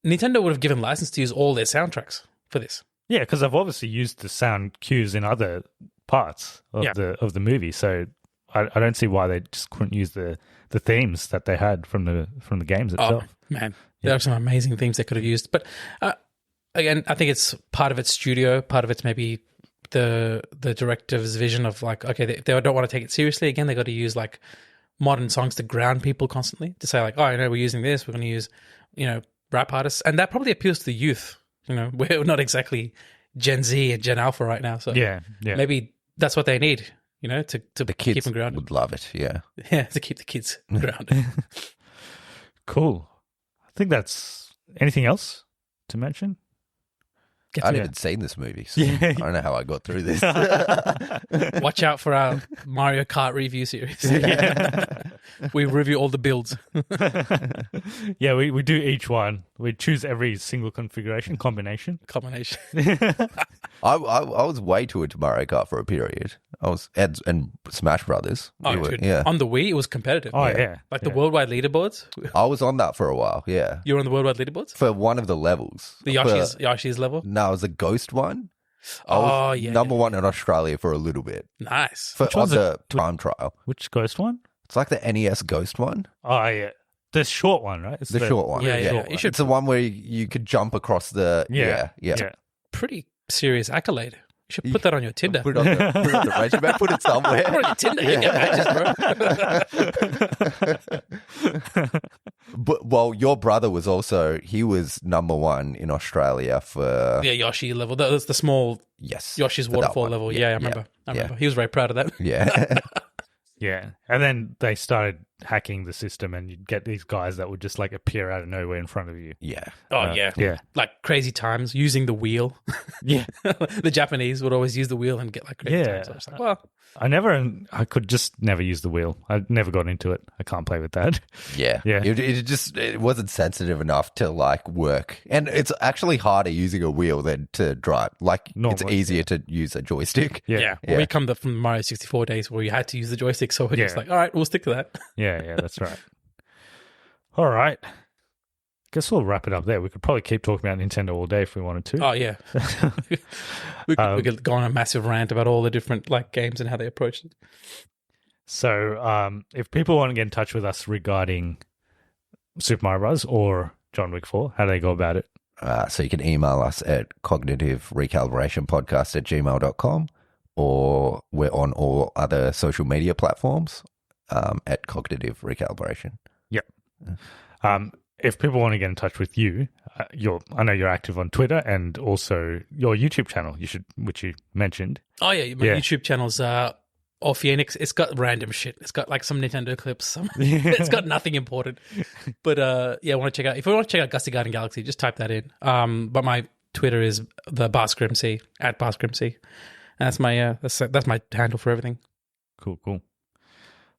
S4: Nintendo would have given license to use all their soundtracks for this.
S2: Yeah, because they've obviously used the sound cues in other parts of the movie. So I don't see why they just couldn't use the themes that they had from the games itself.
S4: Oh, man. There are some amazing themes they could have used. But... again, I think it's part of its studio, part of it's maybe the director's vision of like, okay, if they don't want to take it seriously, again, they got to use like modern songs to ground people constantly, to say like, oh, we're using this, we're going to use, rap artists. And that probably appeals to the youth. We're not exactly Gen Z and Gen Alpha right now. So maybe that's what they need, to
S3: the kids
S4: keep them grounded.
S3: Would love it, yeah.
S4: Yeah, to keep the kids grounded.
S2: Cool. I think that's... Anything else to mention?
S3: I haven't even seen this movie, so I don't know how I got through this.
S4: Watch out for our Mario Kart review series. We review all the builds.
S2: Yeah, we do each one. We choose every single combination.
S3: I was way too into Mario Kart for a period. I was and Smash Brothers.
S4: Oh, dude.
S3: Yeah.
S4: On the Wii, it was competitive.
S2: Oh, yeah.
S4: Like the worldwide leaderboards.
S3: I was on that for a while, yeah.
S4: You were on the worldwide leaderboards?
S3: For one of the levels.
S4: The Yoshi's level?
S3: No, it was the Ghost one. I was number one in Australia for a little bit.
S4: Nice.
S3: On the time trial.
S2: Which Ghost one?
S3: It's like the NES Ghost one.
S2: Oh, yeah. The short one, right? It's
S3: the short one.
S4: Yeah.
S3: It's the one where you could jump across the... Yeah.
S4: Pretty serious accolade. You should put that on your Tinder.
S3: Put it on the resume. Put it somewhere.
S4: Put it on your Tinder. You get matches, bro.
S3: But well, your brother was also #1 in Australia for
S4: Yoshi level. That's the small Yoshi's waterfall level. Yeah, I remember. He was very proud of that.
S3: Yeah.
S2: Yeah. And then they started hacking the system and you'd get these guys that would just like appear out of nowhere in front of you.
S3: Yeah.
S4: Oh, yeah. Like crazy times using the wheel.
S2: Yeah.
S4: The Japanese would always use the wheel and get like crazy times. I was like, well.
S2: I could just never use the wheel. I never got into it. I can't play with that.
S3: Yeah.
S2: Yeah.
S3: It wasn't sensitive enough to like work. And it's actually harder using a wheel than to drive. Like it's easier to use a joystick.
S4: Yeah. Well, we come from Mario 64 days where you had to use the joystick. So we're just like, all right, we'll stick to that.
S2: Yeah, that's right. All right. Guess we'll wrap it up there. We could probably keep talking about Nintendo all day if we wanted to.
S4: Oh, yeah. we could go on a massive rant about all the different like games and how they approach it.
S2: So if people want to get in touch with us regarding Super Mario Bros. Or John Wick 4, how do they go about it?
S3: So you can email us at cognitiverecalibrationpodcast@gmail.com, or we're on all other social media platforms at Cognitive Recalibration.
S2: Yep. If people want to get in touch with you, I know you're active on Twitter and also your YouTube channel, which you mentioned.
S4: Oh yeah, my YouTube channel's Phoenix. It's got random shit. It's got like some Nintendo clips. It's got nothing important. But I want to check out. If you want to check out Gusty Garden Galaxy, just type that in. But my Twitter is the @BaskRMC. And that's my that's my handle for everything.
S2: Cool.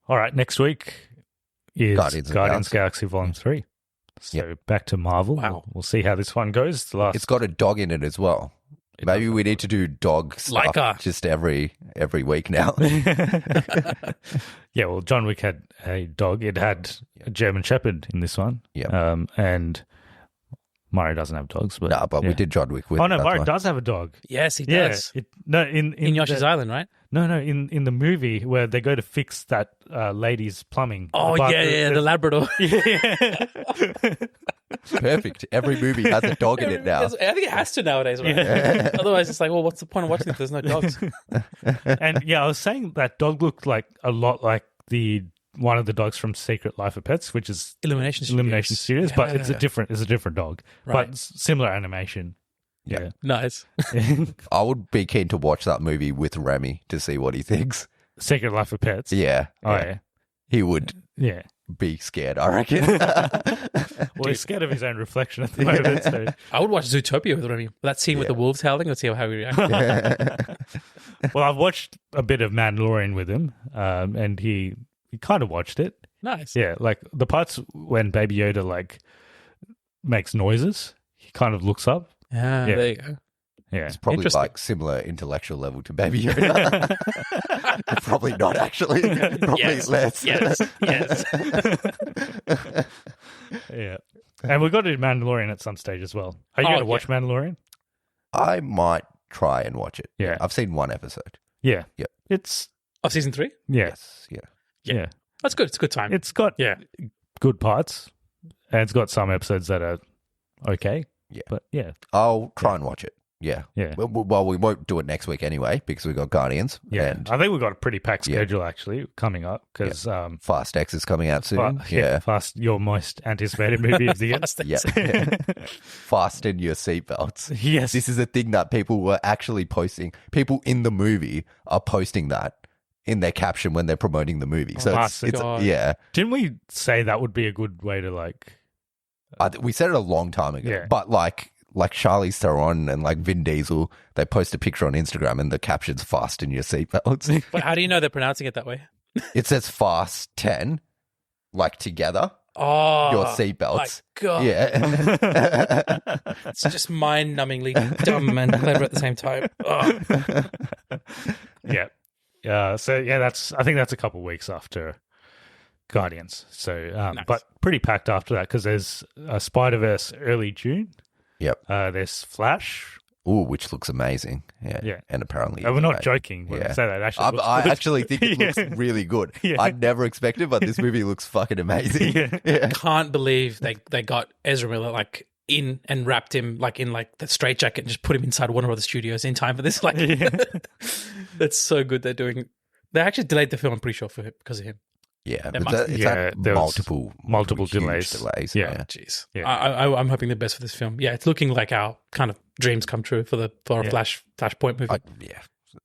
S2: All right, next week is Guardians Galaxy Volume 3. So back to Marvel.
S4: Wow.
S2: We'll see how this one goes.
S3: It's got a dog in it as well. Maybe we need to do dog stuff just every week now.
S2: Yeah, well, John Wick had a dog. It had a German Shepherd in this one.
S3: Yeah.
S2: And Mario doesn't have dogs. But
S3: we did John Wick with.
S2: Oh, no, Mario does have a dog.
S4: Yes, he does. In Yoshi's Island, right?
S2: No, in the movie where they go to fix that lady's plumbing.
S4: Oh, the Labrador.
S2: Yeah.
S3: Perfect. Every movie has a dog in it now.
S4: I think it has to nowadays, right? Yeah. Otherwise, it's like, well, what's the point of watching it if there's no dogs?
S2: And I was saying that dog looked like a lot like one of the dogs from Secret Life of Pets, which is
S4: Illumination
S2: Studios, but it's a different dog,
S4: right.
S2: But similar animation. Yeah.
S4: Nice.
S3: I would be keen to watch that movie with Remy to see what he thinks.
S2: Secret Life of Pets.
S3: Yeah.
S2: Oh yeah.
S3: He would.
S2: Yeah.
S3: Be scared, I reckon.
S2: Well, he's scared of his own reflection at the moment. So.
S4: I would watch Zootopia with Remy. That scene with the wolves howling. Let's see how he reacts.
S2: Well, I've watched a bit of Mandalorian with him, and he kind of watched it.
S4: Nice.
S2: Yeah, like the parts when Baby Yoda like makes noises, he kind of looks up.
S4: Yeah, there you go.
S2: Yeah,
S3: it's probably like similar intellectual level to Baby Yoda. Probably not, actually. Probably less.
S4: Yes.
S2: Yeah, and we've got to do Mandalorian at some stage as well. Are you going to watch Mandalorian?
S3: I might try and watch it.
S2: Yeah,
S3: I've seen one episode.
S2: Yeah,
S3: it's
S4: of season 3.
S2: Yes.
S4: Yeah. That's good. It's a good time.
S2: It's got good parts, and it's got some episodes that are okay.
S3: Yeah,
S2: but
S3: I'll try and watch it. Yeah. Well, we won't do it next week anyway because we've got Guardians.
S2: Yeah,
S3: and
S2: I think we've got a pretty packed schedule actually coming up because
S3: Fast X is coming out soon.
S2: Fast, your most anticipated movie of the year.
S3: Fasten your seatbelts.
S2: Yes,
S3: this is a thing that people were actually posting. People in the movie are posting that in their caption when they're promoting the movie. So it's
S2: Didn't we say that would be a good way to like?
S3: We said it a long time ago, but like Charlize Theron and like Vin Diesel, they post a picture on Instagram and the caption's "Fasten your seatbelts."
S4: But how do you know they're pronouncing it that way?
S3: It says "fast 10," like together.
S4: Oh,
S3: your seatbelts.
S4: My God.
S3: Yeah,
S4: it's just mind-numbingly dumb and clever at the same time. Oh.
S2: So I think that's a couple of weeks after Guardians. So,
S3: nice.
S2: But pretty packed after that because there's Spider-Verse early June.
S3: Yep.
S2: There's Flash.
S3: Ooh, which looks amazing. Yeah. And apparently...
S2: we're not joking when I say that.
S3: I actually think it looks really good. Yeah. I'd never expected, but this movie looks fucking amazing.
S4: Yeah. Can't believe they got Ezra Miller like in and wrapped him like in like the straitjacket and just put him inside Warner Brothers Studios in time for this. Like, that's so good. They actually delayed the film, I'm pretty sure, because of him.
S3: Yeah,
S2: there
S3: multiple
S2: delays.
S3: Yeah,
S4: jeez.
S2: Yeah.
S4: I'm hoping the best for this film. Yeah, it's looking like our kind of dreams come true for a Flashpoint movie.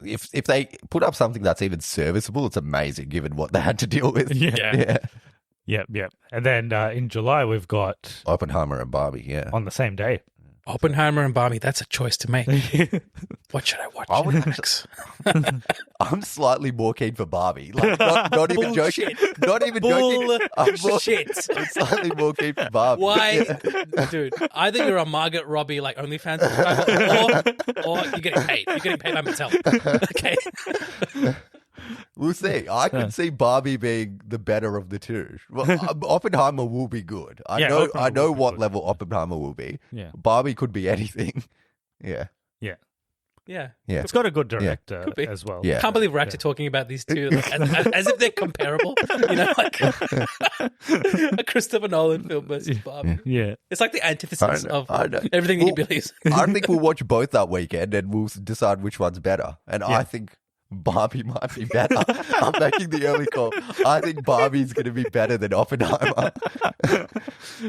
S3: If they put up something that's even serviceable, it's amazing given what they had to deal with.
S2: Yeah. And then in July we've got
S3: Oppenheimer and Barbie. Yeah,
S2: on the same day.
S4: Oppenheimer and Barbie. That's a choice to make. What should I watch?
S3: I'm slightly more keen for Barbie. Like, not even joking. Not even joking. I'm slightly more keen for Barbie.
S4: Why, dude? Either you're a Margot Robbie like OnlyFans subscriber, or you're getting paid. You're getting paid by Mattel. Okay.
S3: We'll see. I could see Barbie being the better of the two. Well, Oppenheimer will be good. I know what level Oppenheimer will be.
S2: Yeah.
S3: Barbie could be anything. Yeah.
S4: It's
S2: got a good director as well.
S3: Yeah.
S4: Can't believe we're actually talking about these two as if they're comparable. You know, like a Christopher Nolan film versus Barbie.
S2: Yeah.
S4: It's like the antithesis of everything that he believes.
S3: I think we'll watch both that weekend and we'll decide which one's better. And I think Barbie might be better. I'm making the early call. I think Barbie's going to be better than Oppenheimer.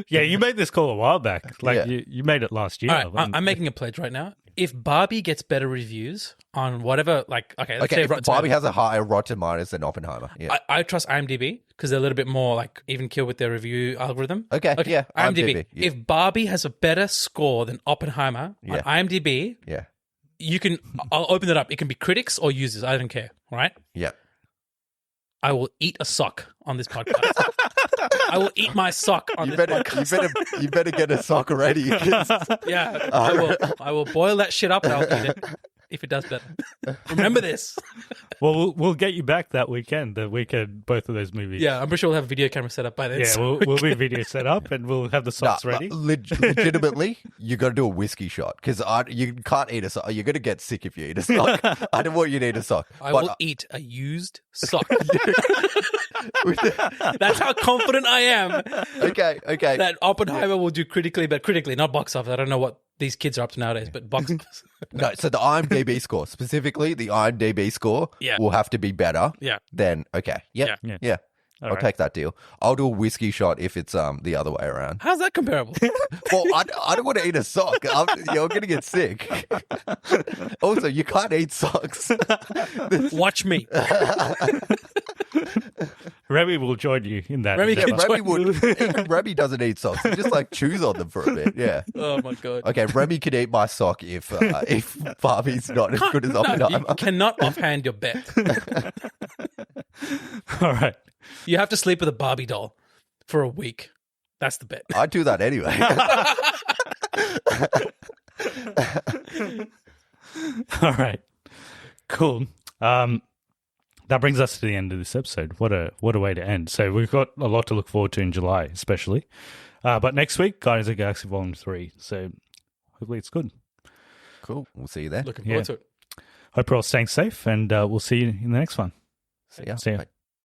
S2: Yeah, you made this call a while back. Like you made it last year.
S4: All right, I'm making a pledge right now. If Barbie gets better reviews on whatever, like, let's say
S3: Barbie has a higher Rotten Tomatoes than Oppenheimer. Yeah.
S4: I trust IMDb because they're a little bit more like even keel with their review algorithm.
S3: Okay, yeah.
S4: IMDb. Yeah. If Barbie has a better score than Oppenheimer on IMDb, I'll open it up. It can be critics or users. I don't care. All right?
S3: Yeah.
S4: I will eat a sock on this podcast. I will eat my sock on this podcast.
S3: You better get a sock already.
S4: Yeah, I will boil that shit up and I'll eat it if it does better. Remember this.
S2: Well, we'll get you back that weekend. Both of those movies.
S4: Yeah, I'm pretty sure we'll have a video camera set up by then.
S2: Yeah, we'll be video set up and we'll have the socks ready.
S3: Legitimately, you got to do a whiskey shot because you can't eat a sock. You're going to get sick if you eat a sock. I don't want you to eat a sock.
S4: I will eat a used sock. That's how confident I am.
S3: Okay.
S4: That Oppenheimer will do critically, not box office. I don't know what these kids are up to nowadays, but box office.
S3: No, so the IMDb score, specifically the IMDb score, will have to be better.
S4: Yeah.
S3: Then, okay. Yep. Yeah. I'll take that deal. I'll do a whiskey shot if it's the other way around.
S4: How's that comparable?
S3: Well, I don't want to eat a sock. You're going to get sick. Also, you can't eat socks.
S4: Watch me.
S2: Remy will join you in that.
S3: Remy doesn't eat socks. He just like chews on them for a bit. Yeah.
S4: Oh my god.
S3: Okay, Remy can eat my sock if Barbie's not as good as Oppenheimer.
S4: You cannot offhand your bet.
S2: All right.
S4: You have to sleep with a Barbie doll for a week. That's the bet.
S3: I'd do that anyway.
S2: All right. Cool. That brings us to the end of this episode. What a way to end. So we've got a lot to look forward to in July, especially. But next week, Guardians of the Galaxy Volume 3. So hopefully it's good.
S3: Cool. We'll see you there.
S4: Looking forward to it.
S2: Hope you're all staying safe, and we'll see you in the next one.
S3: See ya.
S2: See ya.
S3: Bye.